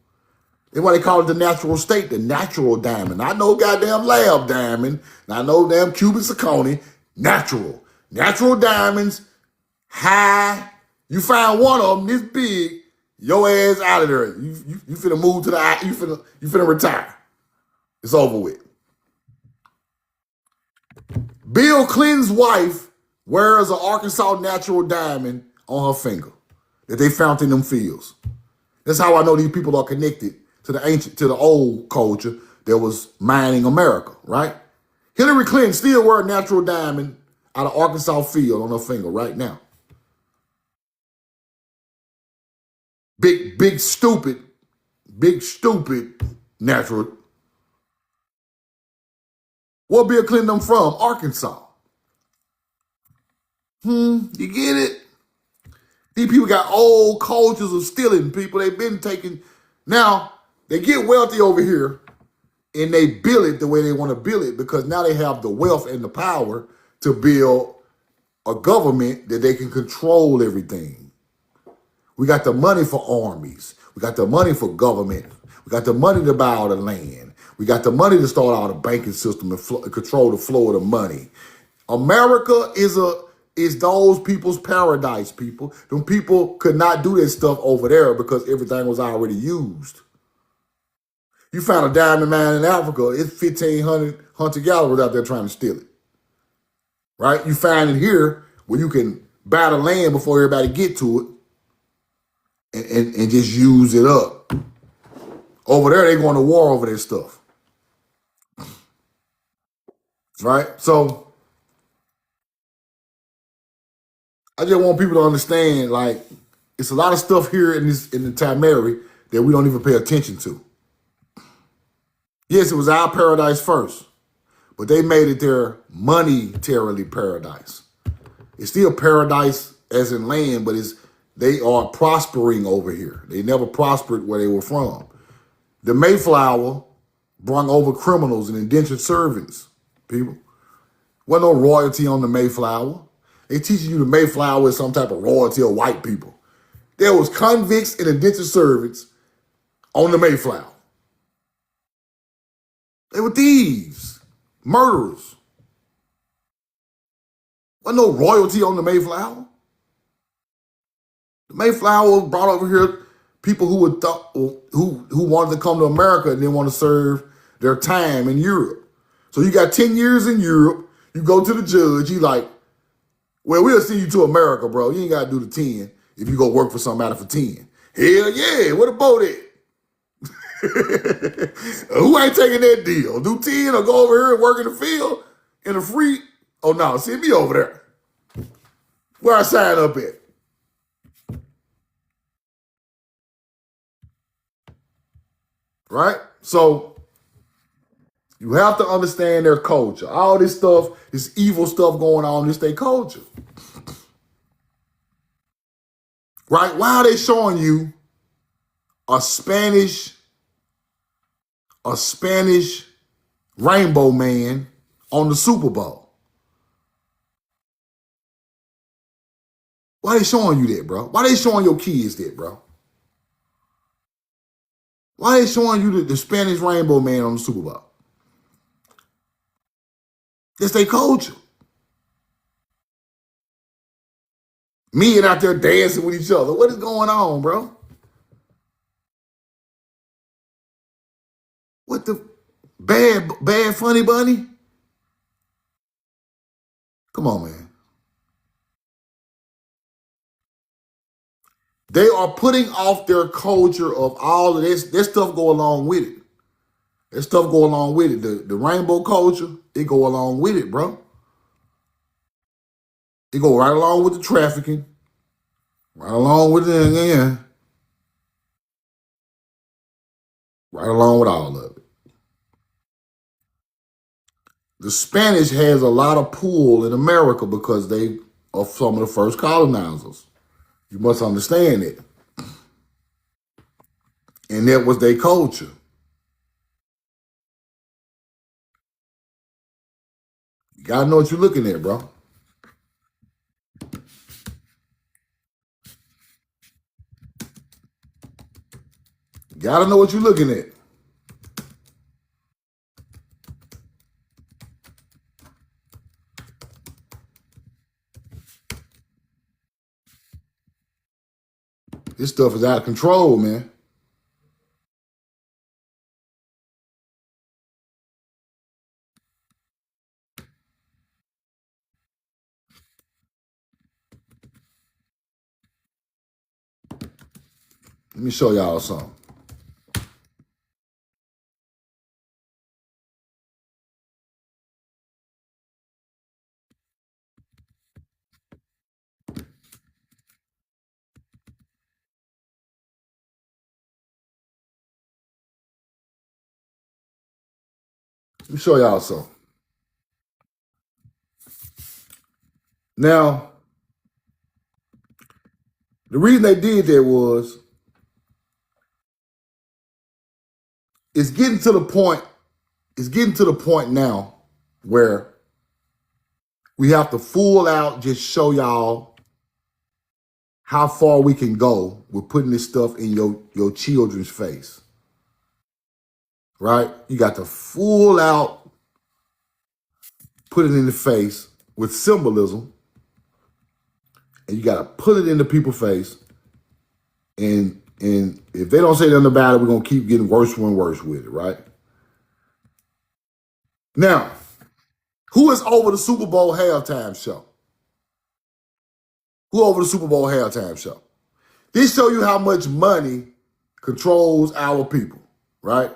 That's why they call it the natural state, the natural diamond. I know goddamn lab diamond, and I know damn cubic zirconia, natural. Natural diamonds, high. You find one of them this big, your ass out of there. You finna move to you finna retire. It's over with. Bill Clinton's wife wears an Arkansas natural diamond on her finger that they found in them fields. That's how I know these people are connected to the old culture that was mining America, right? Hillary Clinton still wears a natural diamond out of Arkansas field on her finger right now. Big, stupid natural. Where Bill Clinton them from? Arkansas. You get it? These people got old cultures of stealing people. They've been taking. Now, they get wealthy over here and they build it the way they want to build it because now they have the wealth and the power to build a government that they can control everything. We got the money for armies. We got the money for government. We got the money to buy all the land. We got the money to start out a banking system and control the flow of the money. America is those people's paradise, people. Them people could not do that stuff over there because everything was already used. You found a diamond mine in Africa, it's 1,500 hunter-gatherers out there trying to steal it. Right? You find it here where you can buy the land before everybody get to it and just use it up. Over there, they're going to war over this stuff. Right? So I just want people to understand, like, it's a lot of stuff here in the Tamari that we don't even pay attention to. Yes, it was our paradise first, but they made it their monetarily paradise. It's still paradise as in land, but they are prospering over here. They never prospered where they were from. The Mayflower brought over criminals and indentured servants, people. Wasn't no royalty on the Mayflower. They teaching you the Mayflower is some type of royalty of white people. There was convicts and indentured servants on the Mayflower. They were thieves, murderers. Wasn't no royalty on the Mayflower. The Mayflower brought over here people who wanted to come to America and didn't want to serve their time in Europe. So you got 10 years in Europe. You go to the judge. He like, well, we'll send you to America, bro. You ain't got to do the 10 if you go work for somebody for 10. Hell yeah, what a boat at? Who ain't taking that deal? Do 10 or go over here and work in the field in the free? Oh, no, send me over there. Where I sign up at? Right? So you have to understand their culture. All this stuff, this evil stuff going on, this their culture. Right? Why are they showing you a Spanish rainbow man on the Super Bowl? Why are they showing you that, bro? Why are they showing your kids that, bro? Why are they showing you the Spanish rainbow man on the Super Bowl? It's their culture. Men out there dancing with each other. What is going on, bro? What the bad funny bunny? Come on, man. They are putting off their culture of all of this. This stuff go along with it. That stuff go along with it. The rainbow culture, it go along with it, bro. It go right along with the trafficking. Right along with it again. Right along with all of it. The Spanish has a lot of pull in America because they are some of the first colonizers. You must understand it. And that was their culture. You gotta know what you're looking at, bro. You gotta know what you're looking at. This stuff is out of control, man. Let me show y'all something. Let me show y'all something. Now, the reason they did that was it's getting to the point now where we have to full out just show y'all how far we can go with putting this stuff in your children's face. Right? You got to full out put it in the face with symbolism, and you got to put it in the people's face. And if they don't say nothing about it, we're going to keep getting worse and worse with it, right? Now, who is over the Super Bowl halftime show? Who over the Super Bowl halftime show? This show you how much money controls our people, right?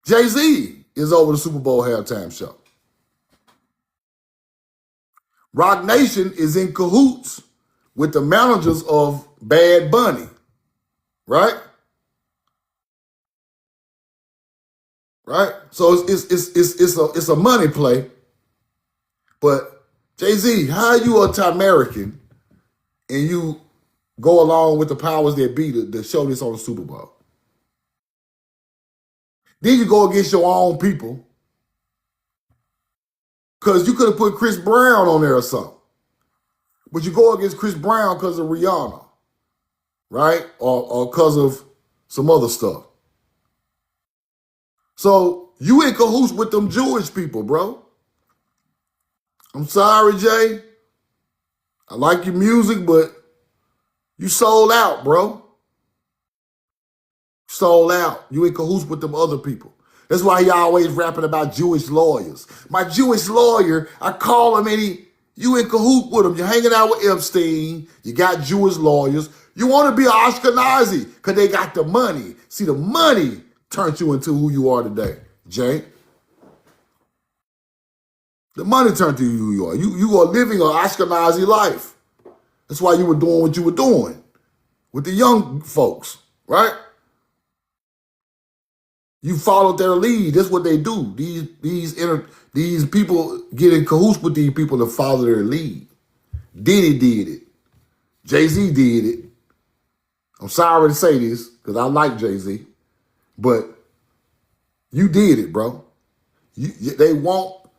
Jay-Z is over the Super Bowl halftime show. Rock Nation is in cahoots with the managers of Bad Bunny, right? Right? So it's a money play. But Jay-Z, how you a American and you go along with the powers that be to show this on the Super Bowl? Then you go against your own people because you could have put Chris Brown on there or something. But you go against Chris Brown because of Rihanna, right? Or because of some other stuff. So you in cahoots with them Jewish people, bro. I'm sorry, Jay. I like your music, but you sold out, bro. Sold out. You in cahoots with them other people. That's why he always rapping about Jewish lawyers. My Jewish lawyer, I call him and you in cahoot with him. You're hanging out with Epstein. You got Jewish lawyers. You want to be an Ashkenazi because they got the money. See, the money turned you into who you are today, Jay. The money turned you who you are. You are living an Ashkenazi life. That's why you were doing what you were doing with the young folks, right? You followed their lead. That's what they do. These people get in cahoots with these people to follow their lead. Diddy did it. Jay-Z did it. I'm sorry to say this because I like Jay-Z, but you did it, bro. They won't.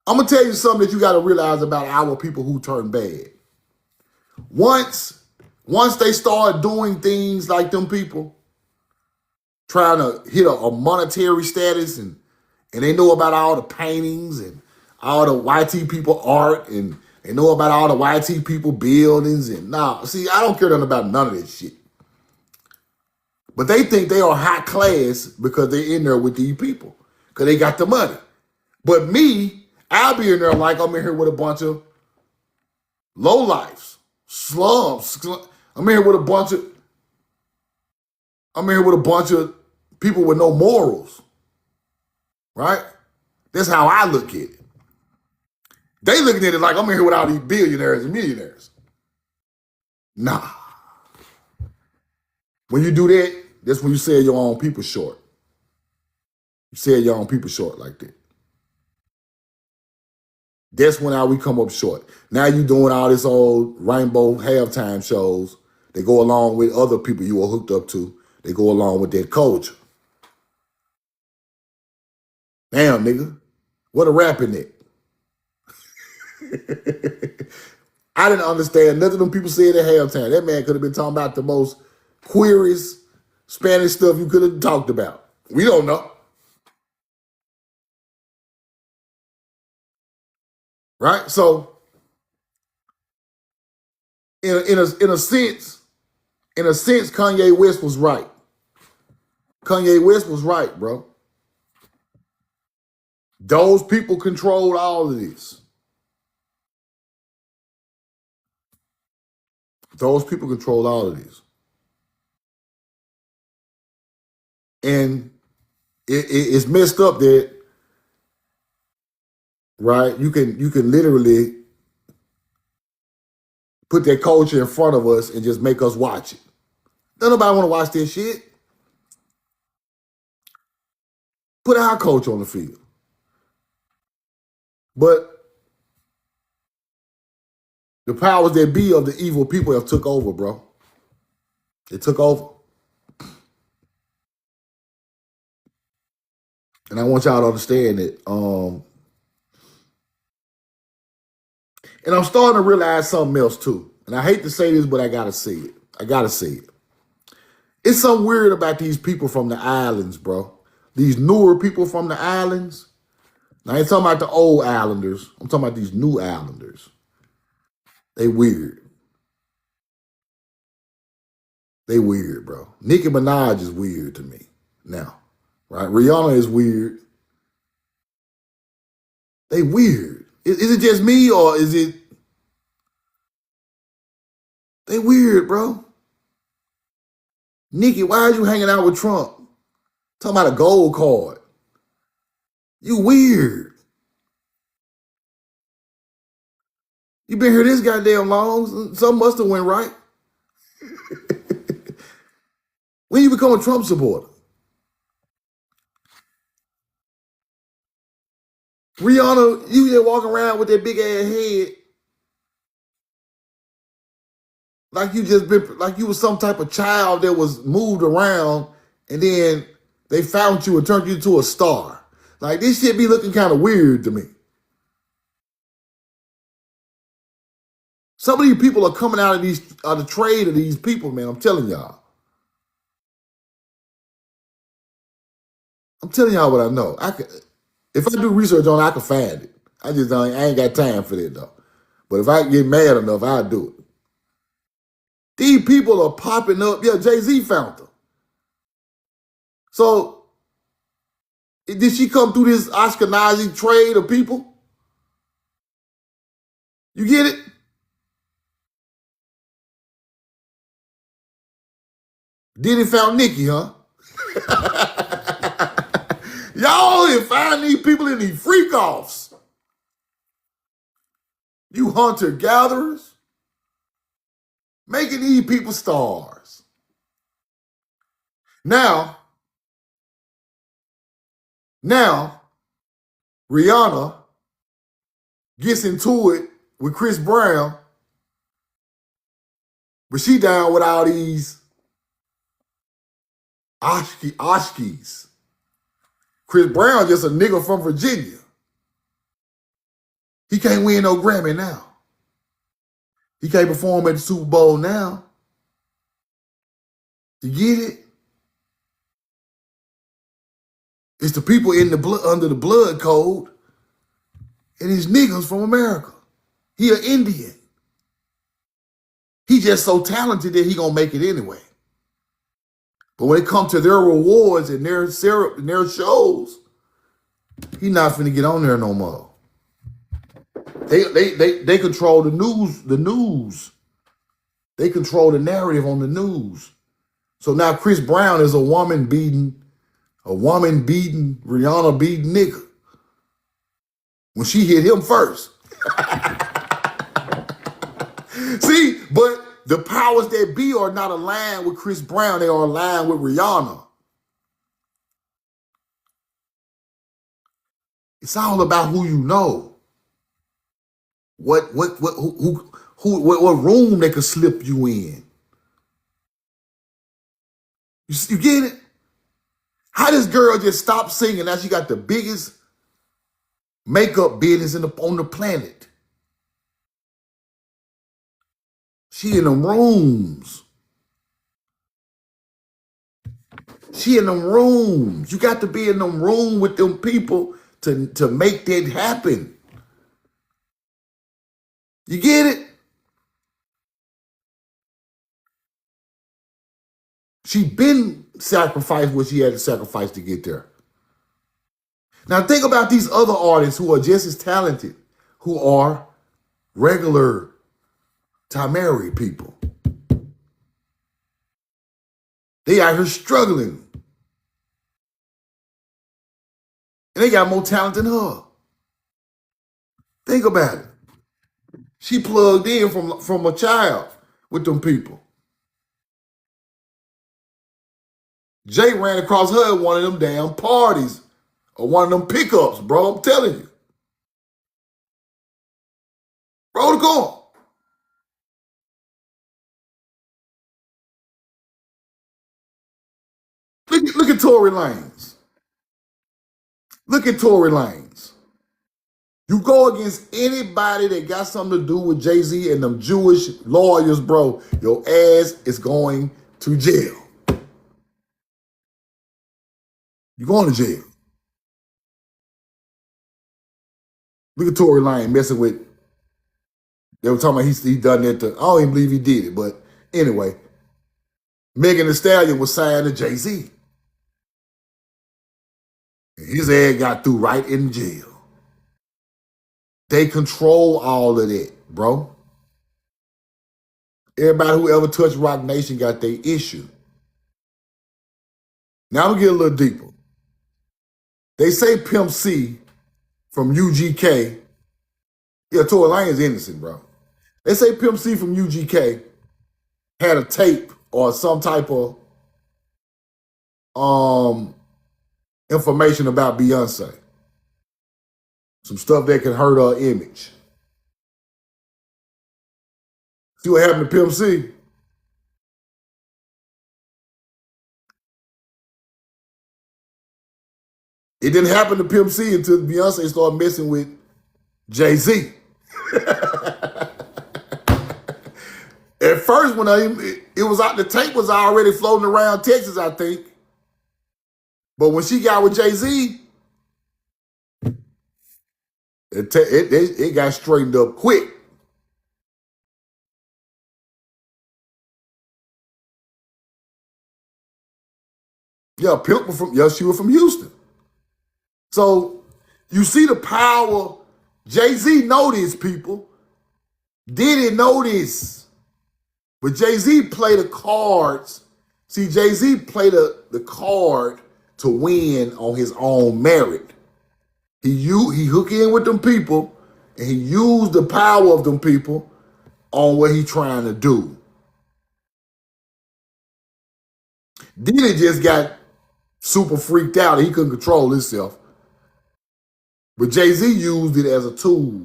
I'm going to tell you something that you got to realize about our people who turn bad. Once they start doing things like them people, trying to hit a monetary status and they know about all the paintings and all the YT people art and they know about all the YT people buildings and see, I don't care nothing about none of this shit. But they think they are high class because they're in there with these people because they got the money. But me, I'll be in there like I'm in here with a bunch of lowlifes, slums. I'm in here with a bunch of people with no morals, right? That's how I look at it. They looking at it like I'm in here with all these billionaires and millionaires. Nah. When you do that, that's when you sell your own people short. You sell your own people short like that. That's when we come up short. Now you doing all this old rainbow halftime shows. They go along with other people you are hooked up to. They go along with that culture. Damn, nigga. What a rap in it. I didn't understand nothing them people said at halftime. That man could have been talking about the most queerest Spanish stuff you could have talked about. We don't know. Right? So, in a sense, Kanye West was right. Kanye West was right, bro. Those people controlled all of this. Those people control all of this. And it's messed up that, right? You can literally put that culture in front of us and just make us watch it. Don't nobody want to watch this shit. Put our culture on the field. But the powers that be of the evil people have took over, bro. They took over. And I want y'all to understand that. And I'm starting to realize something else too. And I hate to say this, but I gotta say it. I gotta say it. It's something weird about these people from the islands, bro. These newer people from the islands. Now, I ain't talking about the old islanders. I'm talking about these new islanders. They weird. They weird, bro. Nicki Minaj is weird to me now, right? Rihanna is weird. They weird. Is it just me or is it? They weird, bro. Nicki, why are you hanging out with Trump? Talking about a gold card. You weird. You been here this goddamn long. Something must have went right. When you become a Trump supporter? Rihanna, you just walking around with that big ass head like you just been like you was some type of child that was moved around and then they found you and turned you into a star. Like this shit be looking kind of weird to me. Some of these people are coming out of the trade of these people, man. I'm telling y'all. I'm telling y'all what I know. If I do research on it, I can find it. I ain't got time for that though. But if I get mad enough, I'll do it. These people are popping up. Yeah, Jay-Z found them. So did she come through this Ashkenazi trade of people? You get it? Then he found Nicki, huh? Y'all didn't find these people in these freak offs. You hunter gatherers, making these people stars. Now, Rihanna gets into it with Chris Brown, but she down with all these Oshkis. Chris Brown just a nigga from Virginia. He can't win no Grammy now. He can't perform at the Super Bowl now. You get it? It's the people in the blood under the blood code, and these niggas from America. He an Indian. He just so talented that he gonna make it anyway. But when it comes to their rewards and their shows, he not finna get on there no more. They control the news. The news. They control the narrative on the news. So now Chris Brown is a woman beating, Rihanna beating nigga. When she hit him first. See, but the powers that be are not aligned with Chris Brown. They are aligned with Rihanna. It's all about who you know. What room they could slip you in. You get it? How this girl just stopped singing? Now she got the biggest makeup business on the planet. She in them rooms. She in them rooms. You got to be in them room with them people to make that happen. You get it? She been sacrificed what she had to sacrifice to get there. Now think about these other artists who are just as talented, who are regular Tamari people. They out here struggling. And they got more talent than her. Think about it. She plugged in from a child with them people. Jay ran across her at one of them damn parties or one of them pickups, bro. I'm telling you. Roll the corn. Look at Tory Lanez. Look at Tory Lanez. You go against anybody that got something to do with Jay-Z and them Jewish lawyers, bro, your ass is going to jail. You're going to jail. Look at Tory Lanez messing with, they were talking about he done that to, I don't even believe he did it, but anyway, Megan Thee Stallion was signed to Jay-Z. And his ass got through right in jail. They control all of that, bro. Everybody who ever touched Rock Nation got their issue. Now I'm gonna get a little deeper. They say Pimp C from UGK. Yeah, Tory Lanez is innocent, bro. They say Pimp C from UGK had a tape or some type of information about Beyonce. Some stuff that can hurt her image. See what happened to Pimp C? It didn't happen to Pimp C until Beyonce started messing with Jay-Z. At first, when it was out, the tape was already floating around Texas, I think. But when she got with Jay-Z, it got straightened up quick. Yeah, Pimp was she was from Houston. So you see the power. Jay-Z know this, people. Diddy know this. But Jay-Z play the cards. See, Jay-Z play the card to win on his own merit. He hook in with them people, and he used the power of them people on what he trying to do. Diddy just got super freaked out. He couldn't control himself. But Jay-Z used it as a tool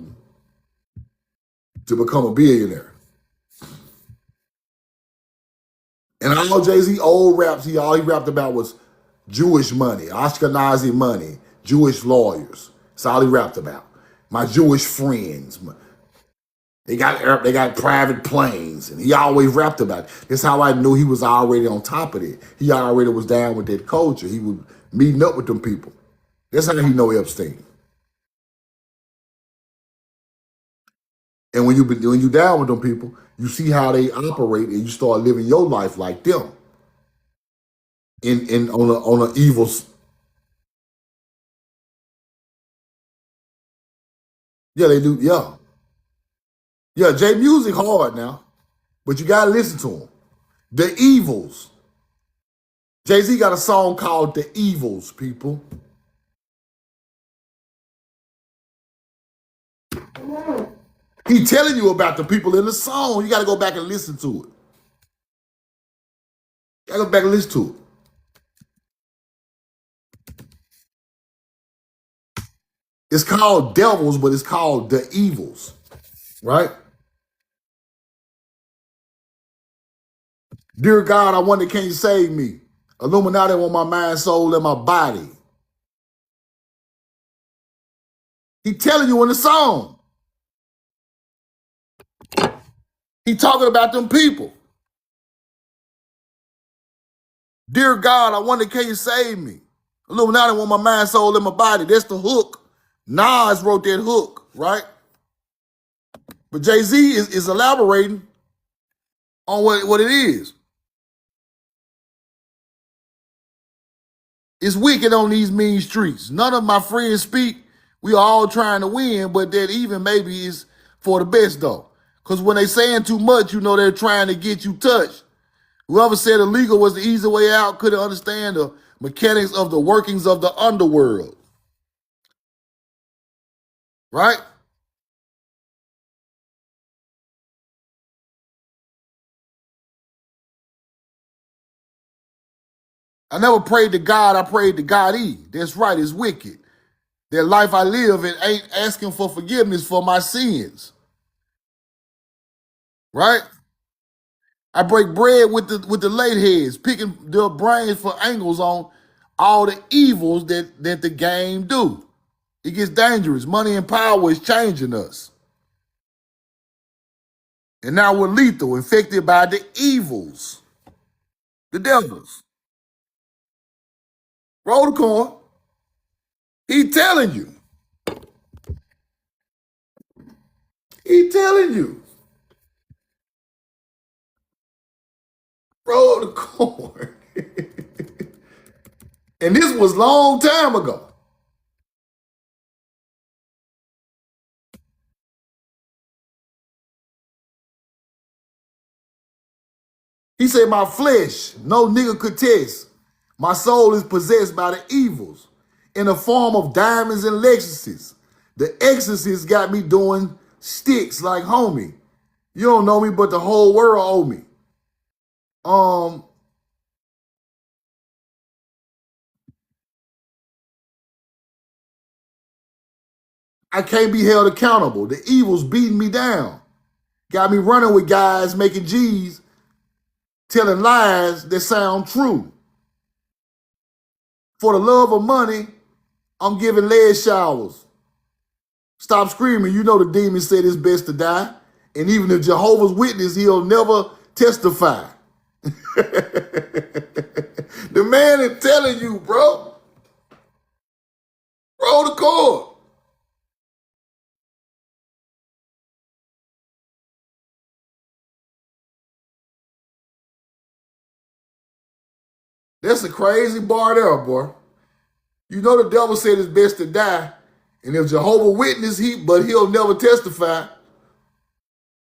to become a billionaire. And all Jay-Z old raps, all he rapped about was Jewish money, Ashkenazi money, Jewish lawyers. That's all he rapped about. My Jewish friends. They got private planes, and he always rapped about it. That's how I knew he was already on top of it. He already was down with that culture. He was meeting up with them people. That's how he know Epstein. And when you down with them people, you see how they operate, and you start living your life like them. On an evil. Yeah, they do. Yeah. Jay Music hard now, but you gotta listen to him. The Evils. Jay-Z got a song called The Evils, people. He telling you about the people in the song. You got to go back and listen to it. You got to go back and listen to it. It's called Devils, but it's called The Evils, right? Dear God, I wonder, can you save me? Illuminati want my mind, soul, and my body. He telling you in the song. He talking about them people. Dear God, I wonder, can you save me? Illuminati want my mind, soul, and my body. That's the hook. Nas wrote that hook, right? But Jay-Z is elaborating on what it is. It's wicked on these mean streets. None of my friends speak. We are all trying to win, but that even maybe is for the best, though. Because when they saying too much, you know they're trying to get you touched. Whoever said illegal was the easy way out couldn't understand the mechanics of the workings of the underworld. right? I never prayed to God, I prayed to God E. That's right, it's wicked. That life I live and ain't asking for forgiveness for my sins, right? I break bread with the late heads, picking their brains for angles on all the evils that the game do. It gets dangerous. Money and power is changing us. And now we're lethal, infected by the evils, the devils. Roll the coin. He telling you. He telling you. Roll the coin. And this was long time ago. He said, my flesh, no nigga could test. My soul is possessed by the evils in the form of diamonds and Lexuses. The exorcist got me doing sticks like homie. You don't know me, but the whole world owe me. Um, I can't be held accountable. The evil's beating me down. Got me running with guys making G's, telling lies that sound true. For the love of money, I'm giving lead showers. Stop screaming. You know the demon said it's best to die. And even if Jehovah's Witness, he'll never testify. The man is telling you, bro. Roll the cord. That's a crazy bar there, boy. You know the devil said it's best to die. And if Jehovah Witness, but he'll never testify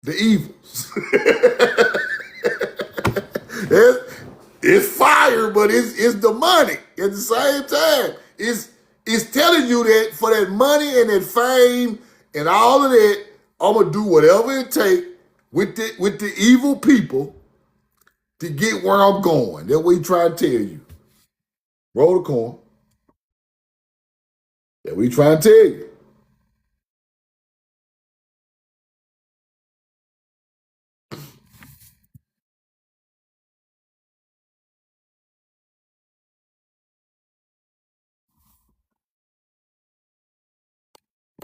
the evils. It's fire, but it's demonic at the same time. It's telling you that for that money and that fame and all of that, I'm gonna do whatever it takes with the evil people to get where I'm going. That's what he trying to tell you. Roll the coin. That's what he trying to tell you.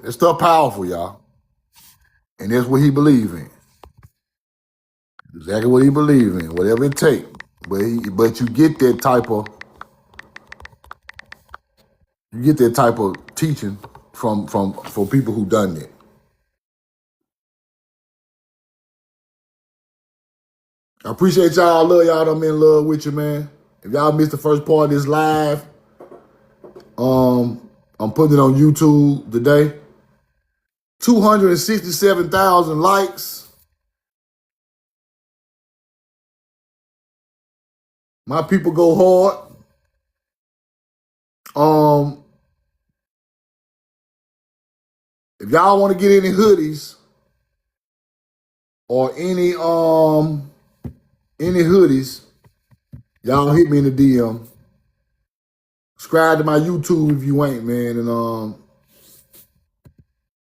That stuff powerful, y'all. And that's what he believe in. Exactly what he believe in. Whatever it takes. But you get that type of teaching from people who done that. I appreciate y'all. I love y'all. I'm in love with you, man. If y'all missed the first part of this live, I'm putting it on YouTube today. 267,000 likes. My people go hard. If y'all want to get any hoodies or any hoodies, y'all hit me in the DM. Subscribe to my YouTube if you ain't, man,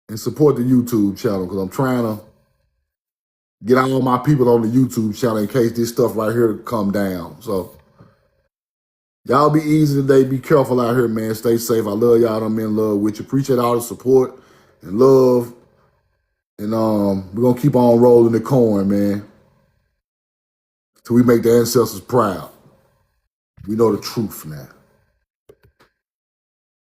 and support the YouTube channel because I'm trying to get all my people on the YouTube channel in case this stuff right here come down. So y'all be easy today. Be careful out here, man. Stay safe. I love y'all. I'm in love with you. Appreciate all the support and love. And we're gonna keep on rolling the coin, man. Till we make the ancestors proud. We know the truth now.